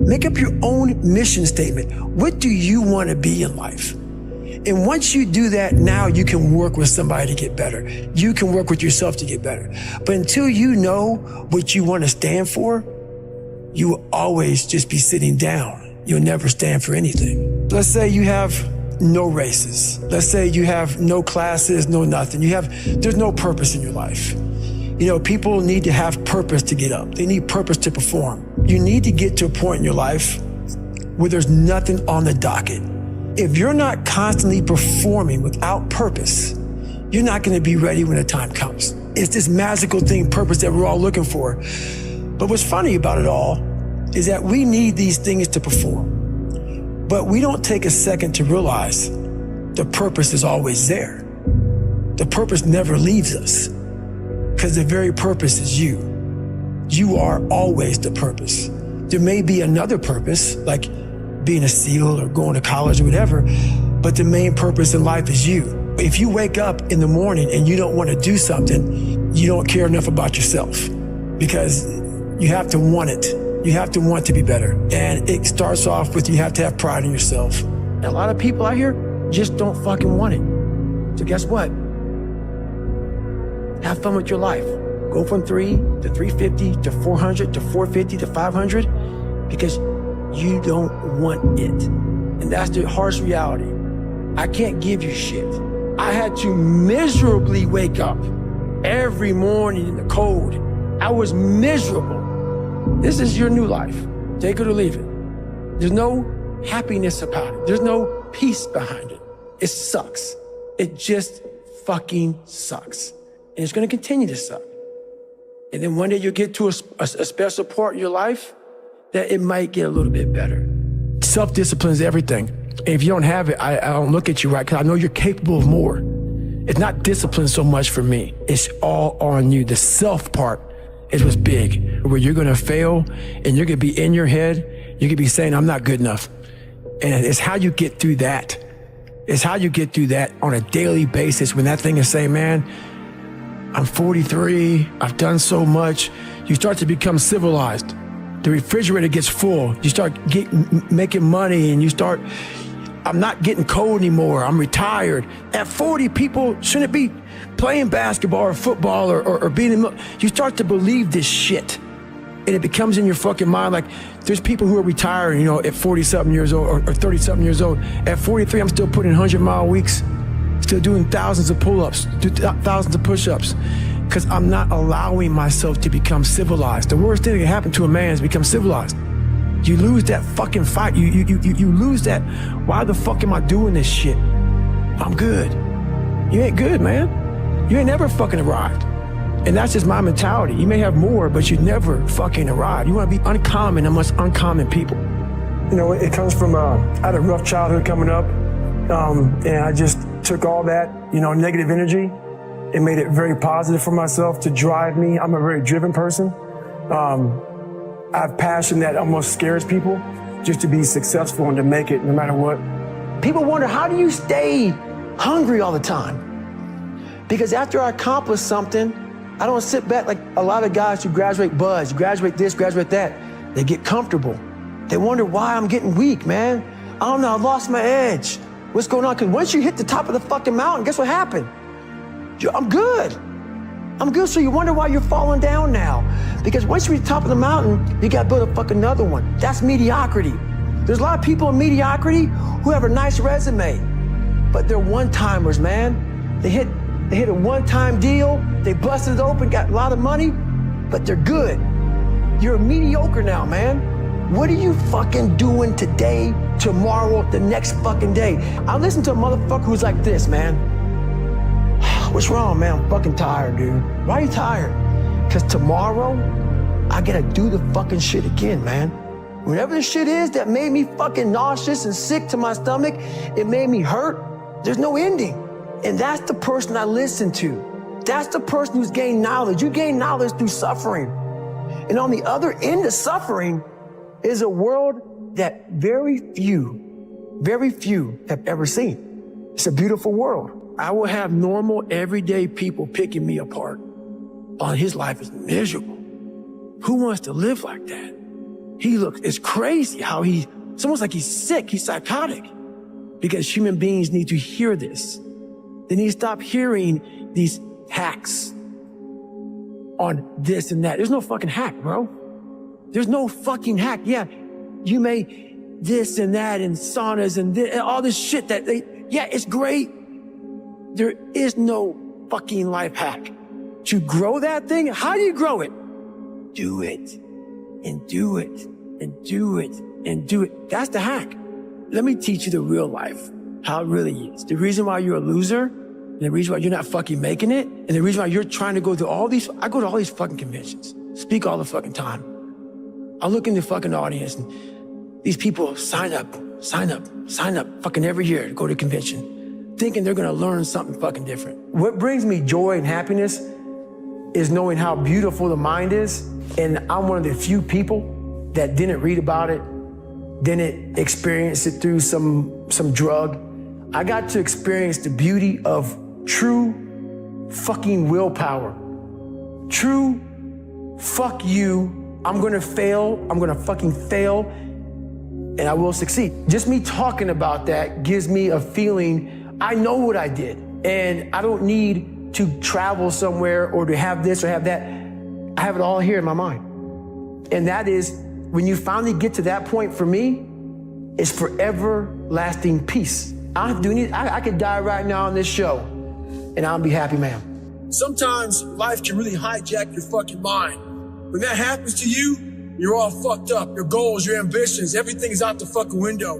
Make up your own mission statement. What do you want to be in life? And once you do that, now you can work with somebody to get better. You can work with yourself to get better. But until you know what you want to stand for, you will always just be sitting down. You'll never stand for anything. Let's say you have no races. Let's say you have no classes, no nothing. There's no purpose in your life. People need to have purpose to get up. They need purpose to perform. You need to get to a point in your life where there's nothing on the docket. If you're not constantly performing without purpose, you're not going to be ready when the time comes. It's this magical thing, purpose, that we're all looking for. But what's funny about it all is that we need these things to perform. But we don't take a second to realize the purpose is always there. The purpose never leaves us because the very purpose is you. You are always the purpose. There may be another purpose, like being a SEAL or going to college or whatever, but the main purpose in life is you. If you wake up in the morning and you don't want to do something, you don't care enough about yourself because you have to want it. You have to want to be better. And it starts off with you have to have pride in yourself. And a lot of people out here just don't fucking want it. So guess what? Have fun with your life. Go from 3 to 350 to 400 to 450 to 500 because you don't want it. And that's the harsh reality. I can't give you shit. I had to miserably wake up every morning in the cold. I was miserable. This is your new life. Take it or leave it. There's no happiness about it. There's no peace behind it. It sucks. It just fucking sucks. And it's gonna continue to suck. And then one day you'll get to a special part in your life that it might get a little bit better. Self-discipline is everything. And if you don't have it, I don't look at you right, because I know you're capable of more. It's not discipline so much for me. It's all on you. The self part is what's big, where you're gonna fail and you're gonna be in your head, you're gonna be saying, I'm not good enough. And it's how you get through that. It's how you get through that on a daily basis when that thing is saying, man, I'm 43, I've done so much. You start to become civilized. The refrigerator gets full. You start making money and you start, I'm not getting cold anymore. I'm retired. At 40, people shouldn't be playing basketball or football or being in, you start to believe this shit. And it becomes in your fucking mind like there's people who are retiring, at 40-something years old or 30-something years old. At 43, I'm still putting 100-mile weeks. Still doing thousands of pull-ups, thousands of push-ups, because I'm not allowing myself to become civilized. The worst thing that can happen to a man is become civilized. You lose that fucking fight. You lose that. Why the fuck am I doing this shit? I'm good. You ain't good, man. You ain't never fucking arrived. And that's just my mentality. You may have more, but you never fucking arrived. You want to be uncommon amongst uncommon people. It comes from, I had a rough childhood coming up, and I just took all that, negative energy and made it very positive for myself to drive me. I'm a very driven person. I have passion that almost scares people just to be successful and to make it no matter what. People wonder, how do you stay hungry all the time? Because after I accomplish something, I don't sit back like a lot of guys who graduate buds, graduate this, graduate that. They get comfortable. They wonder why I'm getting weak, man. I don't know, I lost my edge. What's going on? Because once you hit the top of the fucking mountain, guess what happened? I'm good. I'm good, so you wonder why you're falling down now. Because once you reach the top of the mountain, you gotta build a fucking another one. That's mediocrity. There's a lot of people in mediocrity who have a nice resume, but they're one-timers, man. They hit a one-time deal, they busted it open, got a lot of money, but they're good. You're mediocre now, man. What are you fucking doing today, tomorrow, the next fucking day? I listen to a motherfucker who's like this, man. What's wrong, man? I'm fucking tired, dude. Why are you tired? Because tomorrow, I gotta do the fucking shit again, man. Whatever the shit is that made me fucking nauseous and sick to my stomach, it made me hurt, there's no ending. And that's the person I listen to. That's the person who's gained knowledge. You gain knowledge through suffering. And on the other end of suffering is a world that very few have ever seen. It's a beautiful world. I will have normal, everyday people picking me apart. Oh, his life is miserable. Who wants to live like that? It's crazy how it's almost like he's sick, he's psychotic. Because human beings need to hear this. They need to stop hearing these hacks on this and that. There's no fucking hack, bro. There's no fucking hack. Yeah, you may this and that and saunas and all this shit it's great. There is no fucking life hack. To grow that thing, how do you grow it? Do it and do it and do it and do it. That's the hack. Let me teach you the real life, how it really is. The reason why you're a loser, and the reason why you're not fucking making it, and the reason why you're trying to go through I go to all these fucking conventions, speak all the fucking time. I look in the fucking audience and these people sign up fucking every year to go to a convention, thinking they're gonna learn something fucking different. What brings me joy and happiness is knowing how beautiful the mind is. And I'm one of the few people that didn't read about it, didn't experience it through some drug. I got to experience the beauty of true fucking willpower. True, fuck you, I'm gonna fail, I'm gonna fucking fail, and I will succeed. Just me talking about that gives me a feeling, I know what I did, and I don't need to travel somewhere or to have this or have that. I have it all here in my mind. And that is, when you finally get to that point for me, it's forever lasting peace. I could die right now on this show, and I'll be happy, man. Sometimes life can really hijack your fucking mind. When that happens to you, you're all fucked up. Your goals, your ambitions, everything's out the fucking window.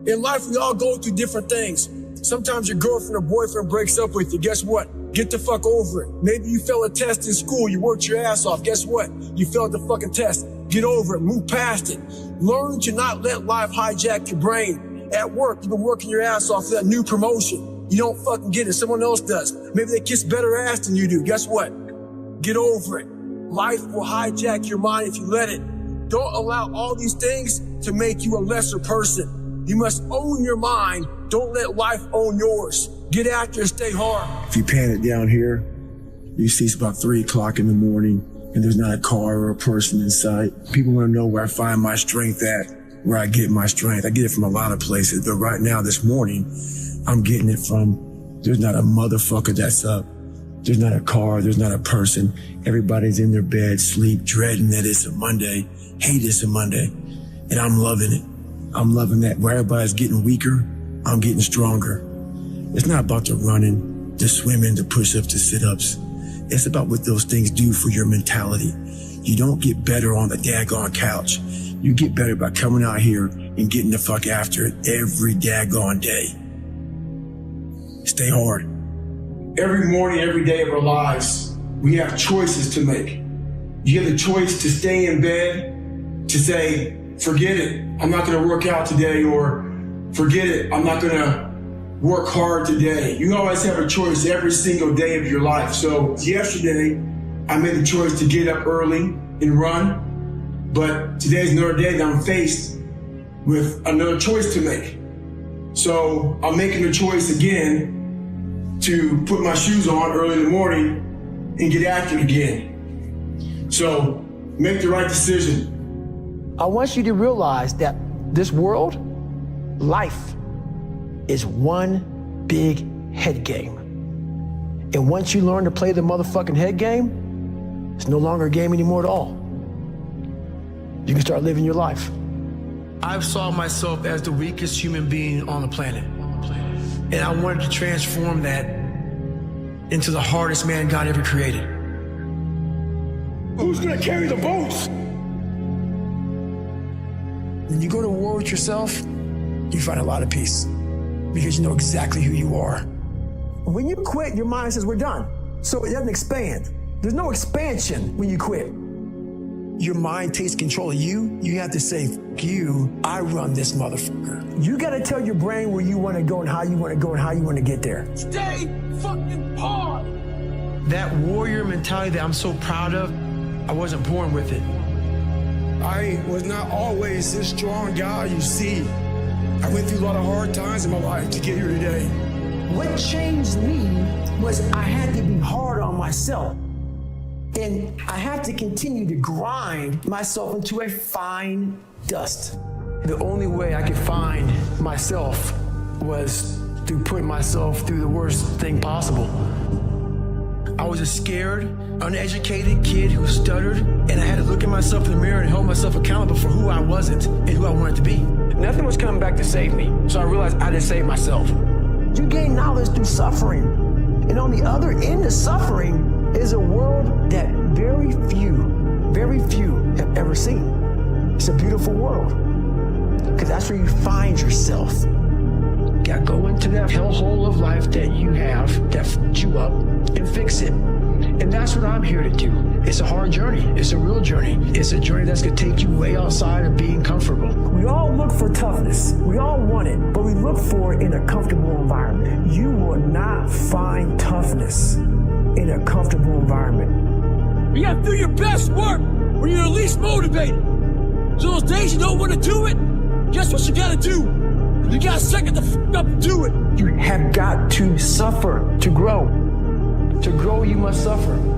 In life, we all go through different things. Sometimes your girlfriend or boyfriend breaks up with you. Guess what? Get the fuck over it. Maybe you failed a test in school. You worked your ass off. Guess what? You failed the fucking test. Get over it. Move past it. Learn to not let life hijack your brain. At work, you've been working your ass off for that new promotion. You don't fucking get it. Someone else does. Maybe they kiss better ass than you do. Guess what? Get over it. Life will hijack your mind if you let it. Don't allow all these things to make you a lesser person. You must own your mind. Don't let life own yours. Get after it. Stay hard. If you pan it down here, you see it's about 3 o'clock in the morning and there's not a car or a person in sight. People want to know where I find my strength at, where I get my strength. I get it from a lot of places, but right now, this morning, I'm getting it from, there's not a motherfucker that's up. There's not a car, there's not a person. Everybody's in their bed, sleep, dreading that it's a Monday, hate it's a Monday. And I'm loving it. I'm loving that. Where everybody's getting weaker, I'm getting stronger. It's not about the running, the swimming, the push-ups, the sit-ups. It's about what those things do for your mentality. You don't get better on the daggone couch. You get better by coming out here and getting the fuck after it every daggone day. Stay hard. Every morning, every day of our lives, we have choices to make. You have the choice to stay in bed, to say, forget it, I'm not gonna work out today, or forget it, I'm not gonna work hard today. You always have a choice every single day of your life. So yesterday, I made the choice to get up early and run, but today's another day that I'm faced with another choice to make. So I'm making the choice again to put my shoes on early in the morning and get after it again. So make the right decision. I want you to realize that this world, life, is one big head game. And once you learn to play the motherfucking head game, it's no longer a game anymore at all. You can start living your life. I've saw myself as the weakest human being on the planet. And I wanted to transform that into the hardest man God ever created. Who's gonna carry the boats? When you go to war with yourself, you find a lot of peace because you know exactly who you are. When you quit, your mind says, we're done. So it doesn't expand. There's no expansion when you quit. Your mind takes control of you. You have to say, fuck you, I run this motherfucker. You gotta tell your brain where you wanna go and how you wanna go and how you wanna get there. Stay fucking hard. That warrior mentality that I'm so proud of, I wasn't born with it. I was not always this strong guy you see. I went through a lot of hard times in my life to get here today. What changed me was I had to be hard on myself. And I had to continue to grind myself into a fine dust. The only way I could find myself was through putting myself through the worst thing possible. I was a scared, uneducated kid who stuttered, and I had to look at myself in the mirror and hold myself accountable for who I wasn't and who I wanted to be. Nothing was coming back to save me, so I realized I didn't save myself. You gain knowledge through suffering. And on the other end of suffering is a world that very few have ever seen. It's a beautiful world, because that's where you find yourself. You gotta go into that hellhole of life that you have that fucked you up and fix it. And that's That's what I'm here to do. It's a hard journey. It's a real journey. It's a journey that's going to take you way outside of being comfortable. We all look for toughness. We all want it, but we look for it in a comfortable environment. You will not find toughness in a comfortable environment. You got to do your best work when you're least motivated. So those days you don't want to do it, guess what you got to do? You got to suck it the f*** up and do it. You have got to suffer to grow. To grow, you must suffer.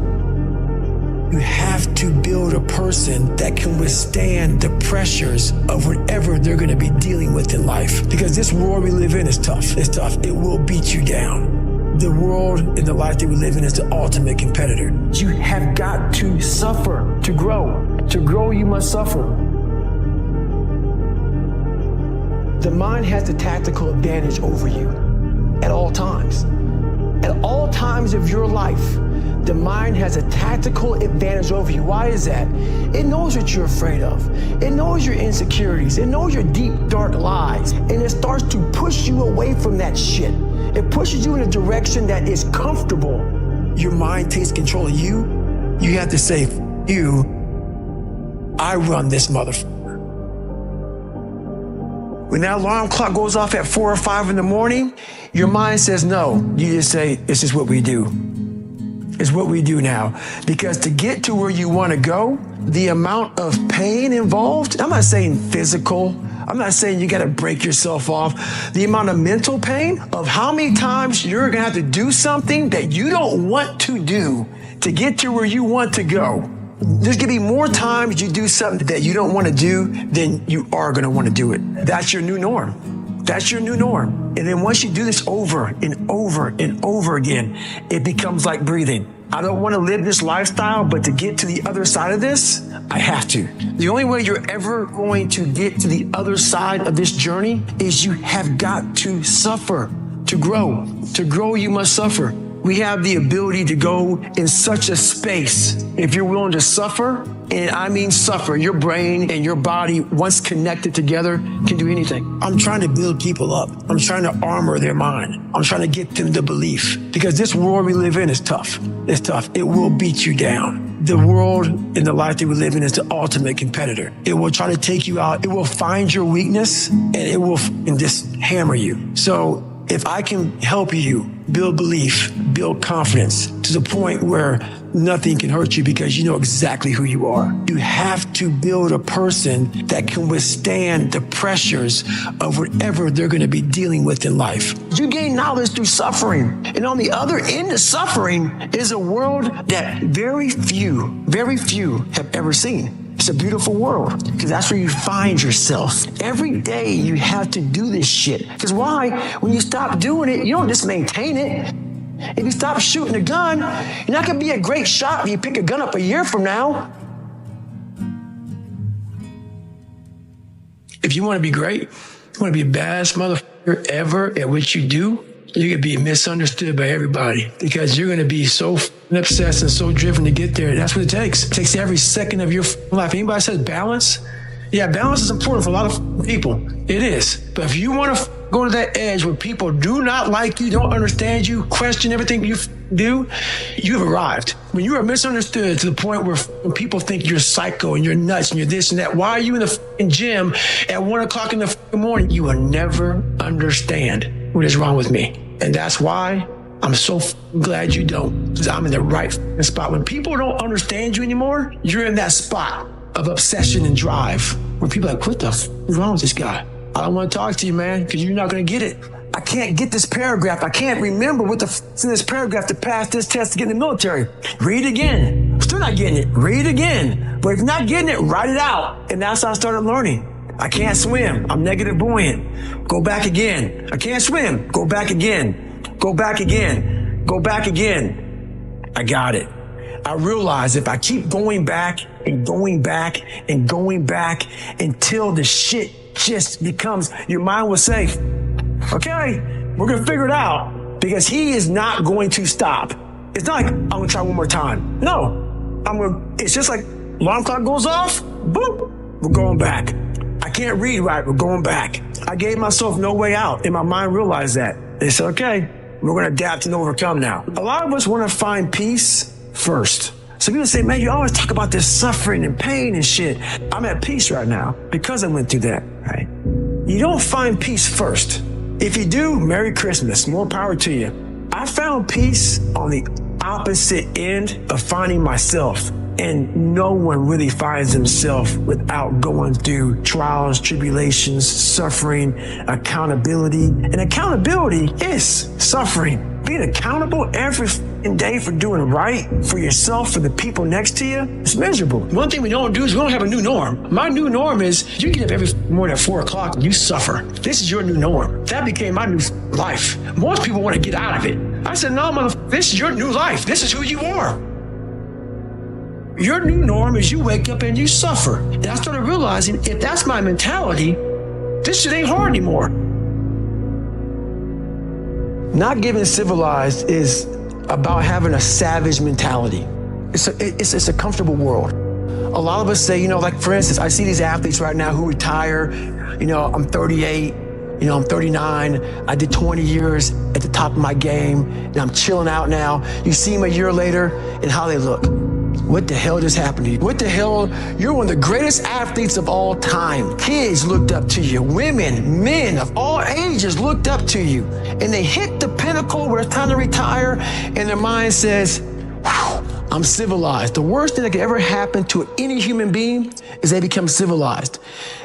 You have to build a person that can withstand the pressures of whatever they're going to be dealing with in life. Because this world we live in is tough. It's tough. It will beat you down. The world and the life that we live in is the ultimate competitor. You have got to suffer to grow. To grow, you must suffer. The mind has the tactical advantage over you at all times. At all times of your life, the mind has a tactical advantage over you. Why is that? It knows what you're afraid of. It knows your insecurities. It knows your deep, dark lies. And it starts to push you away from that shit. It pushes you in a direction that is comfortable. Your mind takes control of you. You have to say, you, I run this motherfucker. When that alarm clock goes off at 4 or 5 in the morning, your mind says no. You just say, this is what we do. It's what we do now. Because to get to where you want to go, the amount of pain involved, I'm not saying physical, I'm not saying you got to break yourself off. The amount of mental pain of how many times you're going to have to do something that you don't want to do to get to where you want to go. There's going to be more times you do something that you don't want to do than you are going to want to do it. That's your new norm. That's your new norm. And then once you do this over and over and over again, it becomes like breathing. I don't want to live this lifestyle, but to get to the other side of this, I have to. The only way you're ever going to get to the other side of this journey is you have got to suffer to grow. To grow, you must suffer. We have the ability to go in such a space if you're willing to suffer, and I mean suffer. Your brain and your body, once connected together, can do anything. I'm trying to build people up. I'm trying to armor their mind. I'm trying to get them the belief. Because this world we live in is tough. It's tough. It will beat you down. The world and the life that we live in is the ultimate competitor. It will try to take you out. It will find your weakness, and it will just hammer you. So if I can help you build belief, build confidence to the point where nothing can hurt you because you know exactly who you are. You have to build a person that can withstand the pressures of whatever they're going to be dealing with in life. You gain knowledge through suffering. And on the other end of suffering is a world that very few have ever seen. It's a beautiful world because that's where you find yourself. Every day you have to do this shit. Because why? When you stop doing it, you don't just maintain it. If you stop shooting a gun, you're not going to be a great shot if you pick a gun up a year from now. If you want to be great, you want to be the baddest motherfucker ever at what you do, you're going to be misunderstood by everybody because you're going to be so obsessed and so driven to get there. That's what it takes. It takes every second of your life. Anybody says balance? Yeah, balance is important for a lot of people. It is. But if you want to go to that edge where people do not like you, don't understand you, question everything you do, you've arrived. When you are misunderstood to the point where people think you're psycho and you're nuts and you're this and that, why are you in the gym at 1 o'clock in the morning? You will never understand what is wrong with me. And that's why I'm so glad you don't, because I'm in the right spot. When people don't understand you anymore, you're in that spot of obsession and drive where people are like, what the f is wrong with this guy? I don't want to talk to you, man, because you're not going to get it. I can't get this paragraph. I can't remember what the f is in this paragraph to pass this test to get in the military. Read it again. Still not getting it. Read it again. But if you're not getting it, write it out. And that's how I started learning. I can't swim. I'm negative buoyant. Go back again. I can't swim. Go back again. Go back again. Go back again. I got it. I realize if I keep going back and going back and going back until the shit just becomes, your mind will say, okay, we're going to figure it out, because he is not going to stop. It's not like, I'm going to try one more time. No, it's just like alarm clock goes off, boop, we're going back. I can't read right, we're going back. I gave myself no way out, and my mind realized that. They said, okay, we're going to adapt and overcome now. A lot of us want to find peace first. So people say, man, you always talk about this suffering and pain and shit. I'm at peace right now because I went through that, right? You don't find peace first. If you do, Merry Christmas, more power to you. I found peace on the opposite end of finding myself. And no one really finds himself without going through trials, tribulations, suffering, accountability. And accountability is suffering. Being accountable every day for doing right for yourself, for the people next to you, it's miserable. One thing we don't do is we don't have a new norm. My new norm is you get up every morning at 4 o'clock and you suffer. This is your new norm. That became my new life. Most people want to get out of it. I said, no, motherfucker, this is your new life. This is who you are. Your new norm is you wake up and you suffer. And I started realizing if that's my mentality, this shit ain't hard anymore. Not getting civilized is about having a savage mentality. It's a comfortable world. A lot of us say, you know, like for instance, I see these athletes right now who retire. You know, I'm 38. You know, I'm 39. I did 20 years at the top of my game, and I'm chilling out now. You see them a year later and how they look. What the hell just happened to you? What the hell? You're one of the greatest athletes of all time. Kids looked up to you. Women, men of all ages looked up to you. And they hit the pinnacle where it's time to retire, and their mind says, I'm civilized. The worst thing that could ever happen to any human being is they become civilized.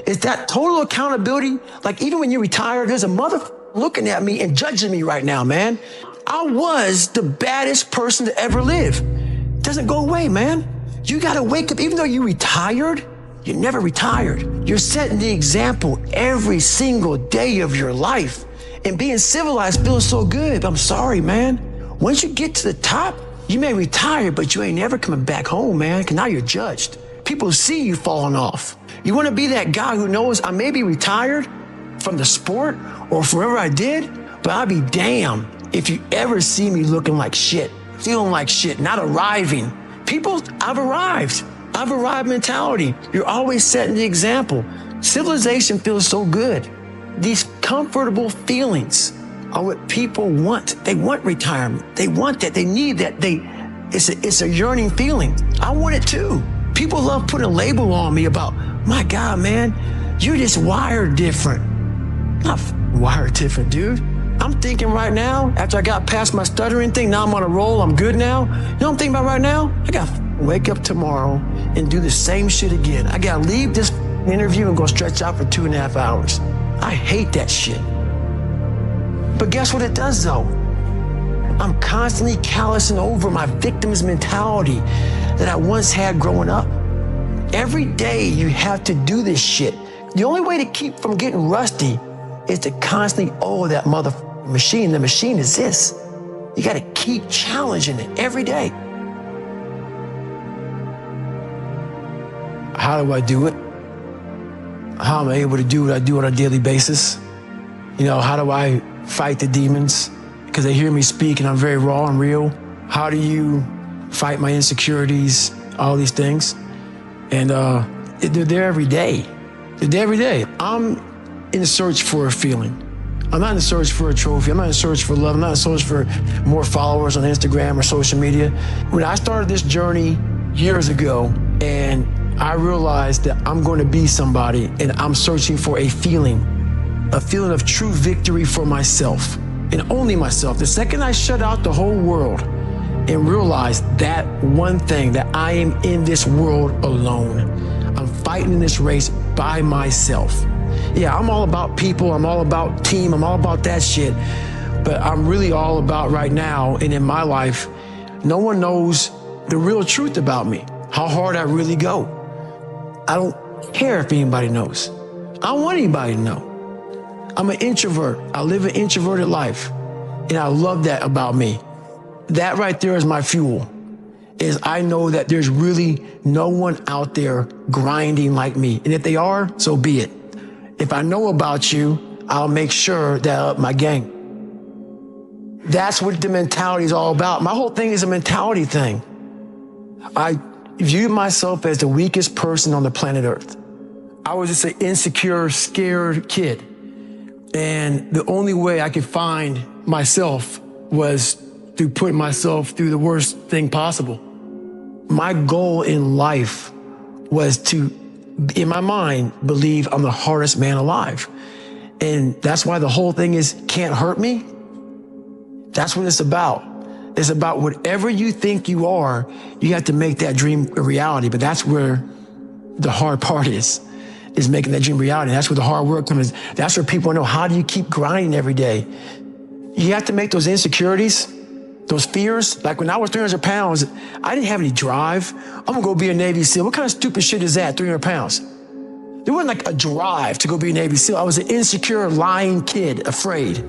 It's that total accountability. Like even when you retire, there's a motherfucker looking at me and judging me right now, man. I was the baddest person to ever live. Doesn't go away, man. You gotta wake up. Even though you retired, you never retired. You're setting the example every single day of your life. And being civilized feels so good. But I'm sorry, man. Once you get to the top, you may retire, but you ain't never coming back home, man, because now you're judged. People see you falling off. You want to be that guy who knows I may be retired from the sport or from whatever I did, but I'll be damned if you ever see me looking like shit, feeling like shit, not arriving. People, I've arrived mentality. You're always setting the example. Civilization feels so good. These comfortable feelings are what people want. They want retirement. They want that. They need that. It's a yearning feeling. I want it too. People love putting a label on me about, my God, man, you're just wired different. Not wired different, dude. I'm thinking right now, after I got past my stuttering thing, now I'm on a roll, I'm good now. You know what I'm thinking about right now? I gotta wake up tomorrow and do the same shit again. I gotta leave this interview and go stretch out for 2.5 hours. I hate that shit. But guess what it does though? I'm constantly callousing over my victim's mentality that I once had growing up. Every day you have to do this shit. The only way to keep from getting rusty is to constantly owe that machine. The machine is this. You gotta keep challenging it every day. How do I do it? How am I able to do what I do on a daily basis? You know, how do I fight the demons? Because they hear me speak and I'm very raw and real. How do you fight my insecurities? All these things. And they're there every day. They're there every day. I'm in search for a feeling. I'm not in search for a trophy. I'm not in search for love. I'm not in search for more followers on Instagram or social media. When I started this journey years ago and I realized that I'm going to be somebody and I'm searching for a feeling of true victory for myself and only myself. The second I shut out the whole world and realized that one thing, that I am in this world alone. I'm fighting this race by myself. Yeah, I'm all about people. I'm all about team. I'm all about that shit. But I'm really all about right now and in my life, no one knows the real truth about me, how hard I really go. I don't care if anybody knows. I don't want anybody to know. I'm an introvert. I live an introverted life. And I love that about me. That right there is my fuel, is I know that there's really no one out there grinding like me. And if they are, so be it. If I know about you, I'll make sure that I up my game. That's what the mentality is all about. My whole thing is a mentality thing. I view myself as the weakest person on the planet Earth. I was just an insecure, scared kid. And the only way I could find myself was through putting myself through the worst thing possible. My goal in life was to, in my mind, believe I'm the hardest man alive. And that's why the whole thing is can't hurt me. That's what it's about. It's about whatever you think you are, you have to make that dream a reality. But that's where the hard part is making that dream reality. That's where the hard work comes. That's where people know, how do you keep grinding every day? You have to make those insecurities, those fears. Like when I was 300 pounds, I didn't have any drive. I'm gonna go be a Navy SEAL. What kind of stupid shit is that, 300 pounds? There wasn't like a drive to go be a Navy SEAL. I was an insecure, lying kid, afraid.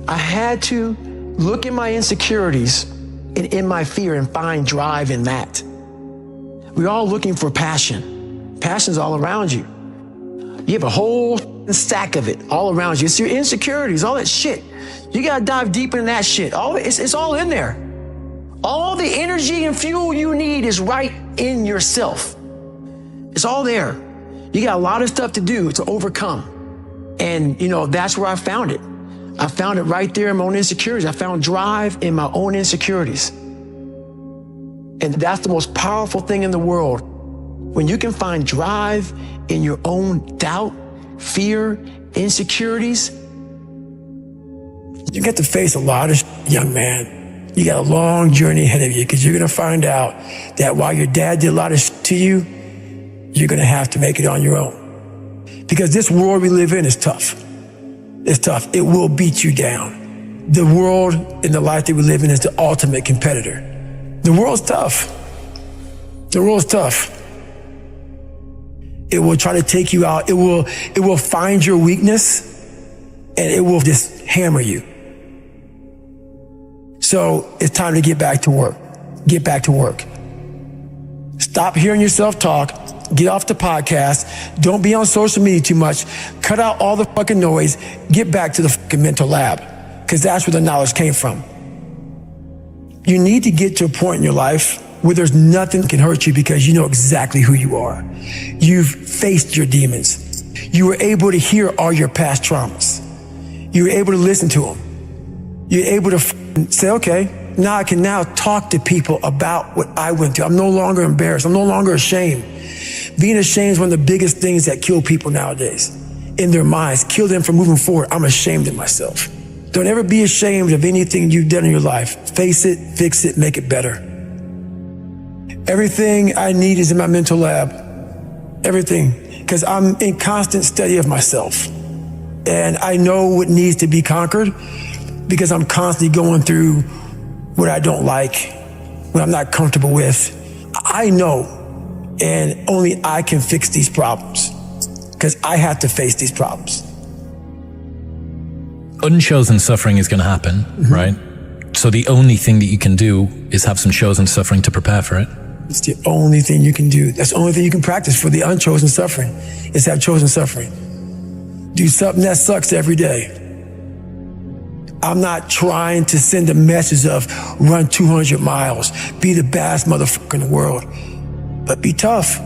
I had to look at my insecurities and in my fear and find drive in that. We're all looking for passion. Passion's all around you. You have a whole stack of it all around you. It's your insecurities, all that shit. You gotta dive deep in that shit. It's all in there. All the energy and fuel you need is right in yourself. It's all there. You got a lot of stuff to do to overcome. And, that's where I found it. I found it right there in my own insecurities. I found drive in my own insecurities. And that's the most powerful thing in the world. When you can find drive in your own doubt, fear, insecurities, you get to face a lot of young man. You got a long journey ahead of you because you're going to find out that while your dad did a lot of to you, you're going to have to make it on your own. Because this world we live in is tough. It's tough. It will beat you down. The world and the life that we live in is the ultimate competitor. The world's tough. The world's tough. It will try to take you out. It will find your weakness and it will just hammer you. So it's time to get back to work. Get back to work. Stop hearing yourself talk. Get off the podcast. Don't be on social media too much. Cut out all the fucking noise. Get back to the fucking mental lab, because that's where the knowledge came from. You need to get to a point in your life where there's nothing that can hurt you because you know exactly who you are. You've faced your demons. You were able to hear all your past traumas. You were able to listen to them. You're able to say, okay, now I can now talk to people about what I went through. I'm no longer embarrassed. I'm no longer ashamed. Being ashamed is one of the biggest things that kill people nowadays. In their minds, kill them from moving forward. I'm ashamed of myself. Don't ever be ashamed of anything you've done in your life. Face it, fix it, make it better. Everything I need is in my mental lab. Everything. Because I'm in constant study of myself. And I know what needs to be conquered because I'm constantly going through what I don't like, what I'm not comfortable with. I know, and only I can fix these problems because I have to face these problems. Unchosen suffering is going to happen, right? So the only thing that you can do is have some chosen suffering to prepare for it. It's the only thing you can do. That's the only thing you can practice for the unchosen suffering is have chosen suffering. Do something that sucks every day. I'm not trying to send a message of run 200 miles, be the best motherfucker in the world, but be tough.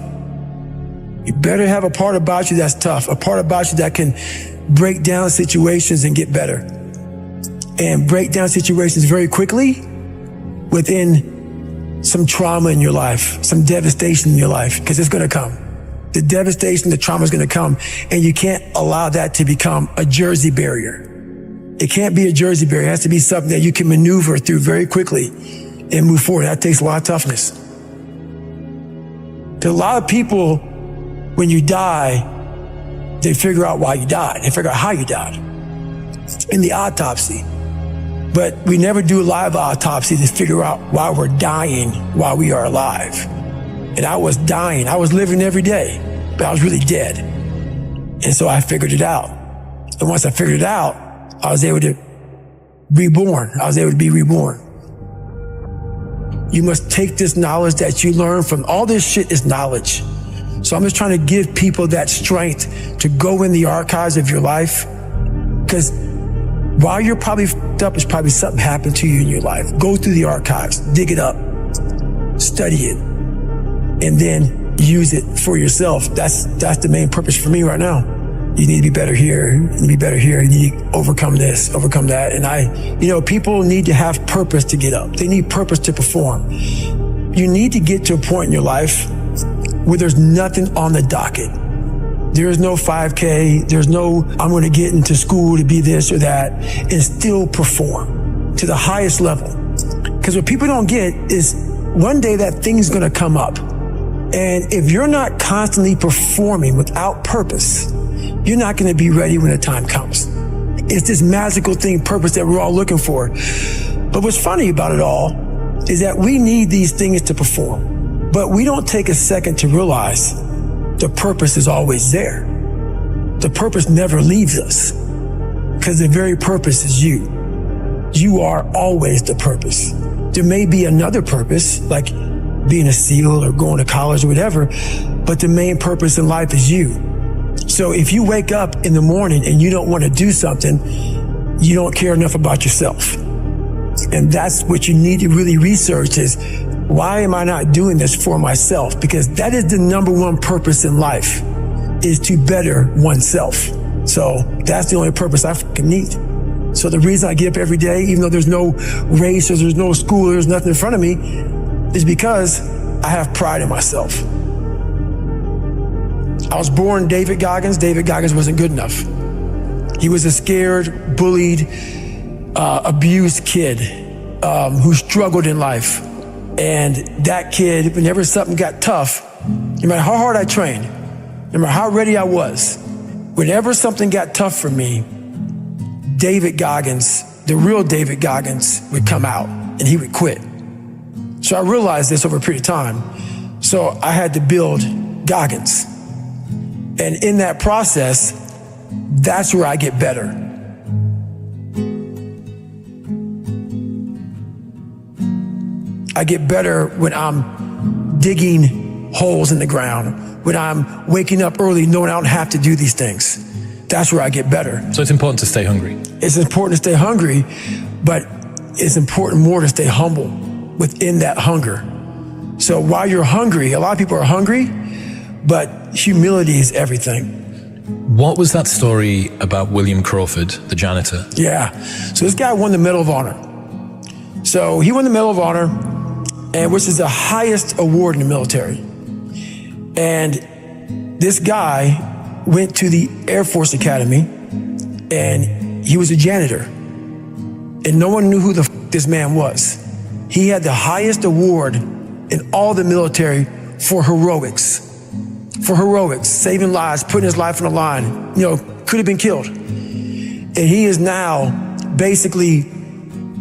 You better have a part about you that's tough, a part about you that can break down situations and get better. And break down situations very quickly within some trauma in your life, some devastation in your life, because it's gonna come. The devastation, the trauma is gonna come, and you can't allow that to become a Jersey barrier. It can't be a Jersey barrier. It has to be something that you can maneuver through very quickly and move forward. That takes a lot of toughness. There's a lot of people, when you die, they figure out why you died. They figure out how you died in the autopsy. But we never do a live autopsy to figure out why we're dying while we are alive. And I was dying. I was living every day, but I was really dead. And so I figured it out. And once I figured it out, I was able to reborn. I was able to be reborn. You must take this knowledge that you learn from all this shit is knowledge. So I'm just trying to give people that strength to go in the archives of your life. Because while you're probably fucked up, it's probably something happened to you in your life. Go through the archives, dig it up, study it, and then use it for yourself. That's the main purpose for me right now. You need to be better here. You need to be better here. You need to overcome this, overcome that. And people need to have purpose to get up. They need purpose to perform. You need to get to a point in your life where there's nothing on the docket. There's no 5K, there's no, I'm gonna get into school to be this or that, and still perform to the highest level. Because what people don't get is one day that thing's gonna come up. And if you're not constantly performing without purpose, you're not gonna be ready when the time comes. It's this magical thing, purpose, that we're all looking for. But what's funny about it all is that we need these things to perform, but we don't take a second to realize the purpose is always there. The purpose never leaves us, because the very purpose is you. You are always the purpose. There may be another purpose, like being a SEAL or going to college or whatever, but the main purpose in life is you. So if you wake up in the morning and you don't want to do something, you don't care enough about yourself. And that's what you need to really research is, why am I not doing this for myself? Because that is the number one purpose in life, is to better oneself. So that's the only purpose I fucking need. So the reason I get up every day, even though there's no race or there's no school, there's nothing in front of me, is because I have pride in myself. I was born David Goggins. David Goggins wasn't good enough. He was a scared, bullied, abused kid who struggled in life. And that kid, whenever something got tough, no matter how hard I trained, no matter how ready I was, whenever something got tough for me, David Goggins, the real David Goggins, would come out and he would quit. So I realized this over a period of time. So I had to build Goggins. And in that process, that's where I get better. I get better when I'm digging holes in the ground, when I'm waking up early knowing I don't have to do these things. That's where I get better. So it's important to stay hungry. It's important to stay hungry, but it's important more to stay humble within that hunger. So while you're hungry, a lot of people are hungry, but humility is everything. What was that story about William Crawford, the janitor? Yeah, so this guy won the Medal of Honor. So he won the Medal of Honor, and which is the highest award in the military. And this guy went to the Air Force Academy, and he was a janitor. And no one knew who the this man was. He had the highest award in all the military for heroics. For heroics, saving lives, putting his life on the line, could have been killed. And he is now basically,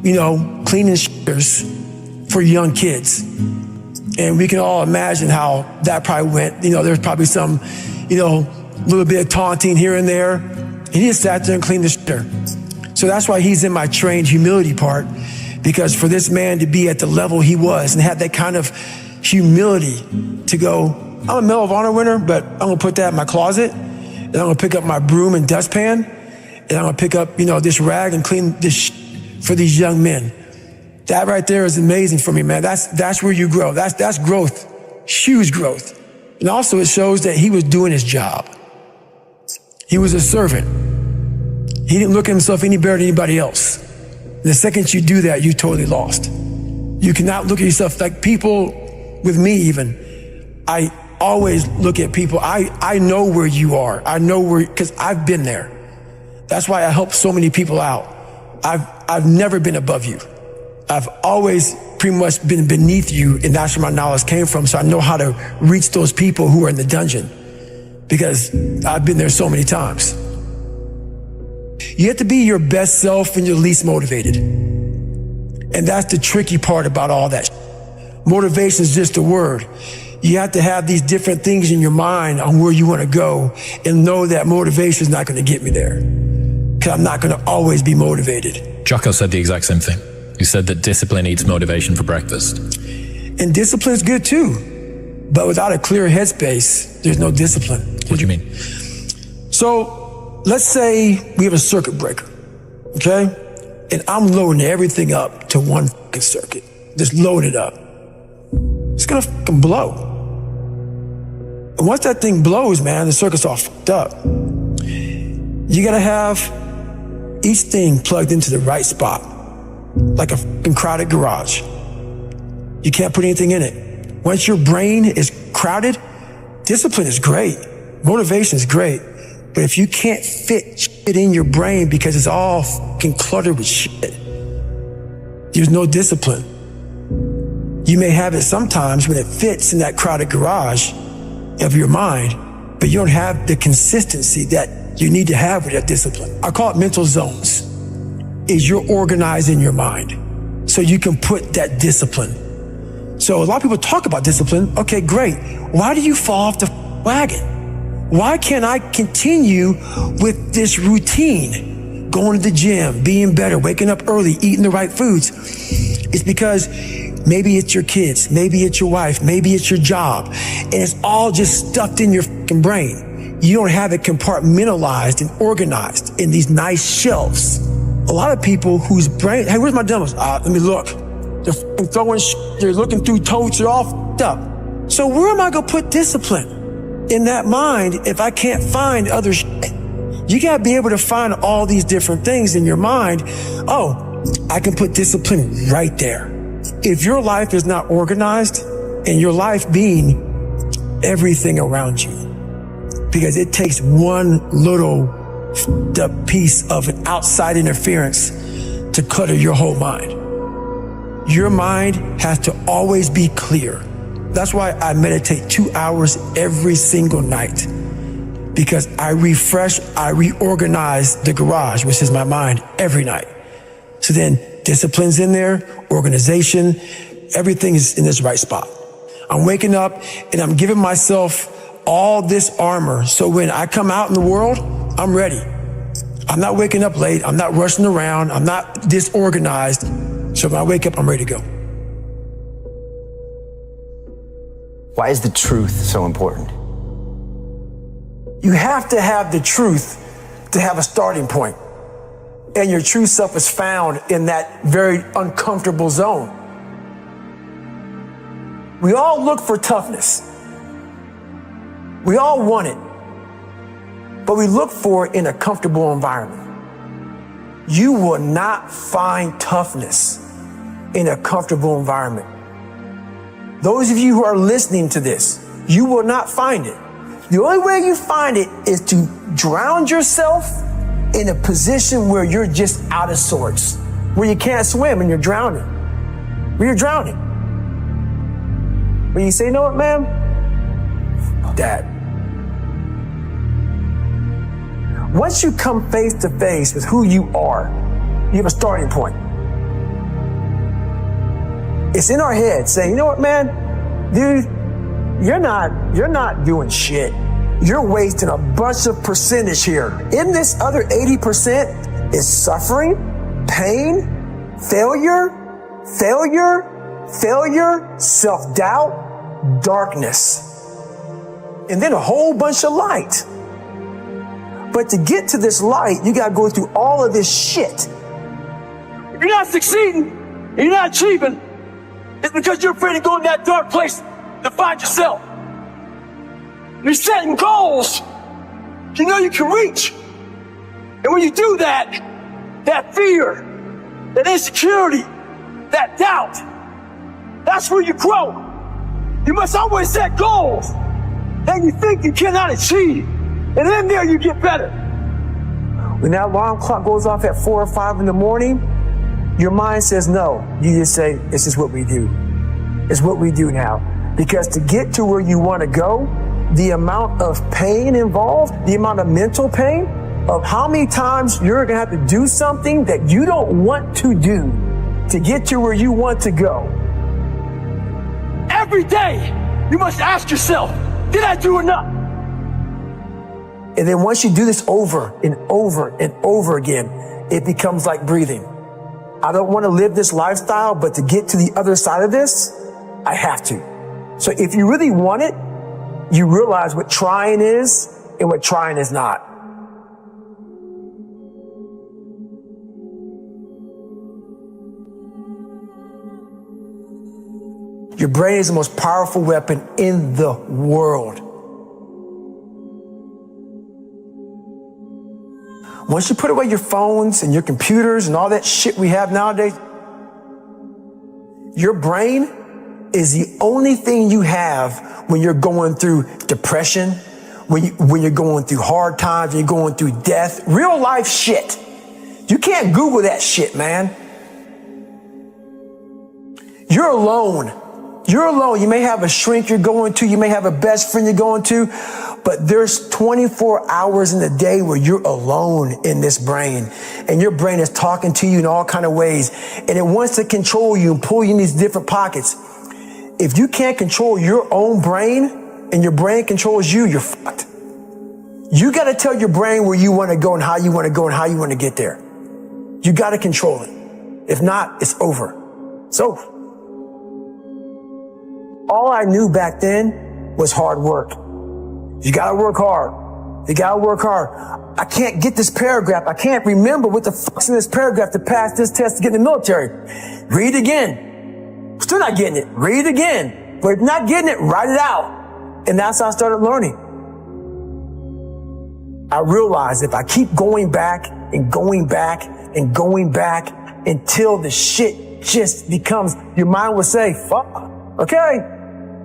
cleaning shitters for young kids. And we can all imagine how that probably went. There's probably some, little bit of taunting here and there. And he just sat there and cleaned the shitter. So that's why he's in my trained humility part, because for this man to be at the level he was and have that kind of humility to go, I'm a Medal of Honor winner, but I'm gonna put that in my closet, and I'm gonna pick up my broom and dustpan, and I'm gonna pick up, this rag and clean this for these young men. That right there is amazing for me, man. That's where you grow. That's growth, huge growth. And also it shows that he was doing his job. He was a servant. He didn't look at himself any better than anybody else. The second you do that, you totally lost. You cannot look at yourself like people with me even. I always look at people. I know where you are. I know where, because I've been there. That's why I help so many people out. I've never been above you. I've always pretty much been beneath you, and that's where my knowledge came from. So I know how to reach those people who are in the dungeon, because I've been there so many times. You have to be your best self when you're least motivated. And that's the tricky part about all that. Motivation is just a word. You have to have these different things in your mind on where you want to go, and know that motivation is not going to get me there, because I'm not going to always be motivated. Jocko said the exact same thing. He said that discipline eats motivation for breakfast. And discipline is good too, but without a clear headspace, there's no discipline. What do you mean? So let's say we have a circuit breaker, okay? And I'm loading everything up to one fucking circuit. Just load it up. It's gonna fucking blow. And once that thing blows, man, the circuit's all fucked up. You gotta have each thing plugged into the right spot, like a fucking crowded garage. You can't put anything in it. Once your brain is crowded, discipline is great. Motivation is great. But if you can't fit shit in your brain because it's all fucking cluttered with shit, there's no discipline. You may have it sometimes when it fits in that crowded garage of your mind, but you don't have the consistency that you need to have with that discipline. I call it mental zones. Is you're organizing your mind so you can put that discipline. So a lot of people talk about discipline. Okay, great. Why do you fall off the wagon? Why can't I continue with this routine? Going to the gym, being better, waking up early, eating the right foods. It's because maybe it's your kids, maybe it's your wife, maybe it's your job, and it's all just stuffed in your fucking brain. You don't have it compartmentalized and organized in these nice shelves. A lot of people whose brain, hey, where's my dumbbells? Let me look. They're fucking throwing shit, they're looking through totes, they're all fucked up. So where am I gonna put discipline in that mind if I can't find other shit? You gotta be able to find all these different things in your mind. Oh, I can put discipline right there. If your life is not organized, and your life being everything around you, because it takes one little piece of an outside interference to clutter your whole mind. Your mind has to always be clear. That's why I meditate 2 hours every single night, because I refresh, I reorganize the garage, which is my mind, every night. So then discipline's in there, organization, everything is in this right spot. I'm waking up and I'm giving myself all this armor. So when I come out in the world, I'm ready. I'm not waking up late. I'm not rushing around. I'm not disorganized. So when I wake up, I'm ready to go. Why is the truth so important? You have to have the truth to have a starting point. And your true self is found in that very uncomfortable zone. We all look for toughness. We all want it. But we look for it in a comfortable environment. You will not find toughness in a comfortable environment. Those of you who are listening to this, you will not find it. The only way you find it is to drown yourself in a position where you're just out of sorts, where you can't swim and you're drowning. Where you're drowning. When you say, you know what, ma'am? That. Once you come face to face with who you are, you have a starting point. It's in our head saying, you know what, man? Dude, you're not doing shit. You're wasting a bunch of percentage here. In this other 80% is suffering, pain, failure, self-doubt, darkness, and then a whole bunch of light. But to get to this light, you gotta go through all of this shit. If you're not succeeding, and you're not achieving, it's because you're afraid to go in that dark place to find yourself. You're setting goals you know you can reach. And when you do that, that fear, that insecurity, that doubt, that's where you grow. You must always set goals that you think you cannot achieve. And then there you get better. When that alarm clock goes off at 4 or 5 in the morning, your mind says no. You just say, this is what we do. It's what we do now. Because to get to where you want to go, the amount of pain involved, the amount of mental pain, of how many times you're going to have to do something that you don't want to do to get to where you want to go. Every day, you must ask yourself, did I do enough? And then once you do this over and over and over again, it becomes like breathing. I don't want to live this lifestyle, but to get to the other side of this, I have to. So if you really want it, you realize what trying is and what trying is not. Your brain is the most powerful weapon in the world. Once you put away your phones and your computers and all that shit we have nowadays, your brain is the only thing you have when you're going through depression, when you're going through hard times, when you're going through death, real life shit. You can't Google that shit, man. You're alone. You're alone. You may have a shrink you're going to, you may have a best friend you're going to, but there's 24 hours in the day where you're alone in this brain, and your brain is talking to you in all kind of ways, and it wants to control you and pull you in these different pockets. If you can't control your own brain and your brain controls you, you're fucked. You got to tell your brain where you want to go and how you want to go and how you want to get there. You got to control it. If not, it's over. It's over. All I knew back then was hard work. You got to work hard. You got to work hard. I can't get this paragraph. I can't remember what the fuck's in this paragraph to pass this test to get in the military. Read again. Still not getting it. Read again. But if not getting it, write it out. And that's how I started learning. I realized if I keep going back and going back and going back until the shit just becomes, your mind will say, fuck, okay,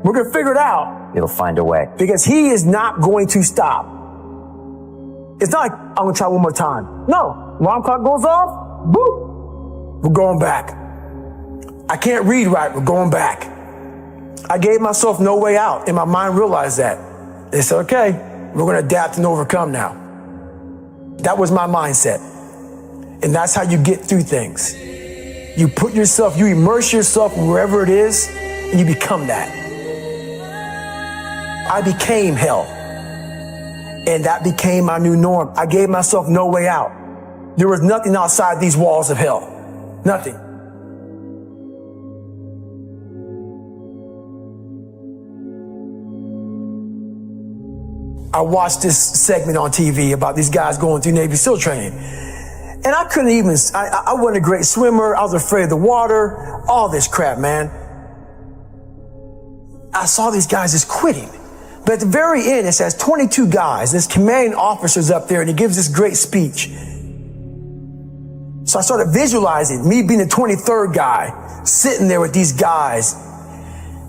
we're going to figure it out. It'll find a way. Because he is not going to stop. It's not like, I'm going to try one more time. No. Alarm clock goes off, boop, we're going back. I can't read right, we're going back. I gave myself no way out, and my mind realized that. They said, okay, we're going to adapt and overcome now. That was my mindset. And that's how you get through things. You put yourself, you immerse yourself wherever it is, and you become that. I became hell. And that became my new norm. I gave myself no way out. There was nothing outside these walls of hell. Nothing. I watched this segment on TV about these guys going through Navy SEAL training. And I couldn't even, I wasn't a great swimmer. I was afraid of the water, all this crap, man. I saw these guys just quitting. But at the very end, it says 22 guys. This commanding officer's up there, and he gives this great speech. So I started visualizing me being the 23rd guy, sitting there with these guys.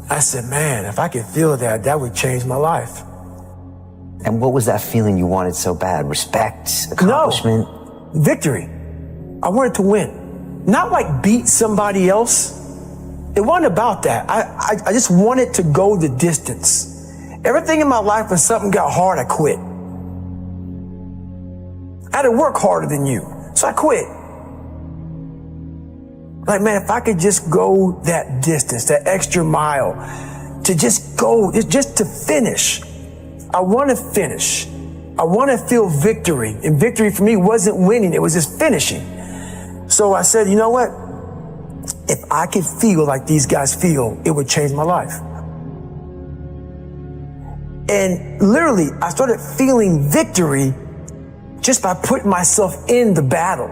I said, man, if I could feel that, that would change my life. And what was that feeling you wanted so bad? Respect? Accomplishment? No, victory. I wanted to win. Not like beat somebody else. It wasn't about that. I just wanted to go the distance. Everything in my life, when something got hard, I quit. I had to work harder than you, so I quit. Like, man, if I could just go that distance, that extra mile, to just go, just to finish. I want to finish. I want to feel victory. And victory for me wasn't winning, it was just finishing. So I said, you know what? If I could feel like these guys feel, it would change my life. And literally, I started feeling victory just by putting myself in the battle.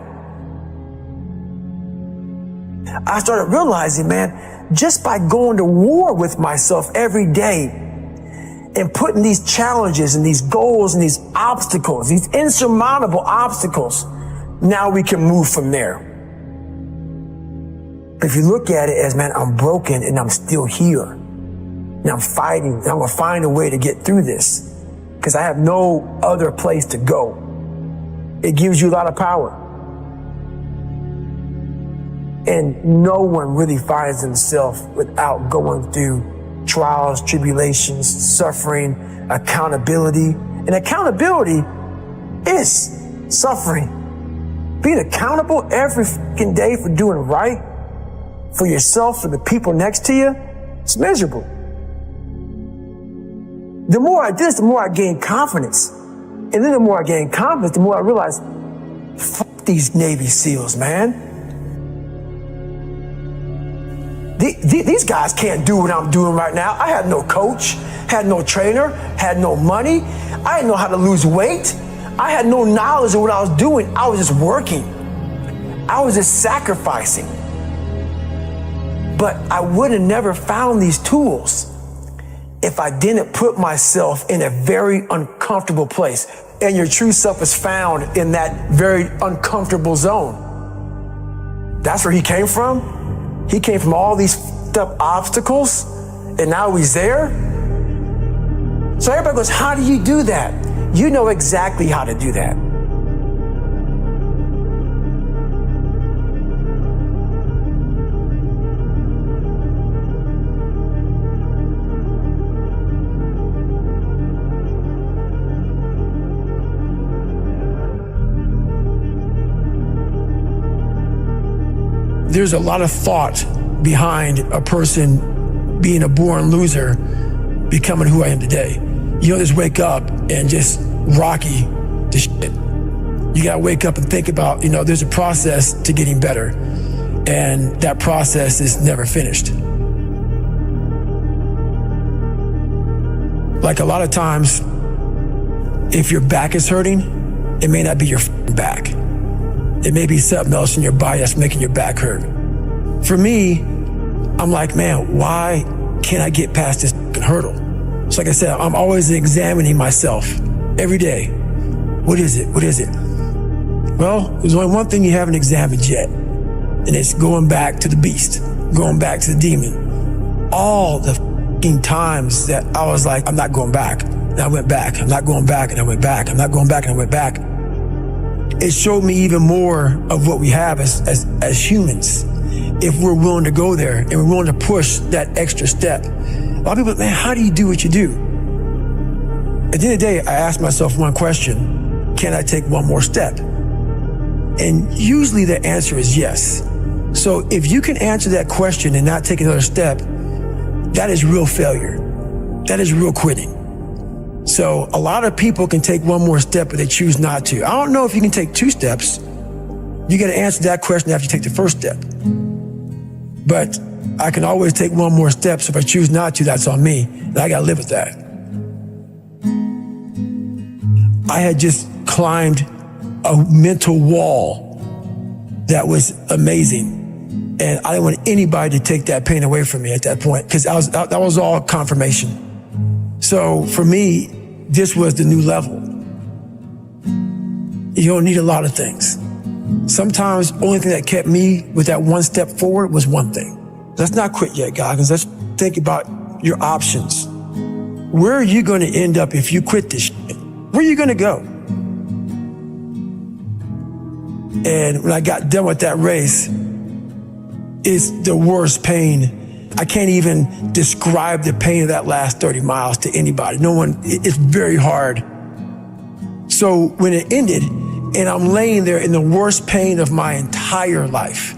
I started realizing, man, just by going to war with myself every day and putting these challenges and these goals and these obstacles, these insurmountable obstacles, now we can move from there. If you look at it as, man, I'm broken and I'm still here. And I'm fighting, and I'm going to find a way to get through this because I have no other place to go. It gives you a lot of power. And no one really finds himself without going through trials, tribulations, suffering, accountability. And accountability is suffering. Being accountable every fucking day for doing right for yourself, for the people next to you, it's miserable. The more I did this, the more I gained confidence. And then the more I gained confidence, the more I realized, fuck these Navy SEALs, man. These guys can't do what I'm doing right now. I had no coach, had no trainer, had no money. I didn't know how to lose weight. I had no knowledge of what I was doing. I was just working. I was just sacrificing. But I would have never found these tools if I didn't put myself in a very uncomfortable place. And your true self is found in that very uncomfortable zone. That's where he came from. He came from all these fucked up obstacles and now he's there? So everybody goes, how do you do that? You know exactly how to do that. There's a lot of thought behind a person being a born loser, becoming who I am today. You don't just wake up and just rocky the shit. You gotta wake up and think about, there's a process to getting better, and that process is never finished. Like a lot of times, if your back is hurting, it may not be your back. It may be something else in your body that's making your back hurt. For me, I'm like, man, why can't I get past this hurdle? So like I said, I'm always examining myself every day. What is it? What is it? Well, there's only one thing you haven't examined yet, and it's going back to the beast, going back to the demon. All the times that I was like, I'm not going back, and I went back. I'm not going back, and I went back. I'm not going back, and I went back. It showed me even more of what we have as humans, if we're willing to go there and we're willing to push that extra step. A lot of people, man, how do you do what you do? At the end of the day, I ask myself one question: can I take one more step? And usually the answer is yes. So if you can answer that question and not take another step, that is real failure. That is real quitting. So a lot of people can take one more step, but they choose not to. I don't know if you can take 2 steps. You got to answer that question after you take the first step. But I can always take one more step. So if I choose not to, that's on me. And I got to live with that. I had just climbed a mental wall that was amazing. And I didn't want anybody to take that pain away from me at that point, because that was all confirmation. So for me, this was the new level. You don't need a lot of things. Sometimes the only thing that kept me with that one step forward was one thing. Let's not quit yet, Goggins. Let's think about your options. Where are you going to end up if you quit this shit? Where are you going to go? And when I got done with that race, it's the worst pain. I can't even describe the pain of that last 30 miles to anybody. No one, it's very hard. So when it ended and I'm laying there in the worst pain of my entire life,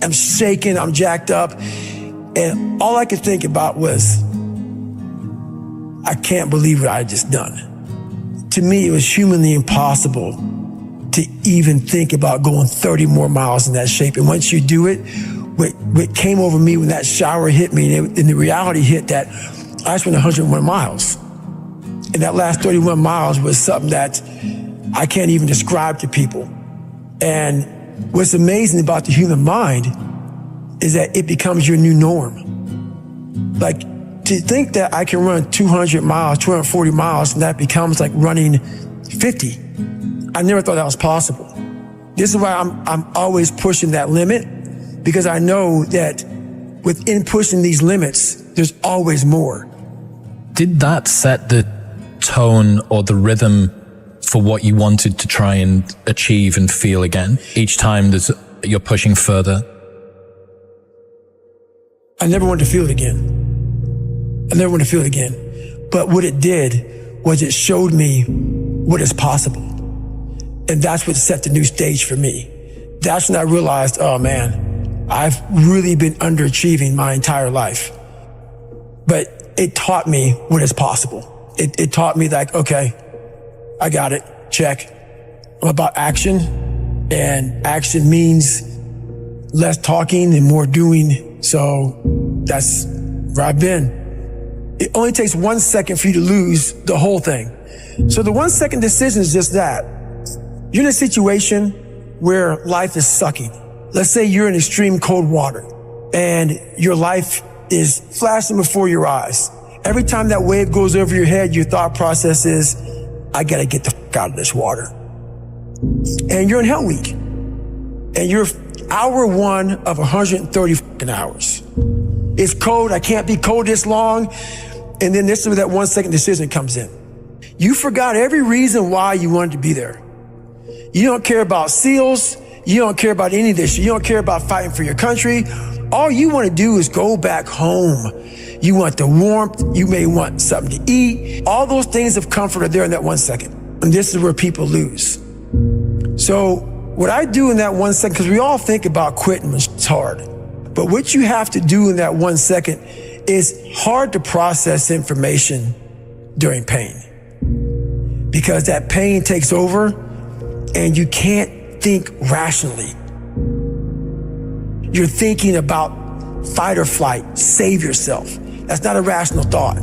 I'm shaking, I'm jacked up, and all I could think about was, I can't believe what I had just done. To me, it was humanly impossible to even think about going 30 more miles in that shape. And once you do it, what came over me when that shower hit me, and the reality hit that I just went 101 miles. And that last 31 miles was something that I can't even describe to people. And what's amazing about the human mind is that it becomes your new norm. Like, to think that I can run 200 miles, 240 miles, and that becomes like running 50. I never thought that was possible. This is why I'm always pushing that limit, because I know that within pushing these limits, there's always more. Did that set the tone or the rhythm for what you wanted to try and achieve and feel again? Each time you're pushing further? I never wanted to feel it again. I never wanted to feel it again. But what it did was it showed me what is possible. And that's what set the new stage for me. That's when I realized, oh man, I've really been underachieving my entire life. But it taught me what is possible. It taught me like, okay, I got it, check. I'm about action, and action means less talking and more doing. So that's where I've been. It only takes 1 second for you to lose the whole thing. So the 1 second decision is just that. You're in a situation where life is sucking. Let's say you're in extreme cold water and your life is flashing before your eyes. Every time that wave goes over your head, your thought process is, I gotta get the fuck out of this water. And you're in Hell Week. And you're hour 1 of 130 fucking hours. It's cold. I can't be cold this long. And then this is where that 1 second decision comes in. You forgot every reason why you wanted to be there. You don't care about SEALs. You don't care about any of this. You don't care about fighting for your country. All you want to do is go back home. You want the warmth. You may want something to eat. All those things of comfort are there in that 1 second. And this is where people lose. So what I do in that 1 second, because we all think about quitting, it's hard. But what you have to do in that 1 second is hard to process information during pain. Because that pain takes over and you can't think rationally. You're thinking about fight or flight, save yourself. That's not a rational thought.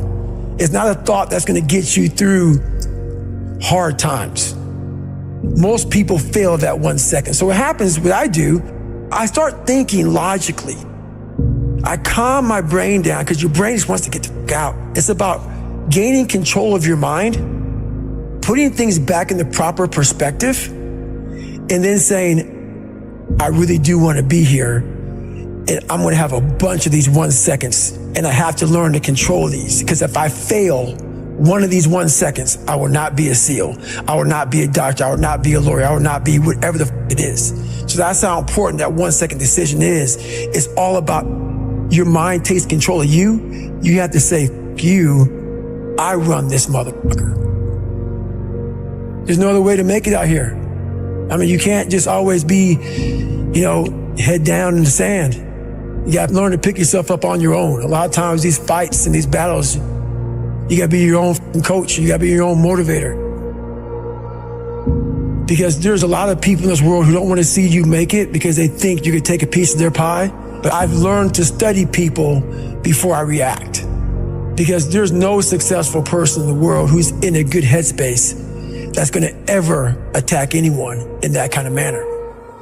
It's not a thought that's going to get you through hard times. Most people fail that 1 second. So what happens, what I do, I start thinking logically. I calm my brain down because your brain just wants to get the fuck out. It's about gaining control of your mind, putting things back in the proper perspective, and then saying, I really do want to be here, and I'm going to have a bunch of these 1 seconds, and I have to learn to control these, because if I fail one of these 1 seconds, I will not be a SEAL. I will not be a doctor. I will not be a lawyer. I will not be whatever the it is. So that's how important that 1 second decision is. It's all about your mind takes control of you. You have to say, you, I run this motherfucker. There's no other way to make it out here. I mean, you can't just always be, head down in the sand. You got to learn to pick yourself up on your own. A lot of times these fights and these battles, you got to be your own coach. You got to be your own motivator. Because there's a lot of people in this world who don't want to see you make it because they think you could take a piece of their pie. But I've learned to study people before I react. Because there's no successful person in the world who's in a good headspace that's going to ever attack anyone in that kind of manner.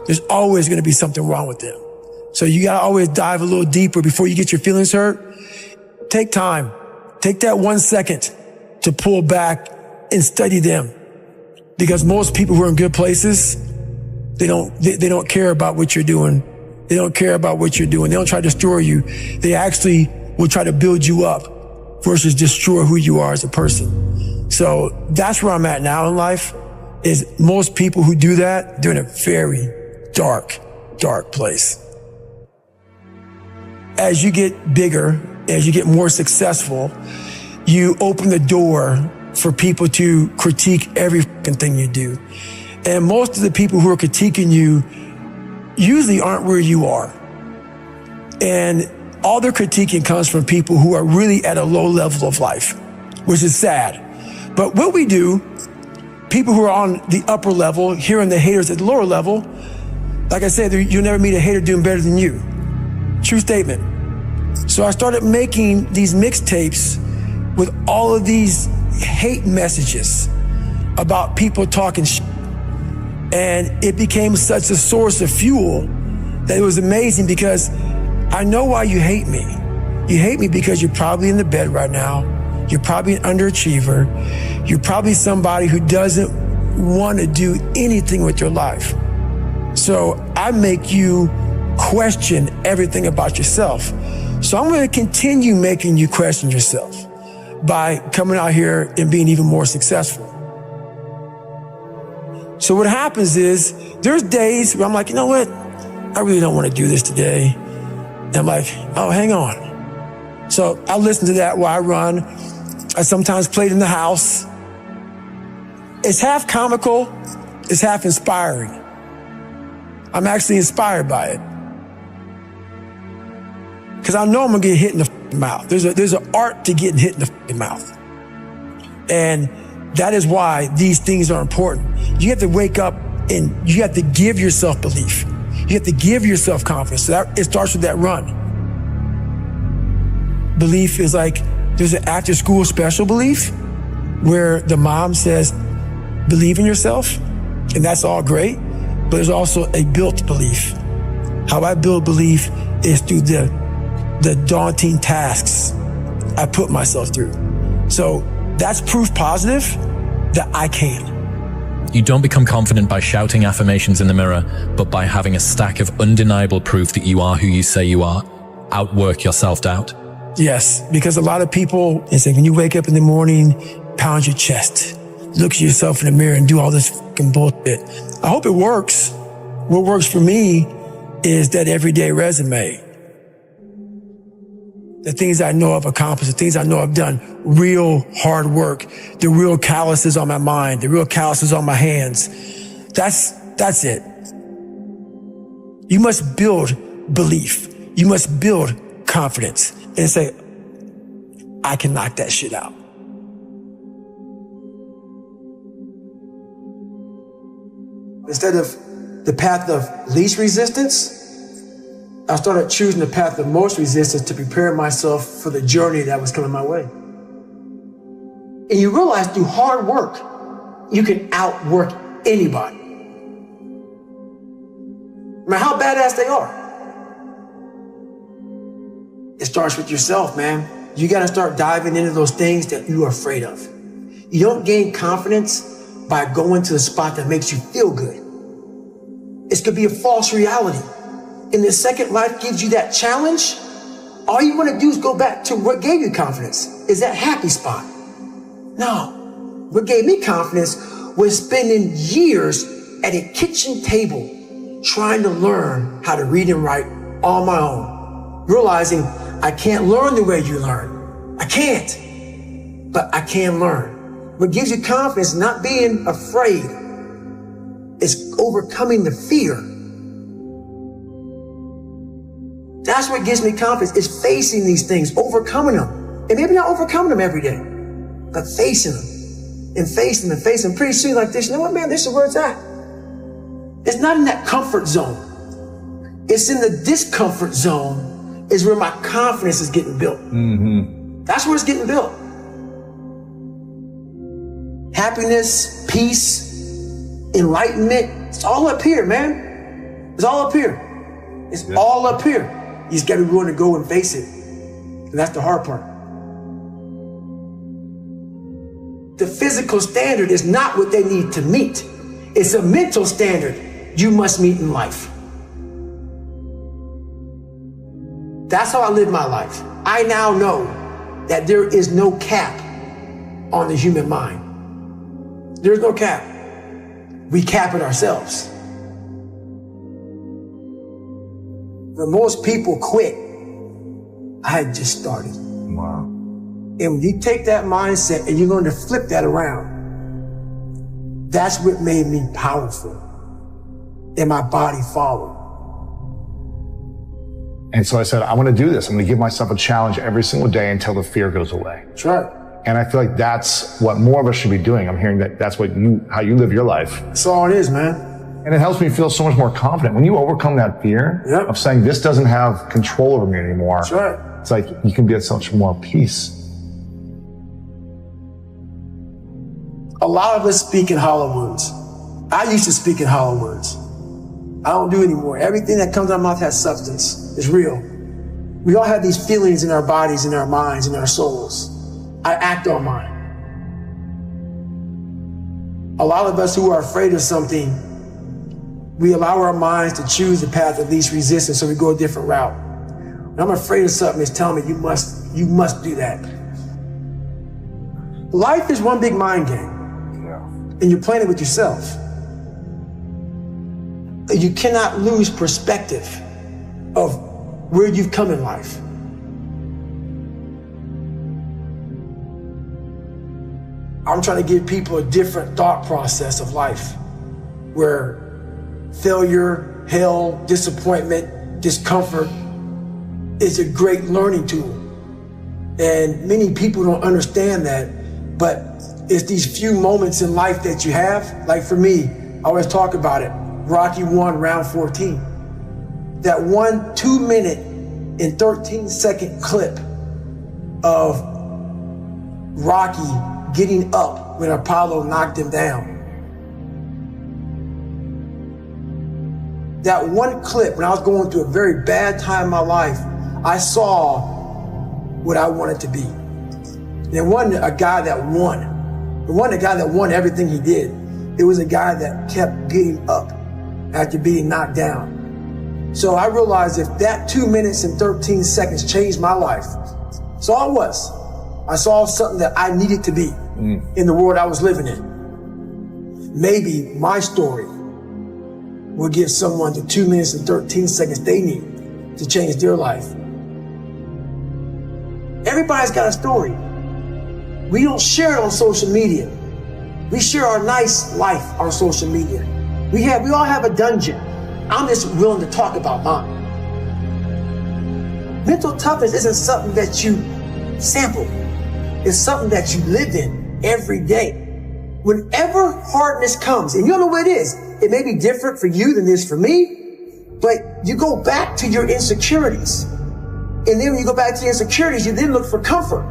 There's always going to be something wrong with them. So you got to always dive a little deeper before you get your feelings hurt. Take time. Take that 1 second to pull back and study them. Because most people who are in good places, they don't care about what you're doing. They don't care about what you're doing. They don't try to destroy you. They actually will try to build you up versus destroy who you are as a person. So that's where I'm at now in life, is most people who do that, they're in a very dark, dark place. As you get bigger, as you get more successful, you open the door for people to critique every fucking thing you do. And most of the people who are critiquing you usually aren't where you are. And all their critiquing comes from people who are really at a low level of life, which is sad. But what we do, people who are on the upper level, hearing the haters at the lower level, like I said, you'll never meet a hater doing better than you. True statement. So I started making these mixtapes with all of these hate messages about people talking shit. And it became such a source of fuel that it was amazing, because I know why you hate me. You hate me because you're probably in the bed right now. You're probably an underachiever. You're probably somebody who doesn't want to do anything with your life. So I make you question everything about yourself. So I'm going to continue making you question yourself by coming out here and being even more successful. So what happens is, there's days where I'm like, you know what? I really don't want to do this today. And I'm like, oh, hang on. So I listen to that while I run. I sometimes play it in the house. It's half comical, it's half inspiring. I'm actually inspired by it. Because I know I'm gonna get hit in the mouth. There's an art to getting hit in the mouth. And that is why these things are important. You have to wake up and you have to give yourself belief. You have to give yourself confidence. So it starts with that run. Belief is like, there's an after school special belief where the mom says, believe in yourself, and that's all great, but there's also a built belief. How I build belief is through the daunting tasks I put myself through. So that's proof positive that I can. You don't become confident by shouting affirmations in the mirror, but by having a stack of undeniable proof that you are who you say you are. outwork your self-doubt? Yes, because a lot of people, they say, when you wake up in the morning, pound your chest, look at yourself in the mirror and do all this fucking bullshit. I hope it works. What works for me is that everyday resume. The things I know I've accomplished, the things I know I've done, real hard work, the real calluses on my mind, the real calluses on my hands. That's it. You must build belief. You must build confidence and say, I can knock that shit out. Instead of the path of least resistance, I started choosing the path of most resistance to prepare myself for the journey that was coming my way. And you realize through hard work, you can outwork anybody. No matter how badass they are. It starts with yourself, man. You got to start diving into those things that you are afraid of. You don't gain confidence by going to the spot that makes you feel good. It's going to be a false reality. And the second life gives you that challenge, all you want to do is go back to what gave you confidence. Is that happy spot? No. What gave me confidence was spending years at a kitchen table trying to learn how to read and write on my own. Realizing I can't learn the way you learn. I can't. But I can learn. What gives you confidence is not being afraid. It's overcoming the fear. That's what gives me confidence, is facing these things, overcoming them. And maybe not overcoming them every day, but facing them and facing them and facing them. Pretty soon like this, you know what, man, this is where it's at. It's not in that comfort zone. It's in the discomfort zone is where my confidence is getting built. Mm-hmm. That's where it's getting built. Happiness, peace, enlightenment, it's all up here, man. It's all up here. It's all up here. You just got to be willing to go and face it. And that's the hard part. The physical standard is not what they need to meet. It's a mental standard you must meet in life. That's how I live my life. I now know that there is no cap on the human mind. There's no cap. We cap it ourselves. When most people quit, I had just started. Wow. And when you take that mindset and you're going to flip that around, that's what made me powerful. And my body followed. And so I said, I want to do this. I'm going to give myself a challenge every single day until the fear goes away. That's right. And I feel like that's what more of us should be doing. I'm hearing that that's how you live your life. That's all it is, man. And it helps me feel so much more confident. When you overcome that fear of saying this doesn't have control over me anymore, that's right. It's like you can be at such more peace. A lot of us speak in hollow words. I used to speak in hollow words. I don't do anymore. Everything that comes out of my mouth has substance. It's real. We all have these feelings in our bodies, in our minds, in our souls. I act on mine. A lot of us who are afraid of something, we allow our minds to choose the path of least resistance, so we go a different route. When I'm afraid of something, it's telling me you must do that. Life is one big mind game. And you're playing it with yourself. You cannot lose perspective of where you've come in life. I'm trying to give people a different thought process of life, where failure, hell, disappointment, discomfort is a great learning tool. And many people don't understand that, but it's these few moments in life that you have. Like for me, I always talk about it. Rocky 1, round 14. That 1 2-minute and 13-second clip of Rocky getting up when Apollo knocked him down. That one clip, when I was going through a very bad time in my life, I saw what I wanted to be. And it wasn't a guy that won. It wasn't a guy that won everything he did. It was a guy that kept getting up after being knocked down. So I realized if that 2 minutes and 13 seconds changed my life, that's all it was. I saw something that I needed to be in the world I was living in. Maybe my story will give someone the 2 minutes and 13 seconds they need to change their life. Everybody's got a story. We don't share it on social media. We share our nice life on social media. We all have a dungeon. I'm just willing to talk about mine. Mental toughness isn't something that you sample. It's something that you live in every day. Whenever hardness comes, and you don't know what it is, it may be different for you than it is for me, but you go back to your insecurities. And then when you go back to your insecurities, you then look for comfort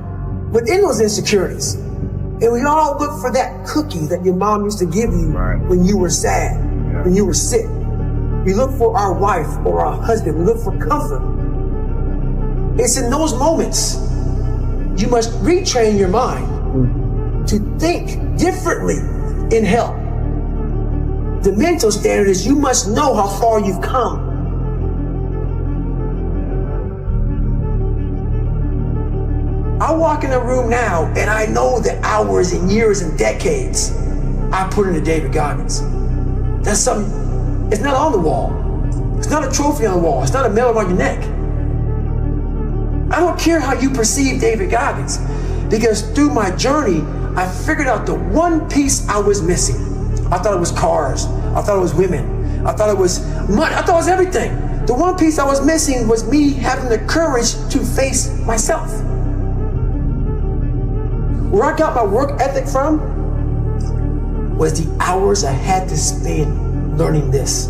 within those insecurities. And we all look for that cookie that your mom used to give you when you were sad, when you were sick. We look for our wife or our husband. We look for comfort. It's in those moments you must retrain your mind to think differently in help. The mental standard is you must know how far you've come. I walk in a room now and I know the hours and years and decades I put into David Goggins. That's something. It's not on the wall. It's not a trophy on the wall. It's not a medal on your neck. I don't care how you perceive David Goggins, because through my journey, I figured out the one piece I was missing. I thought it was cars. I thought it was women. I thought it was money. I thought it was everything. The one piece I was missing was me having the courage to face myself. Where I got my work ethic from was the hours I had to spend learning this.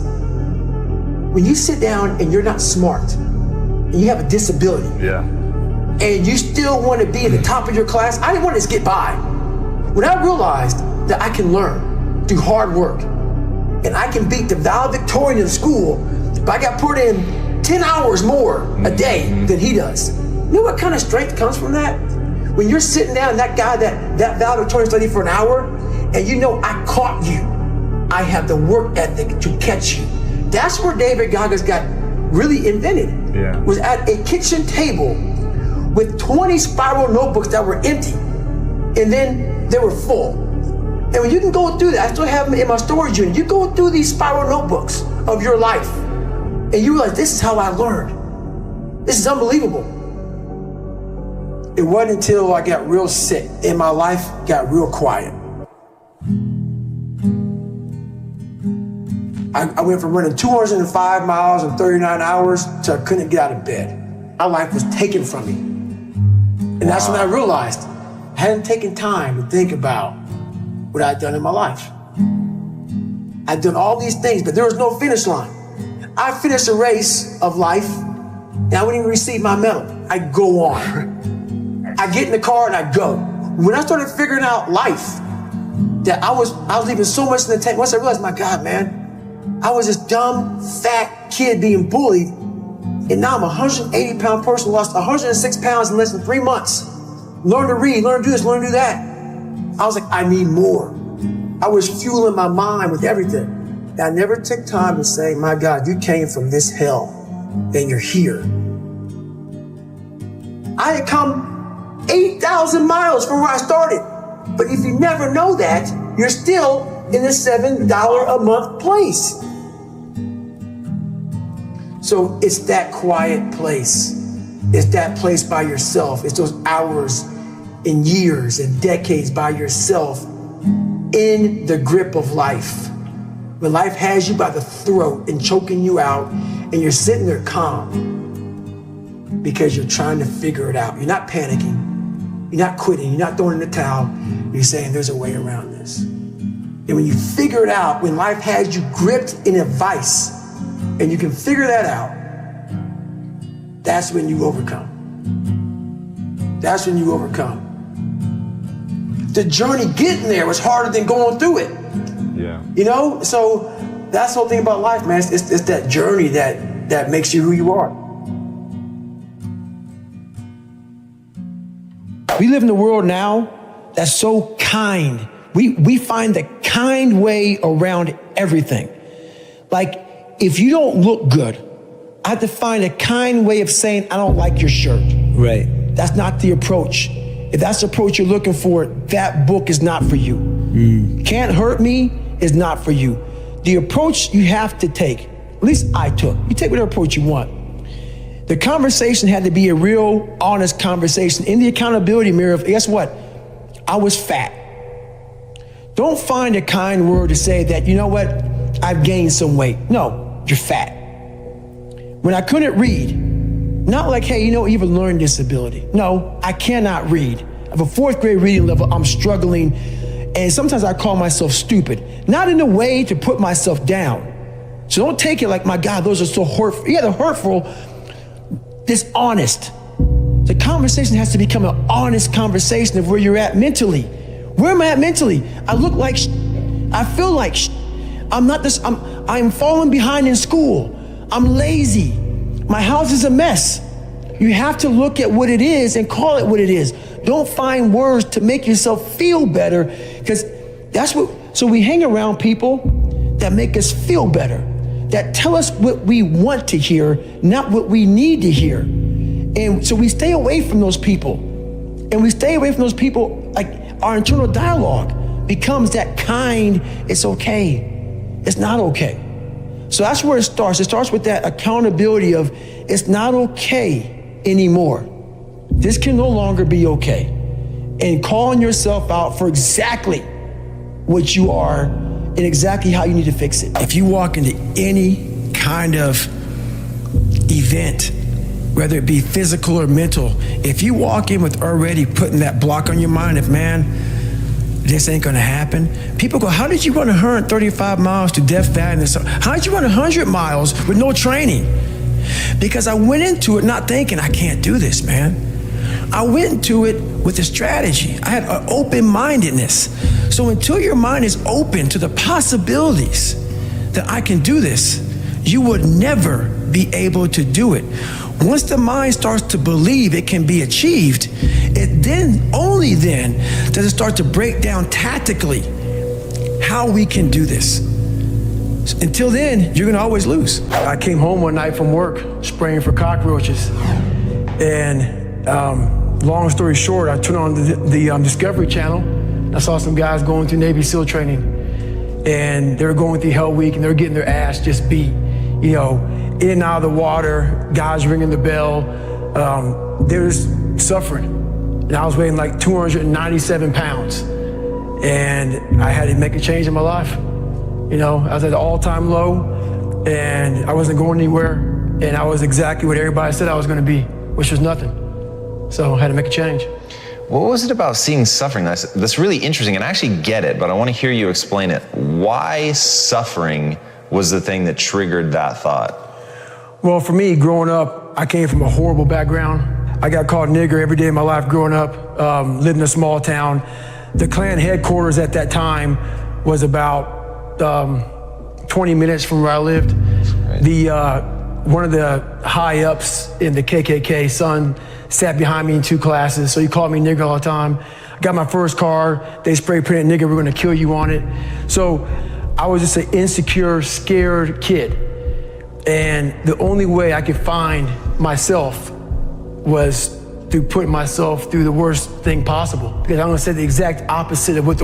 When you sit down and you're not smart, and you have a disability, and you still want to be at the top of your class, I didn't want to just get by. When I realized that I can learn through hard work, and I can beat the valedictorian in school, but I got put in 10 hours more a day than he does. You know what kind of strength comes from that? When you're sitting down, that guy that valedictorian studied for an hour, and you know I caught you. I have the work ethic to catch you. That's where David Goggins got really invented. Was at a kitchen table with 20 spiral notebooks that were empty, and then they were full. And when you can go through that, I still have them in my storage unit. You go through these spiral notebooks of your life, and you realize this is how I learned. This is unbelievable. It wasn't until I got real sick and my life got real quiet. I went from running 205 miles in 39 hours to I couldn't get out of bed. My life was taken from me. And that's when I realized I hadn't taken time to think about what I'd done in my life. I'd done all these things, but there was no finish line. I finished a race of life, and I wouldn't even receive my medal. I go on. I get in the car and I go. When I started figuring out life, that I was leaving so much in the tank. Once I realized, my God, man, I was this dumb, fat kid being bullied, and now I'm a 180-pound person, lost 106 pounds in less than 3 months. Learn to read, learn to do this, learn to do that. I was like, I need more. I was fueling my mind with everything. And I never took time to say, my God, you came from this hell, and you're here. I had come 8,000 miles from where I started. But if you never know that, you're still in a $7 a month place. So it's that quiet place. It's that place by yourself. It's those hours and years and decades by yourself in the grip of life. When life has you by the throat and choking you out, and you're sitting there calm because you're trying to figure it out. You're not panicking. You're not quitting. You're not throwing in the towel. You're saying there's a way around this. And when you figure it out, when life has you gripped in a vice, and you can figure that out, that's when you overcome. That's when you overcome. The journey getting there was harder than going through it. Yeah. You know, so that's the whole thing about life, man. It's that journey that makes you who you are. We live in a world now that's so kind. We find the kind way around everything. Like, if you don't look good, I have to find a kind way of saying, I don't like your shirt. Right. That's not the approach. If that's the approach you're looking for, that book is not for you. Can't Hurt Me is not for you. The approach you have to take, at least I took, you take whatever approach you want. The conversation had to be a real, honest conversation in the accountability mirror of, guess what? I was fat. Don't find a kind word to say that, you know what? I've gained some weight. No, you're fat. When I couldn't read, not like, hey, you know, you have a learning disability. No, I cannot read. I have a 4th grade reading level, I'm struggling, and sometimes I call myself stupid. Not in a way to put myself down. So don't take it like, my God, those are so hurtful. Yeah, they're hurtful, dishonest. The conversation has to become an honest conversation of where you're at mentally. Where am I at mentally? I look like I feel like I'm falling behind in school. I'm lazy. My house is a mess. You have to look at what it is and call it what it is. Don't find words to make yourself feel better, because so we hang around people that make us feel better, that tell us what we want to hear, not what we need to hear. And so we stay away from those people. And we stay away from those people, like our internal dialogue becomes that kind, it's okay, it's not okay. So that's where it starts. It starts with that accountability of, it's not okay anymore. This can no longer be okay. And calling yourself out for exactly what you are and exactly how you need to fix it. If you walk into any kind of event, whether it be physical or mental, if you walk in with already putting that block on your mind of, man, this ain't gonna happen. People go, how did you run 135 miles to Death Valley? How did you run 100 miles with no training? Because I went into it not thinking, I can't do this, man. I went into it with a strategy. I had an open-mindedness. So until your mind is open to the possibilities that I can do this, you would never be able to do it. Once the mind starts to believe it can be achieved, only then does it start to break down tactically how we can do this. Until then, you're gonna always lose. I came home one night from work spraying for cockroaches, and long story short, I turned on the Discovery Channel. I saw some guys going through Navy SEAL training, and they were going through Hell Week, and they were getting their ass just beat, you know, in and out of the water, guys ringing the bell. They were suffering. And I was weighing like 297 pounds. And I had to make a change in my life. You know, I was at an all-time low, and I wasn't going anywhere, and I was exactly what everybody said I was gonna be, which was nothing. So I had to make a change. What was it about seeing suffering? That's really interesting, and I actually get it, but I want to hear you explain it. Why suffering was the thing that triggered that thought? Well, for me, growing up, I came from a horrible background. I got called nigger every day of my life growing up, lived in a small town. The Klan headquarters at that time was about 20 minutes from where I lived. One of the high-ups in the KKK, son, sat behind me in 2 classes, so he called me nigger all the time. I got my first car, they spray painted nigger, we're gonna kill you on it. So I was just an insecure, scared kid. And the only way I could find myself was through putting myself through the worst thing possible. Because I'm gonna say the exact opposite of what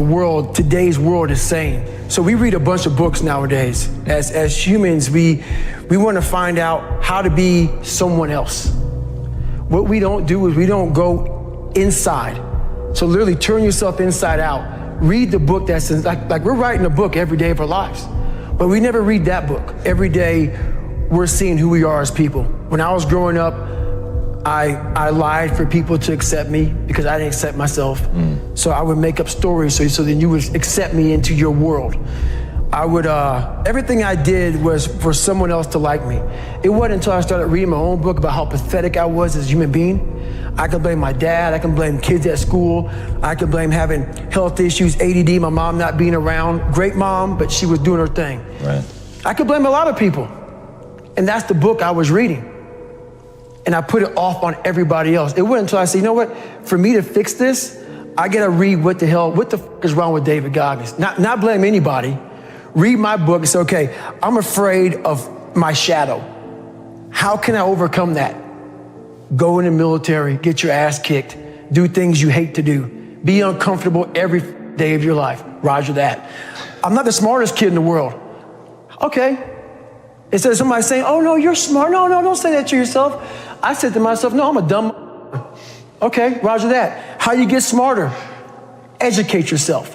today's world is saying. So we read a bunch of books nowadays. As humans, we wanna find out how to be someone else. What we don't do is we don't go inside. So literally turn yourself inside out. Read the book that's like we're writing a book every day of our lives, but we never read that book. Every day we're seeing who we are as people. When I was growing up, I lied for people to accept me because I didn't accept myself. So I would make up stories so then you would accept me into your world. I would, everything I did was for someone else to like me. It wasn't until I started reading my own book about how pathetic I was as a human being. I can blame my dad, I can blame kids at school, I can blame having health issues, ADD, my mom not being around. Great mom, but she was doing her thing. Right. I could blame a lot of people. And that's the book I was reading. And I put it off on everybody else. It wasn't until I said, you know what, for me to fix this, I gotta read what the f is wrong with David Goggins. Not blame anybody. Read my book and say, okay, I'm afraid of my shadow. How can I overcome that? Go in the military, get your ass kicked, do things you hate to do, be uncomfortable every day of your life. Roger that. I'm not the smartest kid in the world. Okay. Instead of somebody saying, oh no, you're smart. No, don't say that to yourself. I said to myself, no, I'm a dumb. Okay, roger that. How you get smarter? Educate yourself.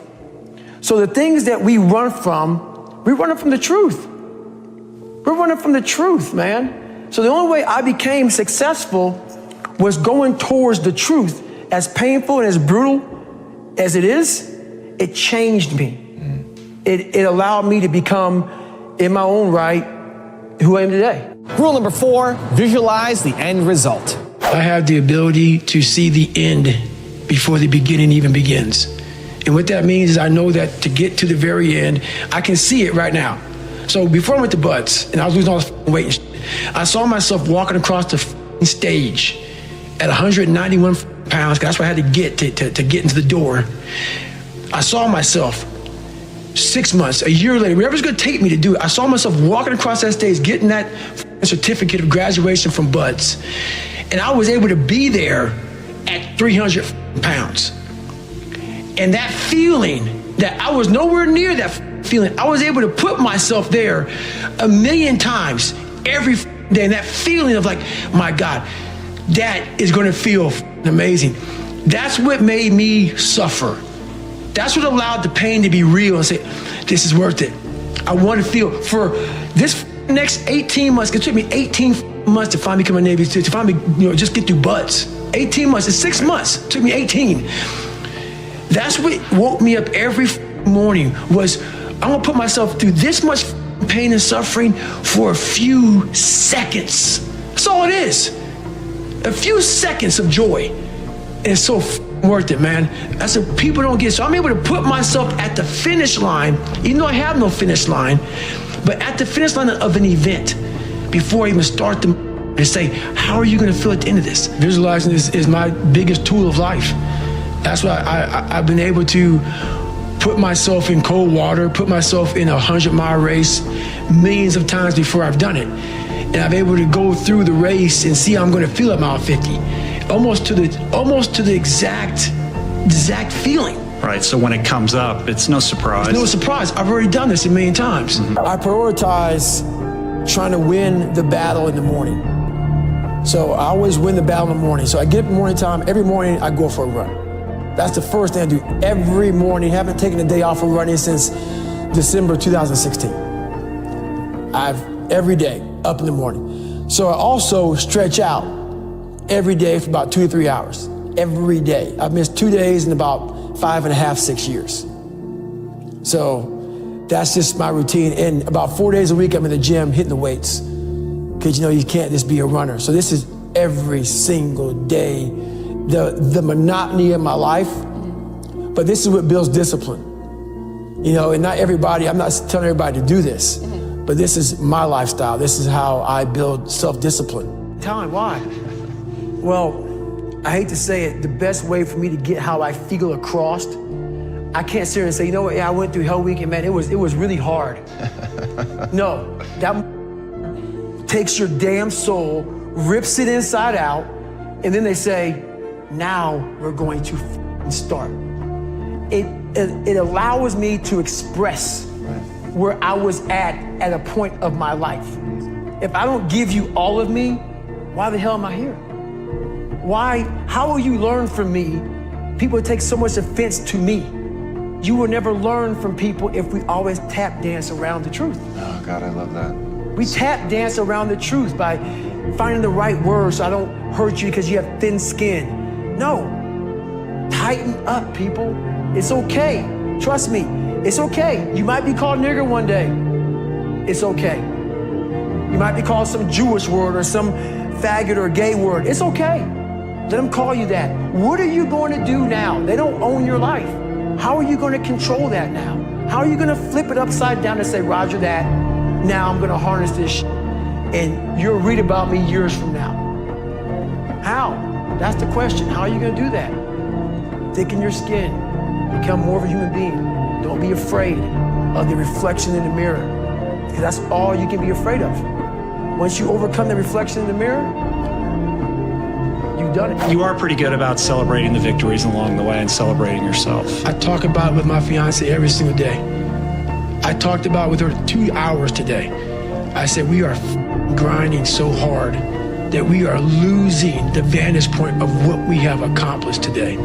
So the things that we run from the truth. We're running from the truth, man. So the only way I became successful was going towards the truth. As painful and as brutal as it is, it changed me. It allowed me to become, in my own right, who I am today. Rule number 4, visualize the end result. I have the ability to see the end before the beginning even begins. And what that means is I know that to get to the very end, I can see it right now. So before I went to Butts and I was losing all the weight and shit, I saw myself walking across the stage at 191 pounds, 'cause that's what I had to get to get into the door. I saw myself 6 months, a year later, whatever's gonna take me to do it, I saw myself walking across that stage, getting that certificate of graduation from Butts. And I was able to be there at 300 pounds. And that feeling that I was nowhere near that feeling, I was able to put myself there 1,000,000 times every day. And that feeling of like, my God, that is gonna feel amazing. That's what made me suffer. That's what allowed the pain to be real and say, this is worth it. I want to feel for this next 18 months. It took me 18 months to finally become a Navy SEAL, to finally, just get through Butts. 18 months, it's 6 months. It took me 18. That's what woke me up every morning was, I'm gonna put myself through this much pain and suffering for a few seconds. That's all it is. A few seconds of joy. And it's so worth it, man. That's what people don't get. So I'm able to put myself at the finish line, even though I have no finish line, but at the finish line of an event before I even start to say, how are you going to feel at the end of this? Visualizing is my biggest tool of life. That's why I've been able to put myself in cold water, put myself in a 100-mile race millions of times before I've done it. And I'm able to go through the race and see how I'm going to feel at mile 50. Almost to the exact feeling. Right, so when it comes up, it's no surprise. It's no surprise. I've already done this 1,000,000 times. I prioritize trying to win the battle in the morning. So I always win the battle in the morning. So I get up in the morning time, every morning I go for a run. That's the first thing I do every morning. Haven't taken a day off of running since December 2016. Every day, up in the morning. So I also stretch out every day for about 2 to 3 hours. Every day. I've missed 2 days in about 5.5, 6 years. So that's just my routine. And about 4 days a week, I'm in the gym hitting the weights. Because you can't just be a runner. So this is every single day, the monotony of my life. But this is what builds discipline. And not everybody, I'm not telling everybody to do this, but this is my lifestyle. This is how I build self-discipline. Time, why? Well, I hate to say it, the best way for me to get how I feel across, I can't sit here and say, I went through Hell Week and man, it was really hard. No, that takes your damn soul, rips it inside out, and then they say, now we're going to start. It allows me to express where I was at a point of my life. If I don't give you all of me, why the hell am I here? How will you learn from me? People take so much offense to me. You will never learn from people if we always tap dance around the truth. Oh God, I love that. We tap dance around the truth by finding the right words so I don't hurt you because you have thin skin. No, tighten up, people. It's okay. Trust me, it's okay. You might be called nigger one day. It's okay. You might be called some Jewish word or some faggot or gay word. It's okay. Let them call you that. What are you going to do now? They don't own your life. How are you going to control that now? How are you going to flip it upside down and say, Roger that, now I'm going to harness this shit, and you'll read about me years from now? How? That's the question. How are you going to do that? Thicken your skin. Become more of a human being. Don't be afraid of the reflection in the mirror, because that's all you can be afraid of. once you overcome the reflection in the mirror, you've done it. You are pretty good about celebrating the victories along the way and celebrating yourself. I talk about it with my fiance every single day. I talked about it with her 2 hours today. I said, we are grinding so hard that we are losing the vantage point of what we have accomplished today.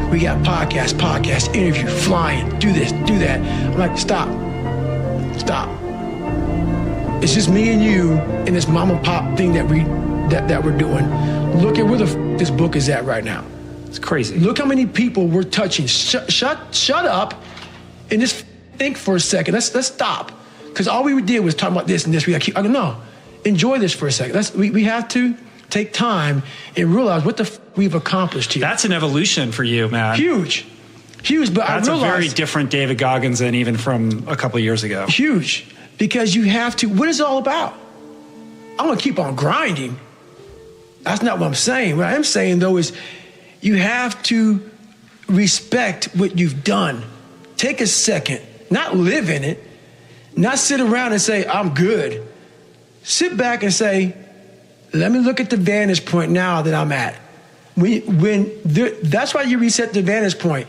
We got podcast, interview, flying, do this, do that. I'm like, stop. It's just me and you and this mom and pop thing that we're doing. Look at where this book is at right now. It's crazy. Look how many people we're touching. Shut up and just think for a second. Let's stop. Because all we did was talk about this and this. We got to keep, no, enjoy this for a second. We have to take time and realize what we've accomplished here. That's an evolution for you, man. Huge, but that's I realized. That's a very different David Goggins than even from a couple of years ago. Huge, because you have to, what is it all about? I'm going to keep on grinding. That's not what I'm saying. What I am saying, though, is you have to respect what you've done. Take a second, not live in it, not sit around and say, I'm good. Sit back and say, let me look at the vantage point now that I'm at. That's why you reset the vantage point.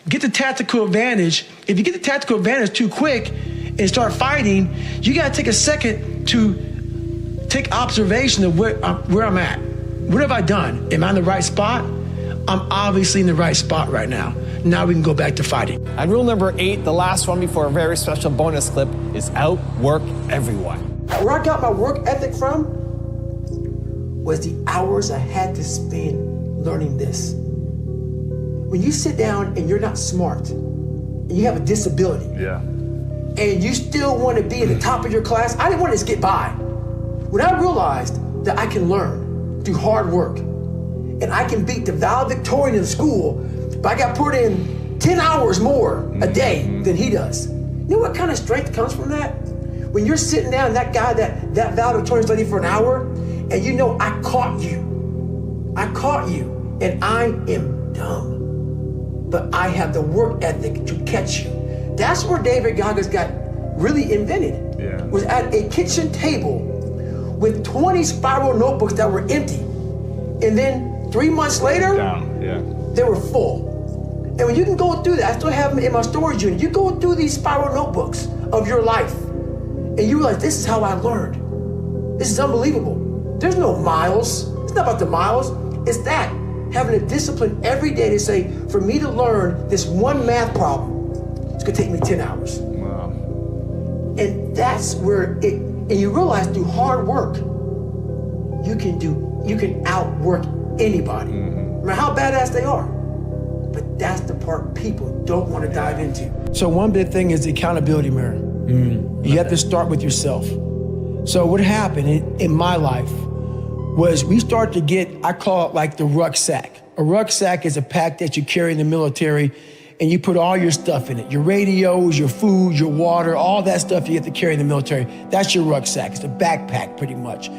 Get the tactical advantage. If you get the tactical advantage too quick and start fighting, you got to take a second to take observation of where I'm at. What have I done? Am I in the right spot? I'm obviously in the right spot right now. Now we can go back to fighting. And rule number 8, the last one before a very special bonus clip, is outwork everyone. Where I got my work ethic from was the hours I had to spend learning this. When you sit down and you're not smart, and you have a disability, and you still want to be at the top of your class, I didn't want to just get by. When I realized that I can learn through hard work, and I can beat the valedictorian in school, but I got put in 10 hours more a day than he does. You know what kind of strength comes from that? When you're sitting down, that guy, that valedictorian studied for an hour, and you know I caught you, and I am dumb. But I have the work ethic to catch you. That's where David Goggins got really invented. Was at a kitchen table with 20 spiral notebooks that were empty. And then 3 months later, they were full. And when you can go through that, I still have them in my storage unit. You go through these spiral notebooks of your life, and you realize, this is how I learned. This is unbelievable. There's no miles. It's not about the miles. It's that. Having a discipline every day to say, for me to learn this one math problem, it's gonna take me 10 hours. Wow. And that's where and you realize through hard work, you can outwork anybody, no matter how badass they are. But that's the part people don't want to dive into. So one big thing is the accountability mirror. You have to start with yourself. So what happened in my life was we start to get, I call it like the rucksack. A rucksack is a pack that you carry in the military, and you put all your stuff in it. Your radios, your food, your water, all that stuff you have to carry in the military. That's your rucksack. It's a backpack pretty much.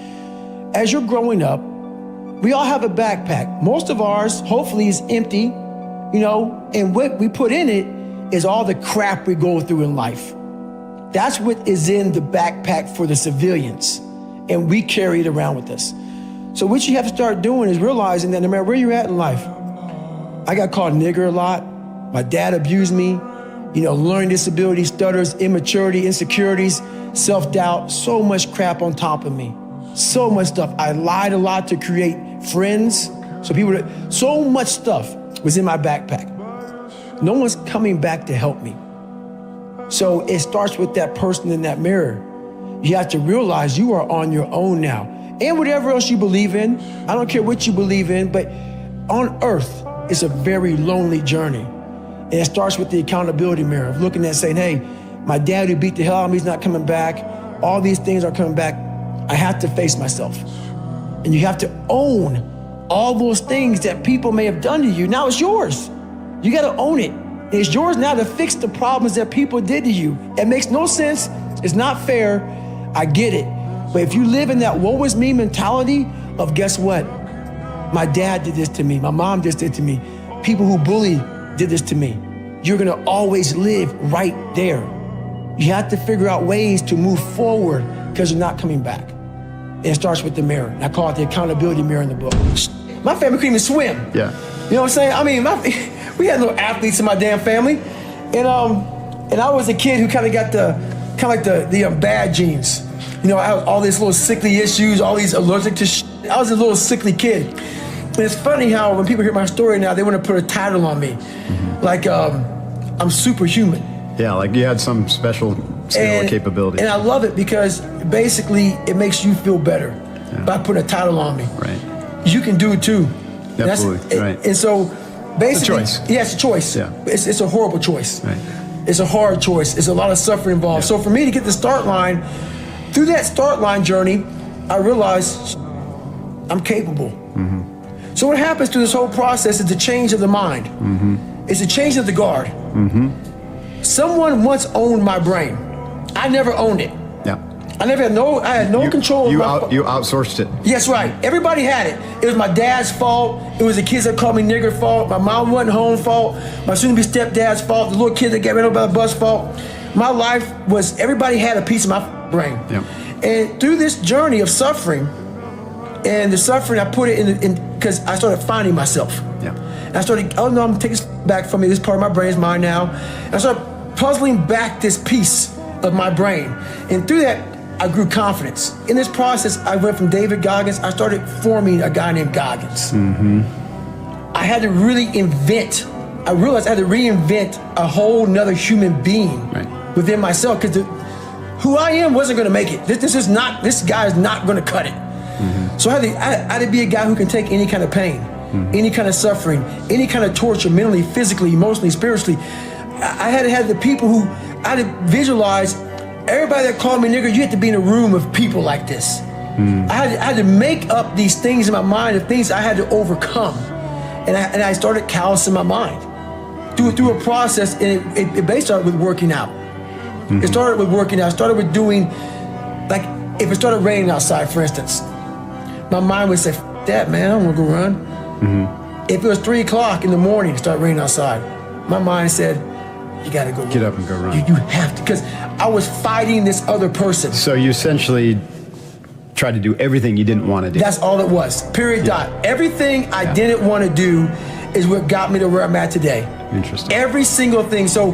As you're growing up, we all have a backpack. Most of ours, hopefully, is empty, and what we put in it is all the crap we go through in life. That's what is in the backpack for the civilians, and we carry it around with us. So what you have to start doing is realizing that no matter where you're at in life, I got called nigger a lot. My dad abused me, learning disabilities, stutters, immaturity, insecurities, self-doubt, so much crap on top of me. So much stuff. I lied a lot to create friends. So much stuff was in my backpack. No one's coming back to help me. So it starts with that person in that mirror. You have to realize you are on your own now. And whatever else you believe in, I don't care what you believe in, but on earth, it's a very lonely journey. And it starts with the accountability mirror of looking at saying, hey, my dad who beat the hell out of me is not coming back. All these things are coming back. I have to face myself. And you have to own all those things that people may have done to you. Now it's yours. You got to own it. It's yours now to fix the problems that people did to you. It makes no sense. It's not fair. I get it. But if you live in that woe is me mentality of guess what? My dad did this to me. My mom just did to me. People who bully did this to me. You're gonna always live right there. You have to figure out ways to move forward because you're not coming back. And it starts with the mirror. And I call it the accountability mirror in the book. My family couldn't even swim. Yeah. You know what I'm saying? I mean, we had no athletes in my damn family. And I was a kid who kind of got the bad genes. You know, I had all these little sickly issues, all these allergic to shit. I was a little sickly kid. And it's funny how when people hear my story now, they want to put a title on me. Like, I'm superhuman. Yeah, like you had some special skill or capability. And I love it because basically it makes you feel better by putting a title on me. Right. You can do it too. Absolutely, right. And so basically, it's a choice. Yeah, it's a choice. Yeah. It's a horrible choice. Right. It's a hard choice. It's a lot of suffering involved. So for me to get the start line, through that start line journey, I realized I'm capable. So what happens through this whole process is the change of the mind. It's a change of the guard. Someone once owned my brain. I never owned it. Yeah. I had no control of You outsourced it. Yes, right. Everybody had it. It was my dad's fault. It was the kids that called me nigger fault. My mom wasn't home fault. My soon-to-be stepdad's fault. The little kid that got ran over by the bus fault. My life was, everybody had a piece of my brain. Yeah. And through this journey of suffering, and the suffering, I put it in because I started finding myself. Yeah. And I started, oh no, I'm taking this back from me. This part of my brain is mine now. And I started puzzling back this piece of my brain. And through that, I grew confidence. In this process, I went from David Goggins, I started forming a guy named Goggins. I had to really I realized I had to reinvent a whole nother human being within myself, because who I am wasn't gonna make it. This guy is not gonna cut it. So I had to be a guy who can take any kind of pain, any kind of suffering, any kind of torture, mentally, physically, emotionally, spiritually. I had to have the people who, I had to visualize everybody that called me nigger. You had to be in a room of people like this. I had to make up these things in my mind, the things I had to overcome. And I started callousing my mind through a process, and it basically started with working out. It started with working out. It started with doing, like, if it started raining outside, for instance, my mind would say, F that, man, I don't want to go run. If it was 3 o'clock in the morning, it started raining outside, my mind said, you got to go Get up and go run. You have to, because I was fighting this other person. So you essentially tried to do everything you didn't want to do. That's all it was, period, dot. Everything I didn't want to do is what got me to where I'm at today. Interesting. Every single thing. So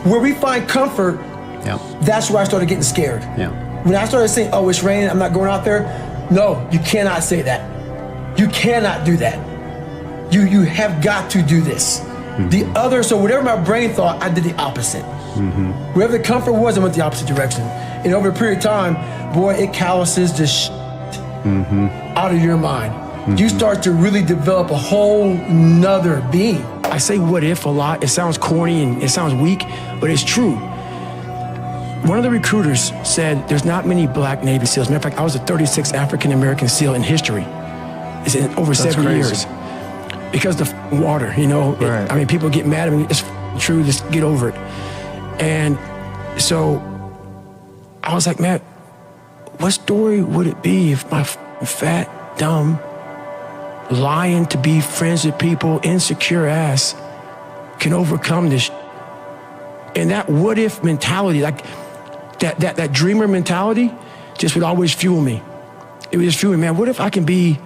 where we find comfort, that's where I started getting scared. When I started saying, oh, it's raining, I'm not going out there. No, you cannot say that. You cannot do that. You have got to do this. So whatever my brain thought, I did the opposite. Wherever the comfort was, I went the opposite direction. And over a period of time, boy, it calluses the out of your mind. You start to really develop a whole nother being. I say what if a lot. It sounds corny and it sounds weak, but it's true. One of the recruiters said there's not many black Navy SEALs. Matter of fact, I was the 36th African-American SEAL in history. It's in over 70 years. Because the water, you know. I mean, people get mad at me. It's true, just get over it. And so I was like, man, what story would it be if my fat, dumb, lying to be friends with people, insecure ass can overcome this? And that what if mentality, like that dreamer mentality, just would always fuel me. It would just fuel me, man. What if I can be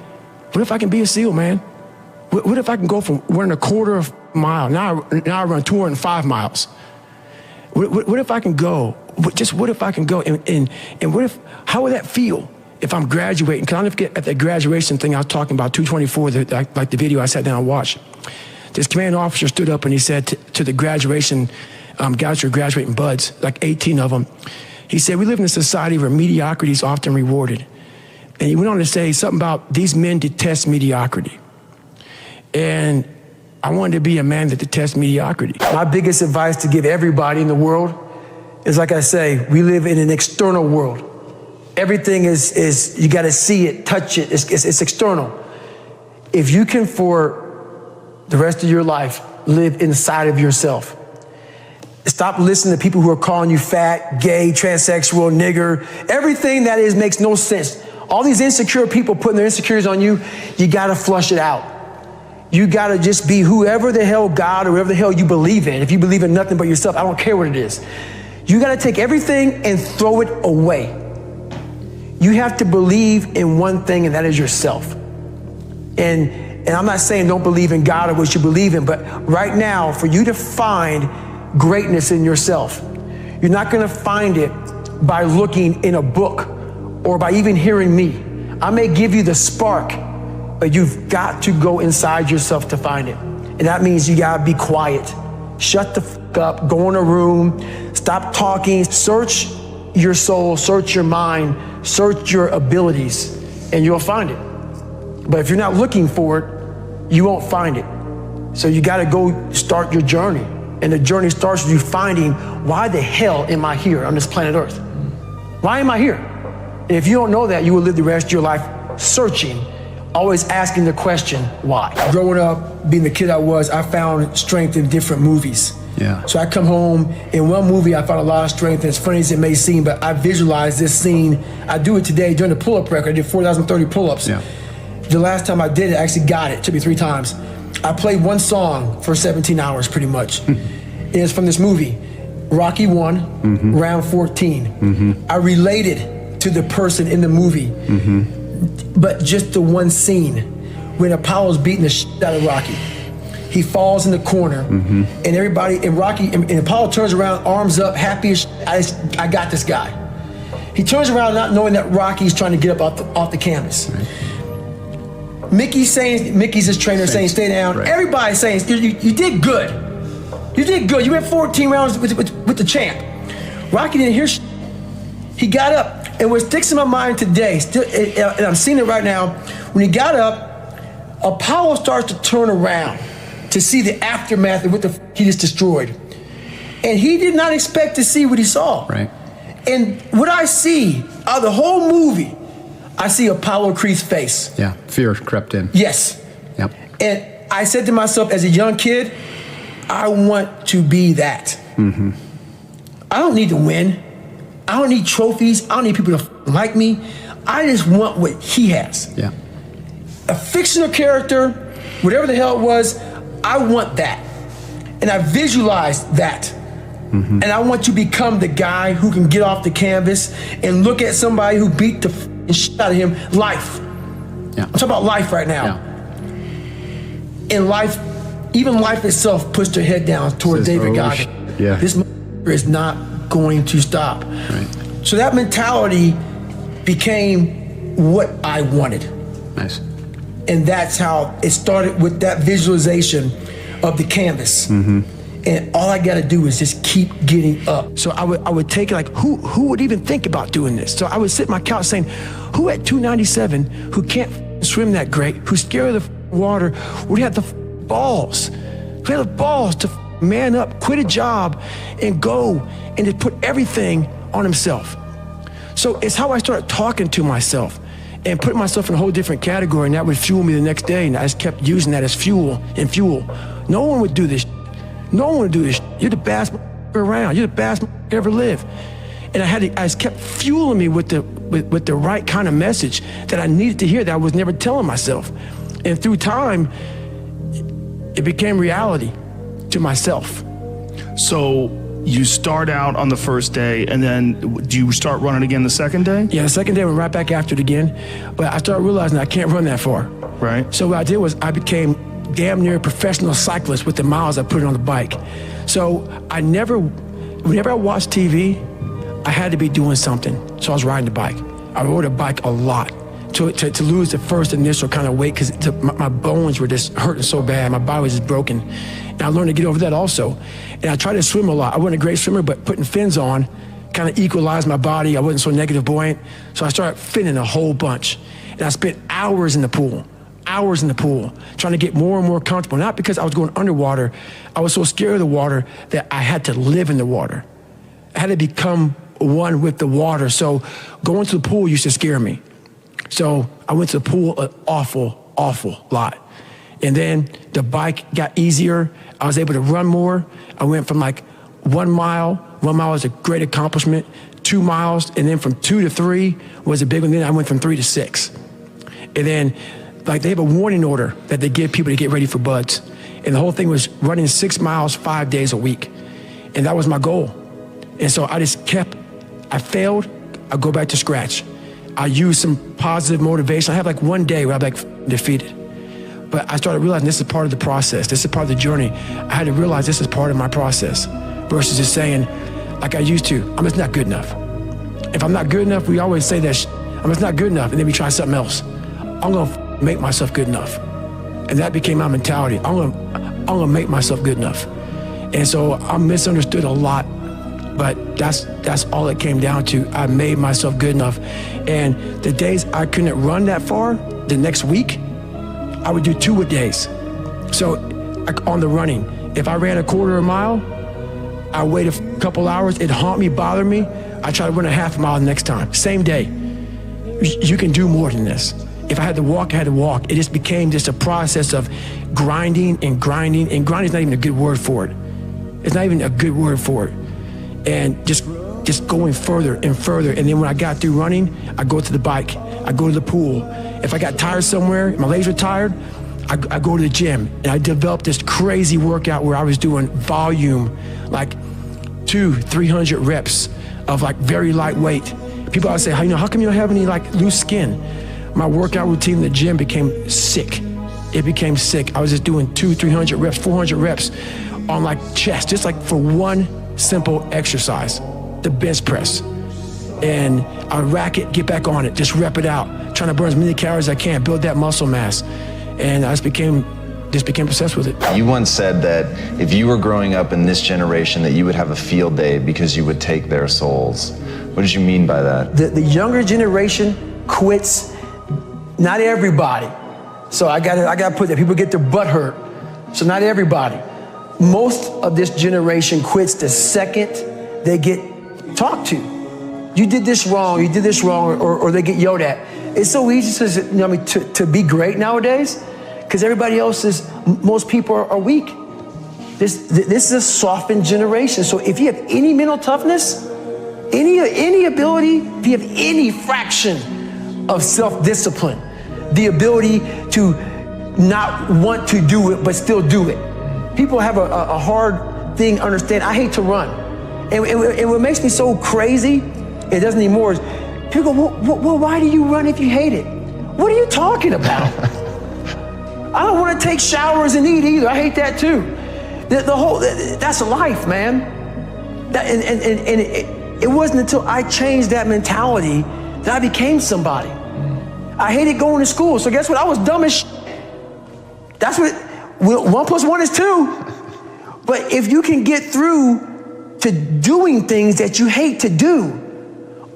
a SEAL, man? What if I can go from running a quarter of a mile, now I run 205 miles. What if I can go? What if I can go? And what if, how would that feel if I'm graduating? Because I'll never forget at that graduation thing I was talking about, 224, like the video I sat down and watched. This commanding officer stood up and he said to the graduation, guys who are graduating buds, like 18 of them, he said, we live in a society where mediocrity is often rewarded. And he went on to say something about these men detest mediocrity. And I wanted to be a man that detests mediocrity. My biggest advice to give everybody in the world is, like I say, we live in an external world. Everything is you got to see it, touch it, it's external. If you can, for the rest of your life, live inside of yourself, stop listening to people who are calling you fat, gay, transsexual, nigger. Everything that is makes no sense. All these insecure people putting their insecurities on you, you got to flush it out. You got to just be whoever the hell God or whoever the hell you believe in. If you believe in nothing but yourself, I don't care what it is. You got to take everything and throw it away. you have to believe in one thing, and that is yourself. And I'm not saying don't believe in God or what you believe in, but right now, for you to find greatness in yourself, you're not gonna find it by looking in a book or by even hearing me. I may give you the spark, but you've got to go inside yourself to find it. And that means you gotta be quiet. Shut the fuck up, go in a room, stop talking, search your soul, search your mind, search your abilities, and you'll find it. But if you're not looking for it, you won't find it. So you gotta go start your journey. And the journey starts with you finding, why the hell am I here on this planet Earth? Why am I here? And if you don't know that, you will live the rest of your life searching, always asking the question, why? Growing up, being the kid I was, I found strength in different movies. Yeah. So I come home, in one movie I found a lot of strength, and as funny as it may seem, but I visualized this scene. I do it today during the pull-up record. I did 4,030 pull-ups. Yeah. The last time I did it, I actually got it. It took me 3 times. I played one song for 17 hours, pretty much. It's from this movie, Rocky 1, round 14. I related to the person in the movie, but just the one scene when Apollo's beating the shit out of Rocky. He falls in the corner, and everybody, and Rocky, and Apollo turns around, arms up, happy as shit. I got this guy. He turns around not knowing that Rocky's trying to get up off the canvas. Right. Mickey's his trainer saying, stay down. Right. Everybody's saying, you did good. You did good. You went 14 rounds with the champ. Rocky didn't hear shit. He got up, and what sticks in my mind today, and I'm seeing it right now, when he got up, Apollo starts to turn around to see the aftermath of what he just destroyed. And he did not expect to see what he saw. Right. And what I see out of the whole movie, I see Apollo Creed's face. Yeah, fear crept in. Yes. Yep. And I said to myself as a young kid, I want to be that. I don't need to win. I don't need trophies. I don't need people to like me. I just want what he has. Yeah. A fictional character, whatever the hell it was, I want that. And I visualized that. And I want to become the guy who can get off the canvas and look at somebody who beat the shit out of him. Life. Yeah. I'm talking about life right now. Yeah. In life, even life itself puts their head down toward David Goggins. Yeah. This is not going to stop. Right. So that mentality became what I wanted. Nice. And that's how it started, with that visualization of the canvas. And all I gotta do is just keep getting up. So I would take it like, who would even think about doing this? So I would sit on my couch saying, who at 297, who can't swim that great, who's scared of the water, would have the balls, to man up, quit a job, and go and just put everything on himself. So it's how I started talking to myself and putting myself in a whole different category, and that would fuel me the next day, and I just kept using that as fuel. No one would do this. No one would do this. You're the best around. You're the best ever live. And I just kept fueling me with the right kind of message that I needed to hear, that I was never telling myself. And through time, it became reality to myself. So you start out on the first day, and then do you start running again the second day? Yeah, the second day I went right back after it again. But I started realizing I can't run that far. Right. So what I did was I became damn near a professional cyclist with the miles I put on the bike. So whenever I watched TV, I had to be doing something. So I was riding the bike. I rode a bike a lot to lose the first initial kind of weight, because my bones were just hurting so bad. My body was just broken. And I learned to get over that also. And I tried to swim a lot. I wasn't a great swimmer, but putting fins on kind of equalized my body. I wasn't so negative buoyant. So I started finning a whole bunch. And I spent hours in the pool, trying to get more and more comfortable. Not because I was going underwater. I was so scared of the water that I had to live in the water. I had to become one with the water. So going to the pool used to scare me. So I went to the pool an awful lot. And then the bike got easier. I was able to run more. I went from like 1 mile. 1 mile was a great accomplishment. 2 miles, and then from 2 to 3 was a big one. Then I went from 3 to 6. And then like they have a warning order that they give people to get ready for buds. And the whole thing was running 6 miles 5 days a week. And that was my goal. And so I failed, I go back to scratch. I use some positive motivation. I have like one day where I'm like defeated. But I started realizing this is part of the process. This is part of the journey. I had to realize this is part of my process versus just saying, like I used to, I'm just not good enough. If I'm not good enough, we always say that I'm just not good enough, and then we try something else. I'm gonna make myself good enough. And that became my mentality. I'm gonna make myself good enough. And so I misunderstood a lot, but that's all it came down to. I made myself good enough. And the days I couldn't run that far, the next week, I would do 2-a-days. So like on the running, if I ran a quarter of a mile, I wait a couple hours, it'd haunt me, bother me. I try to run a half a mile the next time, same day. You can do more than this. If I had to walk, I had to walk. It just became just a process of grinding and grinding, and grinding is not even a good word for it. It's not even a good word for it. And just going further and further. And then when I got through running, I go to the bike, I go to the pool. If I got tired somewhere, my legs were tired, I go to the gym. And I developed this crazy workout where I was doing volume, like 200-300 reps of like very lightweight. People always say, how come you don't have any like loose skin? My workout routine in the gym became sick. It became sick. I was just doing 200-300 reps, 400 reps on like chest, just like for one simple exercise, the bench press. And I rack it, get back on it, just rep it out, trying to burn as many calories as I can, build that muscle mass. And I just became obsessed with it. You once said that if you were growing up in this generation that you would have a field day because you would take their souls. What did you mean by that? The younger generation quits, not everybody. So I gotta put that, people get their butt hurt. So not everybody. Most of this generation quits the second they get talked to. You did this wrong, or they get yelled at. It's so easy to be great nowadays because everybody else most people are weak. This is a softened generation. So if you have any mental toughness, any ability, if you have any fraction of self-discipline, the ability to not want to do it but still do it. People have a hard thing to understand. I hate to run. And what makes me so crazy, it doesn't anymore, is people go, well, why do you run if you hate it? What are you talking about? I don't want to take showers and eat either. I hate that too. That's life, man. It wasn't until I changed that mentality that I became somebody. I hated going to school, so guess what? I was dumb as shit. That's what 1 + 1 is 2. But if you can get through to doing things that you hate to do,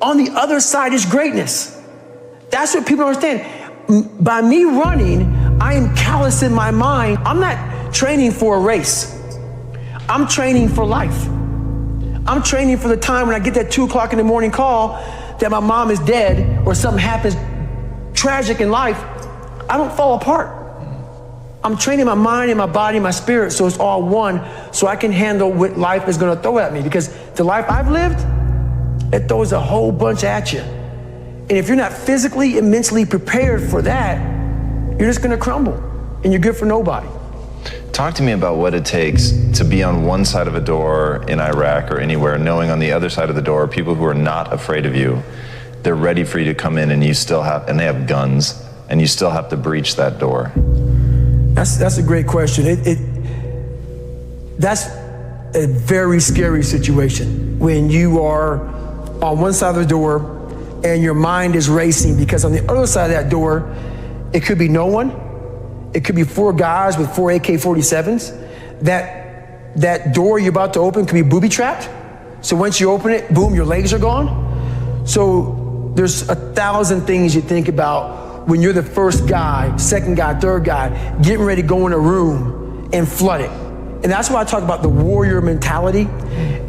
on the other side is greatness. That's what people understand. By me running, I am callous in my mind. I'm not training for a race. I'm training for life. I'm training for the time when I get that 2 o'clock in the morning call that my mom is dead or something happens tragic in life. I don't fall apart. I'm training my mind and my body and my spirit so it's all one, so I can handle what life is going to throw at me. Because the life I've lived, it throws a whole bunch at you. And if you're not physically and mentally prepared for that, you're just going to crumble and you're good for nobody. Talk to me about what it takes to be on one side of a door in Iraq or anywhere, knowing on the other side of the door people who are not afraid of you. They're ready for you to come in, and they have guns, and you still have to breach that door. That's a great question. That's a very scary situation when you are on one side of the door and your mind is racing, because on the other side of that door, it could be no one. It could be 4 guys with 4 AK-47s. That door you're about to open could be booby-trapped. So once you open it, boom, your legs are gone. So there's 1,000 things you think about when you're the first guy, second guy, third guy, getting ready to go in a room and flood it. And that's why I talk about the warrior mentality.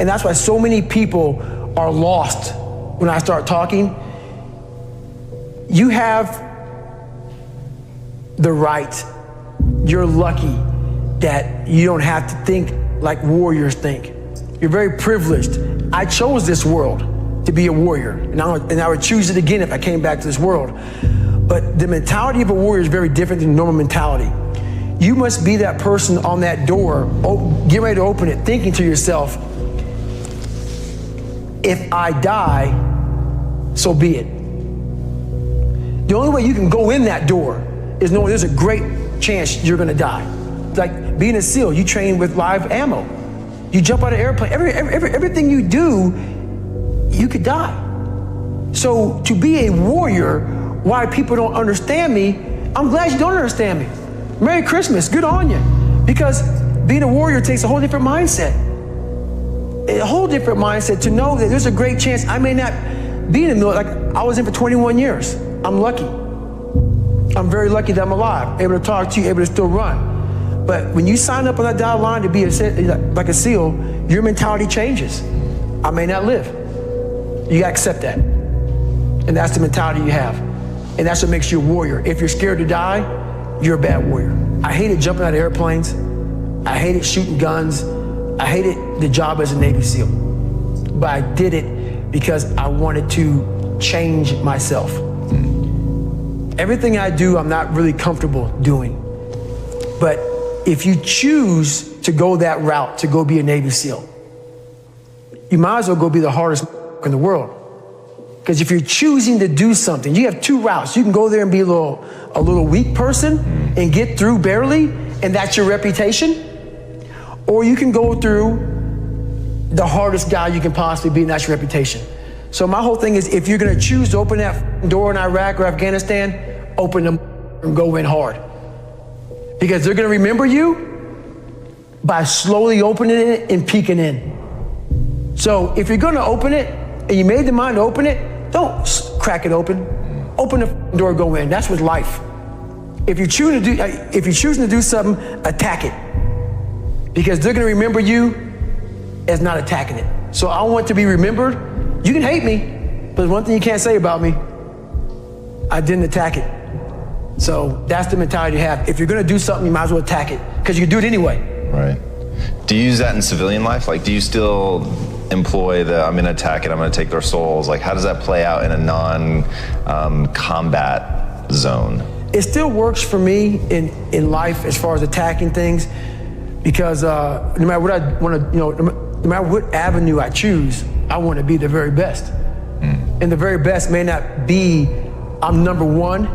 And that's why so many people are lost when I start talking. You have the right. You're lucky that you don't have to think like warriors think. You're very privileged. I chose this world to be a warrior, and I would choose it again if I came back to this world. But the mentality of a warrior is very different than normal mentality. You must be that person on that door, get ready to open it, thinking to yourself, if I die, so be it. The only way you can go in that door is knowing there's a great chance you're gonna die. Like being a SEAL, you train with live ammo. You jump out of an airplane, everything you do, you could die. So to be a warrior, why people don't understand me, I'm glad you don't understand me. Merry Christmas, good on you. Because being a warrior takes a whole different mindset. A whole different mindset to know that there's a great chance I may not be in the military. Like I was in for 21 years. I'm lucky. I'm very lucky that I'm alive, able to talk to you, able to still run. But when you sign up on that dotted line to be like a SEAL, your mentality changes. I may not live. You gotta accept that. And that's the mentality you have. And that's what makes you a warrior. If you're scared to die, you're a bad warrior. I hated jumping out of airplanes. I hated shooting guns. I hated the job as a Navy SEAL. But I did it because I wanted to change myself. Everything I do, I'm not really comfortable doing. But if you choose to go that route, to go be a Navy SEAL, you might as well go be the hardest in the world. Because if you're choosing to do something, you have two routes. You can go there and be a little weak person and get through barely, and that's your reputation. Or you can go through the hardest guy you can possibly be, and that's your reputation. So my whole thing is, if you're gonna choose to open that door in Iraq or Afghanistan, open them and go in hard. Because they're gonna remember you by slowly opening it and peeking in. So if you're gonna open it, and you made the mind to open it, don't crack it open. Open the door, go in. That's with life. If you're choosing to do something, attack it. Because they're gonna remember you as not attacking it. So I want to be remembered. You can hate me, but there's one thing you can't say about me. I didn't attack it. So that's the mentality you have. If you're gonna do something, you might as well attack it, because you can do it anyway. Right. Do you use that in civilian life? Like, do you still employ the, I'm gonna attack it, I'm gonna take their souls? Like, how does that play out in a non-combat zone? It still works for me in life as far as attacking things, because no matter what I want to, no matter what avenue I choose, I want to be the very best. And the very best may not be I'm number one.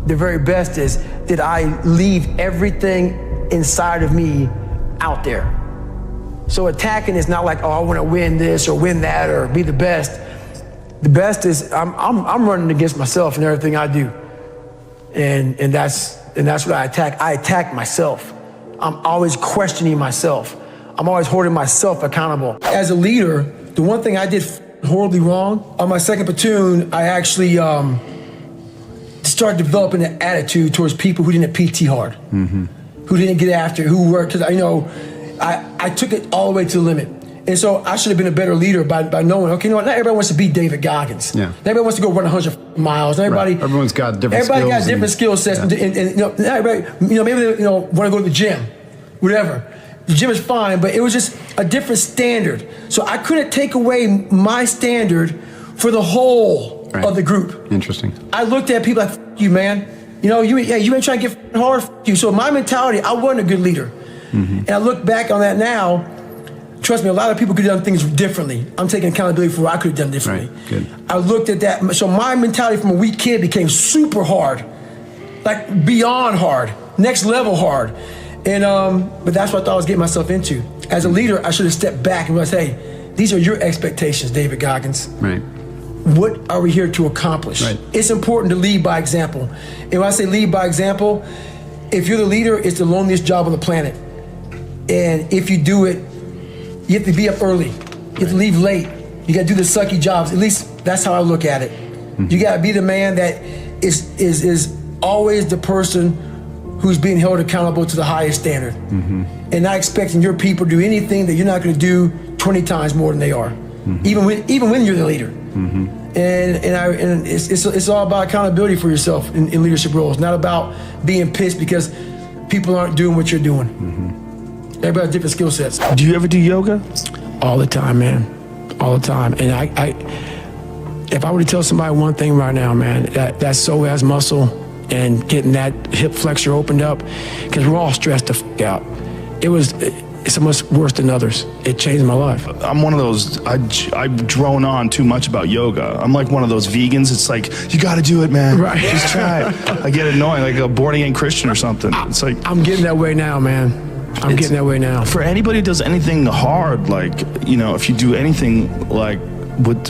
The very best is that I leave everything inside of me out there. So attacking is not like, oh, I want to win this or win that or be the best. The best is I'm running against myself in everything I do, and that's what I attack. I attack myself. I'm always questioning myself. I'm always holding myself accountable. As a leader, the one thing I did horribly wrong on my second platoon, I actually started developing an attitude towards people who didn't PT hard, who didn't get after, who worked. Because I took it all the way to the limit. And so I should have been a better leader by knowing, okay, not everybody wants to be David Goggins. Yeah. Not everybody wants to go run 100 miles. Not everybody. Right. Everyone's got different skills. Everybody got different skill sets. Yeah. And not everybody, maybe they want to go to the gym, whatever. The gym is fine, but it was just a different standard. So I couldn't take away my standard for the whole of the group. Interesting. I looked at people like, you, man. You ain't trying to get hard, you. So my mentality, I wasn't a good leader. And I look back on that now. Trust me, a lot of people could have done things differently. I'm taking accountability for what I could have done differently. Right. Good. I looked at that. So my mentality from a weak kid became super hard, like beyond hard, next level hard. And but that's what I thought I was getting myself into. As a leader, I should have stepped back and realized, hey, these are your expectations, David Goggins. Right. What are we here to accomplish? Right. It's important to lead by example. And when I say lead by example, if you're the leader, it's the loneliest job on the planet. And if you do it, you have to be up early. You have to leave late. You got to do the sucky jobs. At least that's how I look at it. You got to be the man that is always the person who's being held accountable to the highest standard, and not expecting your people to do anything that you're not going to do 20 times more than they are, even when you're the leader. And it's all about accountability for yourself in leadership roles, not about being pissed because people aren't doing what you're doing. Everybody has different skill sets. Do you ever do yoga? All the time, man. All the time. And I if I were to tell somebody one thing right now, man, that psoas muscle and getting that hip flexor opened up, because we're all stressed the fuck out. It was so much worse than others. It changed my life. I'm one of those, I drone on too much about yoga. I'm like one of those vegans. It's like, you got to do it, man. Right. Just try it. I get annoying, like a born-again Christian or something. It's like, I'm getting that way now, man. I'm getting that way now. For anybody who does anything hard, like, you know, if you do anything like with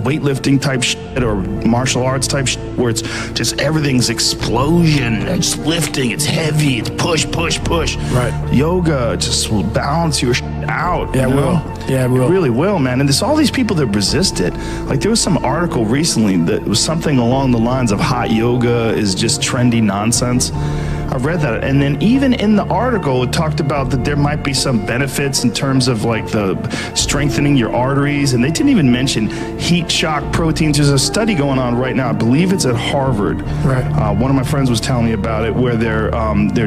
weightlifting type shit or martial arts type shit, where it's just everything's explosion, it's lifting, it's heavy, it's push. Right. Yoga just will balance your shit out. Yeah, it will. Yeah, it will. It really will, man. And there's all these people that resist it. Like there was some article recently that was something along the lines of hot yoga is just trendy nonsense. I read that, and then even in the article, it talked about that there might be some benefits in terms of like the strengthening your arteries, and they didn't even mention heat shock proteins. There's a study going on right now. I believe it's at Harvard. Right. One of my friends was telling me about it, where they're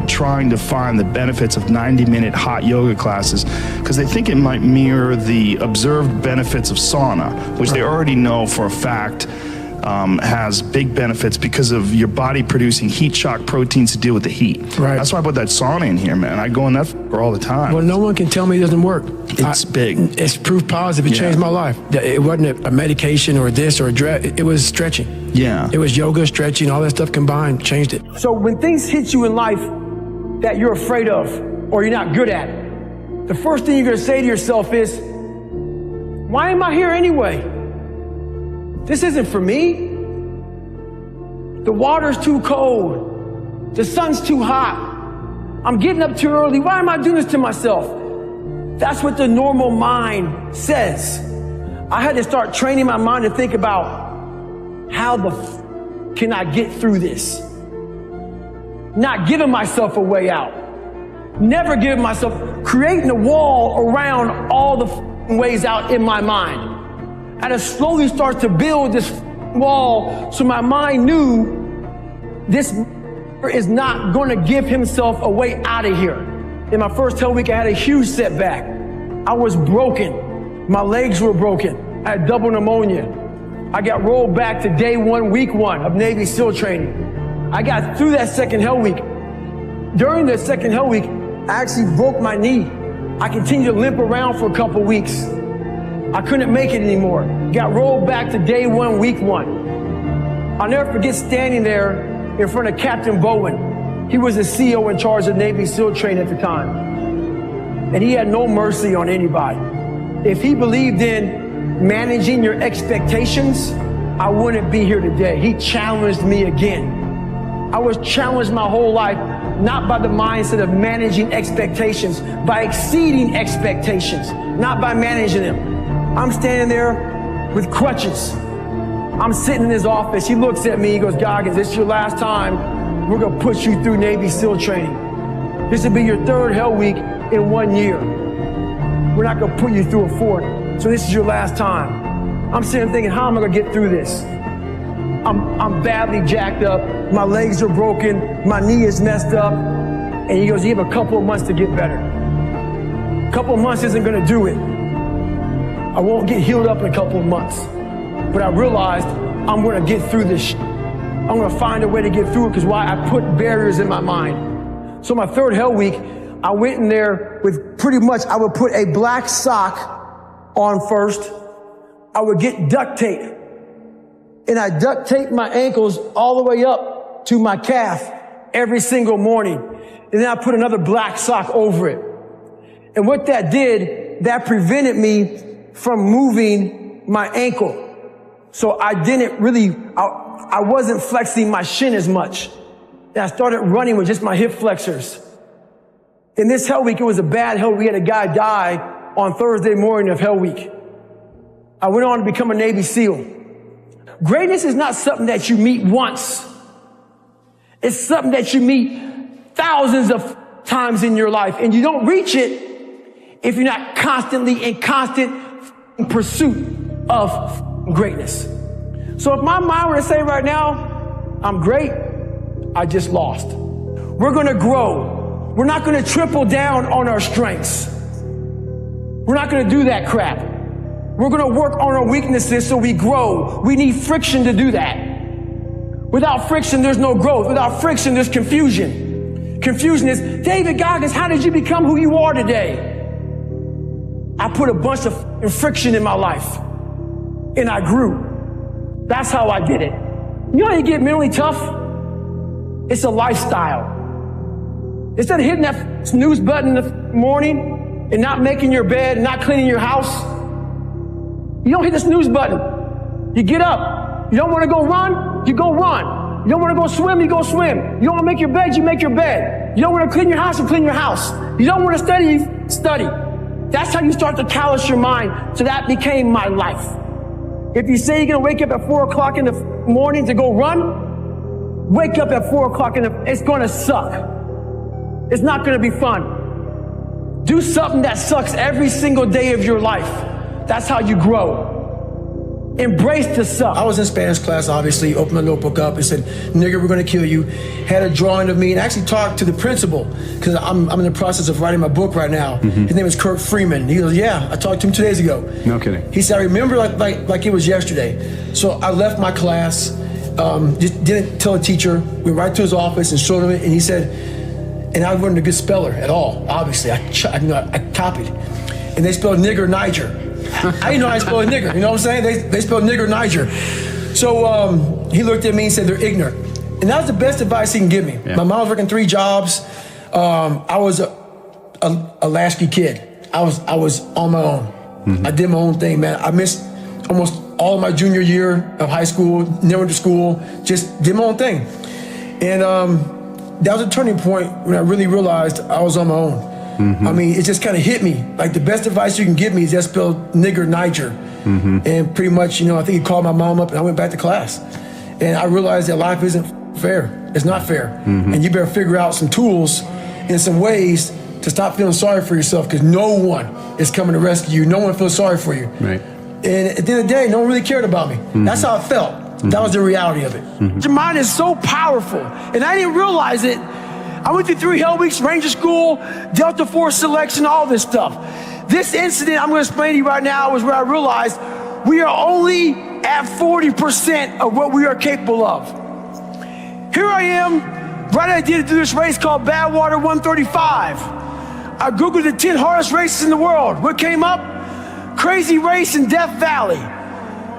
trying to find the benefits of 90-minute hot yoga classes because they think it might mirror the observed benefits of sauna, which they already know for a fact. Has big benefits because of your body producing heat shock proteins to deal with the heat. Right. That's why I put that sauna in here, man. I go in that for all the time. Well, no one can tell me it doesn't work. It's big. It's proof positive. It changed my life. It wasn't a medication or this or a drug. It was stretching. Yeah. It was yoga, stretching, all that stuff combined changed it. So when things hit you in life that you're afraid of or you're not good at, the first thing you're going to say to yourself is, why am I here anyway? This isn't for me. The water's too cold. The sun's too hot. I'm getting up too early. Why am I doing this to myself? That's what the normal mind says. I had to start training my mind to think about how can I get through this? Not giving myself a way out. Never giving myself, creating a wall around all the ways out in my mind. And to slowly start to build this wall so my mind knew this is not going to give himself a way out of here. In my first Hell Week, I had a huge setback. I was broken. My legs were broken. I had double pneumonia. I got rolled back to day 1, week 1 of Navy SEAL training. I got through that second Hell Week. During the second Hell Week, I actually broke my knee. I continued to limp around for a couple weeks. I couldn't make it anymore. Got rolled back to day 1, week 1. I'll never forget standing there in front of Captain Bowen. He was the CEO in charge of Navy SEAL training at the time. And he had no mercy on anybody. If he believed in managing your expectations, I wouldn't be here today. He challenged me again. I was challenged my whole life, not by the mindset of managing expectations, by exceeding expectations, not by managing them. I'm standing there with crutches. I'm sitting in his office. He looks at me. He goes, Goggins, this is your last time. We're going to put you through Navy SEAL training. This will be your 3rd Hell Week in 1 year. We're not going to put you through a 4th. So this is your last time. I'm sitting thinking, how am I going to get through this? I'm badly jacked up. My legs are broken. My knee is messed up. And he goes, you have a couple of months to get better. A couple of months isn't going to do it. I won't get healed up in a couple of months. But I realized I'm going to get through this. I'm going to find a way to get through it because why? I put barriers in my mind. So my 3rd Hell Week, I went in there with pretty much, I would put a black sock on first. I would get duct tape. And I duct tape my ankles all the way up to my calf every single morning. And then I put another black sock over it. And what that did, that prevented me from moving my ankle. So I didn't really, I wasn't flexing my shin as much. And I started running with just my hip flexors. In this Hell Week, it was a bad Hell Week. We had a guy die on Thursday morning of Hell Week. I went on to become a Navy SEAL. Greatness is not something that you meet once. It's something that you meet thousands of times in your life. And you don't reach it if you're not constantly in constant pursuit of greatness. So if my mind were to say right now, I'm great, I just lost. We're going to grow. We're not going to triple down on our strengths. We're not going to do that crap. We're going to work on our weaknesses so we grow. We need friction to do that. Without friction, there's no growth. Without friction, there's confusion. Confusion is, David Goggins, how did you become who you are today? I put a bunch of friction in my life, and I grew. That's how I did it. You know how you get mentally tough? It's a lifestyle. Instead of hitting that snooze button in the morning and not making your bed and not cleaning your house, you don't hit the snooze button. You get up. You don't want to go run, you go run. You don't want to go swim, you go swim. You don't want to make your bed, you make your bed. You don't want to clean your house, you clean your house. You don't want to study, you study. That's how you start to callous your mind. So that became my life. If you say you're going to wake up at 4 o'clock in the morning to go run, wake up at 4 o'clock it's going to suck. It's not going to be fun. Do something that sucks every single day of your life. That's how you grow. Embrace the suck. I was in Spanish class, obviously, opened my notebook up and said, nigger, we're going to kill you. Had a drawing of me and actually talked to the principal because I'm in the process of writing my book right now. His name is Kurt Freeman. He goes, yeah, I talked to him 2 days ago. No kidding. He said, I remember like it was yesterday. So I left my class, just didn't tell the teacher, went right to his office and showed him it. And he said, and I wasn't a good speller at all, obviously. I copied. And they spelled nigger Niger. I didn't know how to spell a nigger, you know what I'm saying? They spelled nigger Niger. So he looked at me and said, they're ignorant. And that was the best advice he can give me. Yeah. My mom was working 3 jobs. I was a latchkey kid. I was on my own. I did my own thing, man. I missed almost all of my junior year of high school, never went to school, just did my own thing. And that was a turning point when I really realized I was on my own. I mean, it just kind of hit me. Like the best advice you can give me is just spell nigger Niger. And pretty much, I think he called my mom up and I went back to class. And I realized that life isn't fair. It's not fair. And you better figure out some tools and some ways to stop feeling sorry for yourself because no one is coming to rescue you. No one feels sorry for you. Right. And at the end of the day, no one really cared about me. That's how I felt. That was the reality of it. Your mind is so powerful. And I didn't realize it. I went through 3 hell weeks, Ranger School, Delta Force selection, all this stuff. This incident I'm going to explain to you right now was where I realized we are only at 40% of what we are capable of. Here I am, right idea to do this race called Badwater 135. I Googled the 10 hardest races in the world. What came up? Crazy race in Death Valley.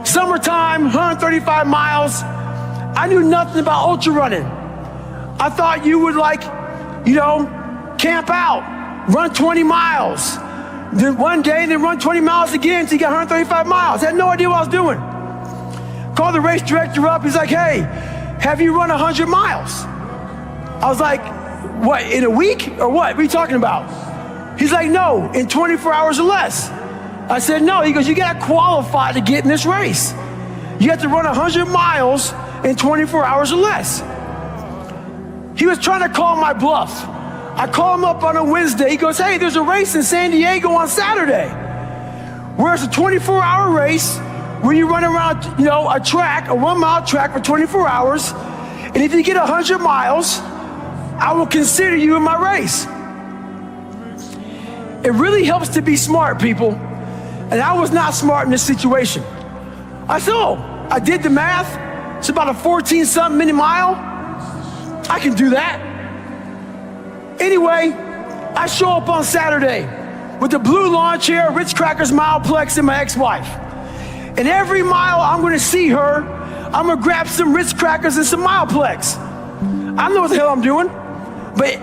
Summertime, 135 miles. I knew nothing about ultra running. I thought you would camp out, run 20 miles. Then one day, then run 20 miles again until you got 135 miles. I had no idea what I was doing. Called the race director up. He's like, hey, have you run 100 miles? I was like, what, in a week or what? What are you talking about? He's like, no, in 24 hours or less. I said, no. He goes, you got to qualify to get in this race. You have to run 100 miles in 24 hours or less. He was trying to call my bluff. I call him up on a Wednesday. He goes, hey, there's a race in San Diego on Saturday. Where it's a 24-hour race where you run around, a track, a 1-mile track for 24 hours. And if you get 100 miles, I will consider you in my race. It really helps to be smart, people. And I was not smart in this situation. I said, I did the math. It's about a 14-something minute mile. I can do that. Anyway, I show up on Saturday with the blue lawn chair, Ritz Crackers Mileplex, and my ex-wife. And every mile I'm going to see her, I'm going to grab some Ritz Crackers and some Mileplex. I don't know what the hell I'm doing, but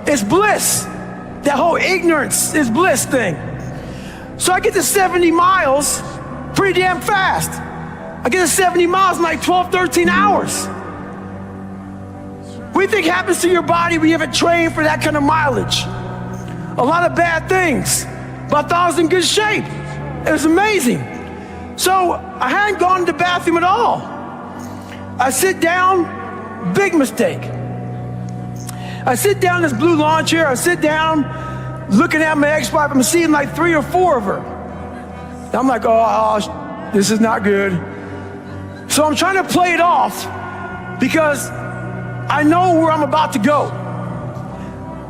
it's bliss. That whole ignorance is bliss thing. So I get to 70 miles pretty damn fast. I get to 70 miles in like 12, 13 hours. What do you think happens to your body when you haven't trained for that kind of mileage? A lot of bad things. But I thought I was in good shape. It was amazing. So I hadn't gone to the bathroom at all. I sit down, big mistake. I sit down in this blue lawn chair. I sit down, looking at my ex-wife. I'm seeing like 3 or 4 of her. I'm like, this is not good. So I'm trying to play it off because I know where I'm about to go.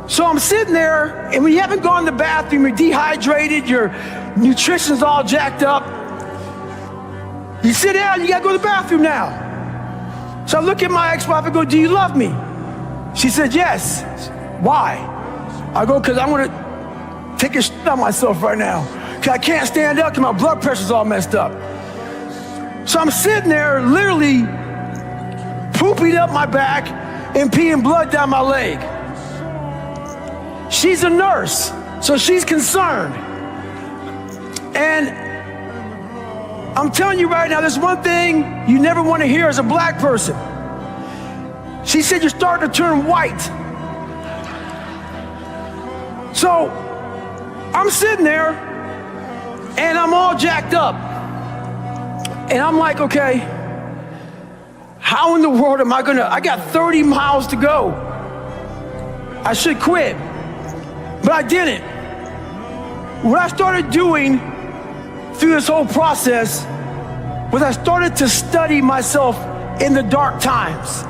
So I'm sitting there, and when you haven't gone to the bathroom, you're dehydrated, your nutrition's all jacked up. You sit down, you gotta go to the bathroom now. So I look at my ex-wife and go, do you love me? She said, yes. Why? I go, because I want to take a shit on myself right now. because I can't stand up because my blood pressure's all messed up. So I'm sitting there literally pooping up my back and peeing blood down my leg. She's a nurse, so she's concerned. And I'm telling you right now, there's one thing you never want to hear as a black person. She said, you're starting to turn white. So I'm sitting there and I'm all jacked up. And I'm like, okay, how in the world am I I got 30 miles to go. I should quit, but I didn't. What I started doing through this whole process was I started to study myself in the dark times.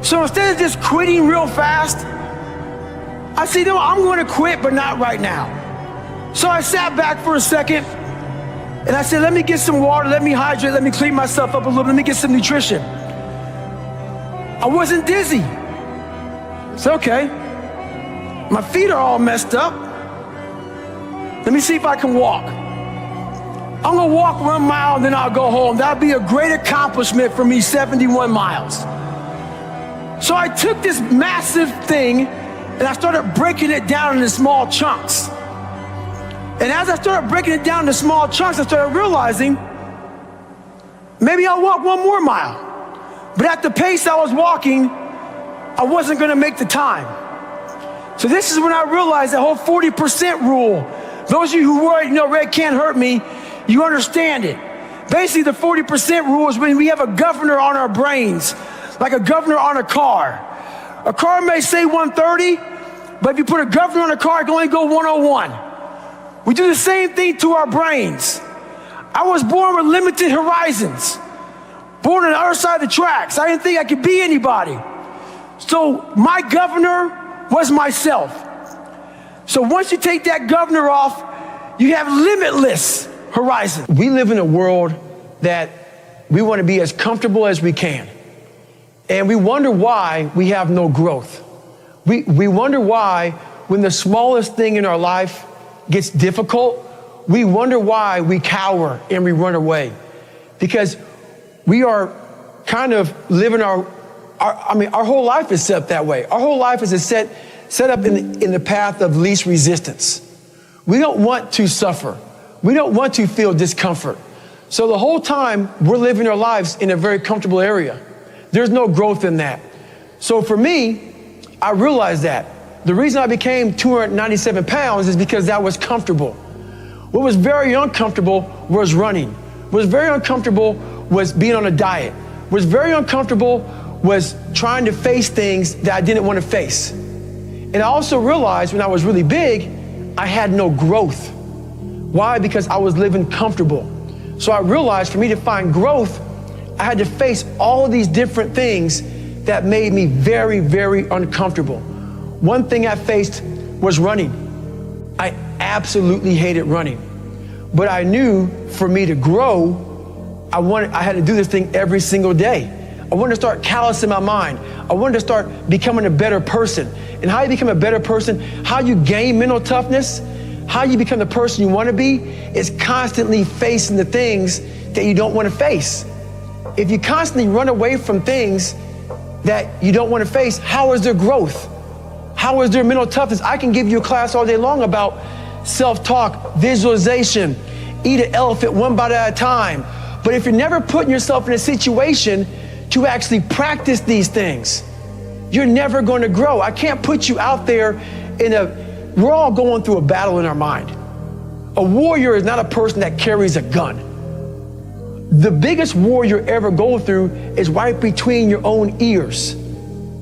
So instead of just quitting real fast, I said, no, I'm going to quit, but not right now. So I sat back for a second and I said, let me get some water, let me hydrate, let me clean myself up a little bit, let me get some nutrition. I wasn't dizzy. It's okay. My feet are all messed up. Let me see if I can walk. I'm gonna walk 1 mile and then I'll go home. That'll be a great accomplishment for me, 71 miles. So I took this massive thing and I started breaking it down into small chunks. And as I started breaking it down into small chunks, I started realizing maybe I'll walk 1 more mile. But at the pace I was walking, I wasn't gonna make the time. So this is when I realized the whole 40% rule. Those of you who worry, red can't hurt me, you understand it. Basically, the 40% rule is when we have a governor on our brains, like a governor on a car. A car may say 130, but if you put a governor on a car, it can only go 101. We do the same thing to our brains. I was born with limited horizons, born on the other side of the tracks. I didn't think I could be anybody. So my governor was myself. So once you take that governor off, you have limitless horizon. We live in a world that we want to be as comfortable as we can. And we wonder why we have no growth. We wonder why when the smallest thing in our life gets difficult, we wonder why we cower and we run away. Because we are kind of living our whole life is set up that way. Our whole life is set up in the path of least resistance. We don't want to suffer. We don't want to feel discomfort. So the whole time we're living our lives in a very comfortable area. There's no growth in that. So for me, I realized that. The reason I became 297 pounds is because that was comfortable. What was very uncomfortable was running. What was very uncomfortable was being on a diet. What was very uncomfortable was trying to face things that I didn't want to face. And I also realized when I was really big, I had no growth. Why? Because I was living comfortable. So I realized for me to find growth, I had to face all of these different things that made me very, very uncomfortable. One thing I faced was running. I absolutely hated running. But I knew for me to grow, I had to do this thing every single day. I wanted to start callousing my mind. I wanted to start becoming a better person. And how you become a better person, how you gain mental toughness, how you become the person you want to be, is constantly facing the things that you don't want to face. If you constantly run away from things that you don't want to face, how is there growth? How is there mental toughness? I can give you a class all day long about self-talk, visualization, eat an elephant one bite at a time. But if you're never putting yourself in a situation to actually practice these things, you're never going to grow. I can't put you out there we're all going through a battle in our mind. A warrior is not a person that carries a gun. The biggest war you'll ever go through is right between your own ears.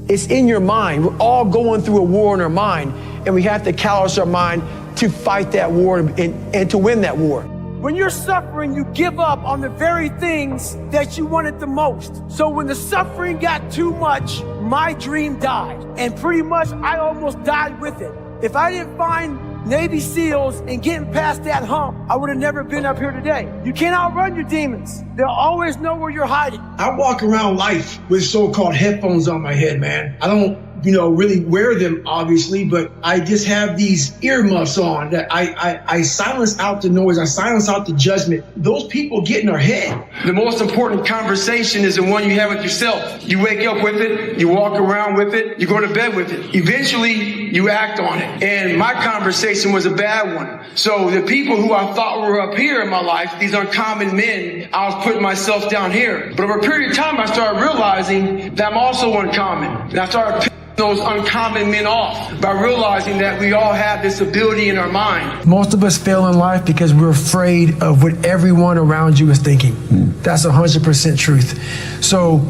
It's in your mind. We're all going through a war in our mind, and we have to callous our mind to fight that war and to win that war. When you're suffering, you give up on the very things that you wanted the most. So when the suffering got too much, my dream died. And pretty much I almost died with it. If I didn't find Navy SEALs and getting past that hump, I would have never been up here today. You can't outrun your demons. They'll always know where you're hiding. I walk around life with so-called headphones on my head, man. I don't really wear them, obviously, but I just have these earmuffs on that I silence out the noise. I silence out the judgment. Those people get in our head. The most important conversation is the one you have with yourself. You wake up with it, you walk around with it, you go to bed with it. Eventually, you act on it. And my conversation was a bad one. So the people who I thought were up here in my life, these uncommon men, I was putting myself down here. But over a period of time, I started realizing that I'm also uncommon. And I started picking those uncommon men off by realizing that we all have this ability in our mind. Most of us fail in life because we're afraid of what everyone around you is thinking. That's 100% truth. So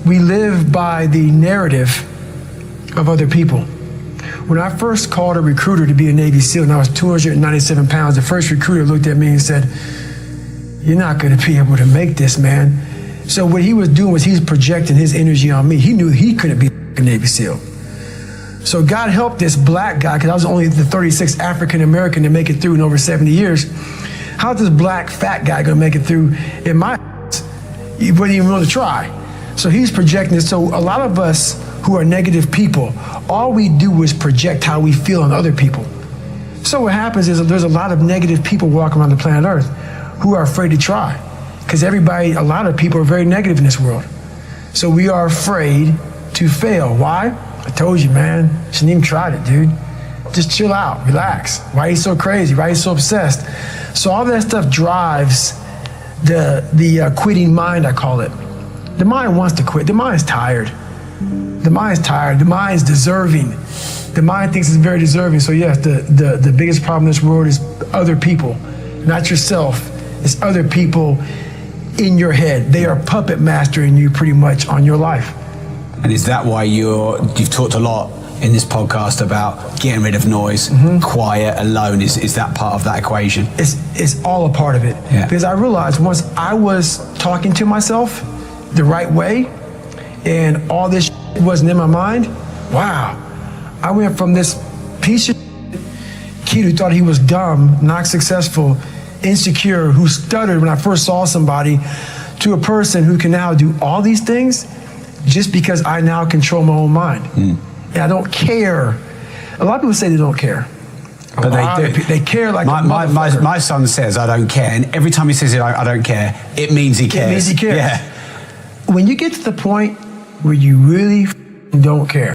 we live by the narrative of other people. When I first called a recruiter to be a Navy SEAL and I was 297 pounds, the first recruiter looked at me and said, "You're not going to be able to make this, man." So what he was doing was he's projecting his energy on me. He knew he couldn't be a Navy SEAL. So God helped this black guy, because I was only the 36th African American to make it through in over 70 years. How's this black fat guy going to make it through in my he wasn't even willing to try. So he's projecting this. So a lot of us who are negative people, all we do is project how we feel on other people. So what happens is there's a lot of negative people walking around the planet Earth who are afraid to try. Because a lot of people are very negative in this world. So we are afraid to fail. Why? I told you, man. Shouldn't even tried it, dude. Just chill out, relax. Why are you so crazy? Why are you so obsessed? So all that stuff drives the quitting mind, I call it. The mind wants to quit. The mind's tired. The mind's tired. The mind's deserving. The mind thinks it's very deserving. So yes, the biggest problem in this world is other people, not yourself. It's other people in your head. They are puppet mastering you pretty much on your life. And is that why you've talked a lot in this podcast about getting rid of noise, quiet, alone? Is that part of that equation? It's all a part of it. Yeah. Because I realized once I was talking to myself the right way and all this wasn't in my mind, wow. I went from this piece of kid who thought he was dumb, not successful, insecure, who stuttered when I first saw somebody, to a person who can now do all these things just because I now control my own mind. And I don't care. A lot of people say they don't care. But they do. They care like my son says, "I don't care." And every time he says, "I don't care," it means he cares. It means he cares. Yeah. When you get to the point where you really don't care,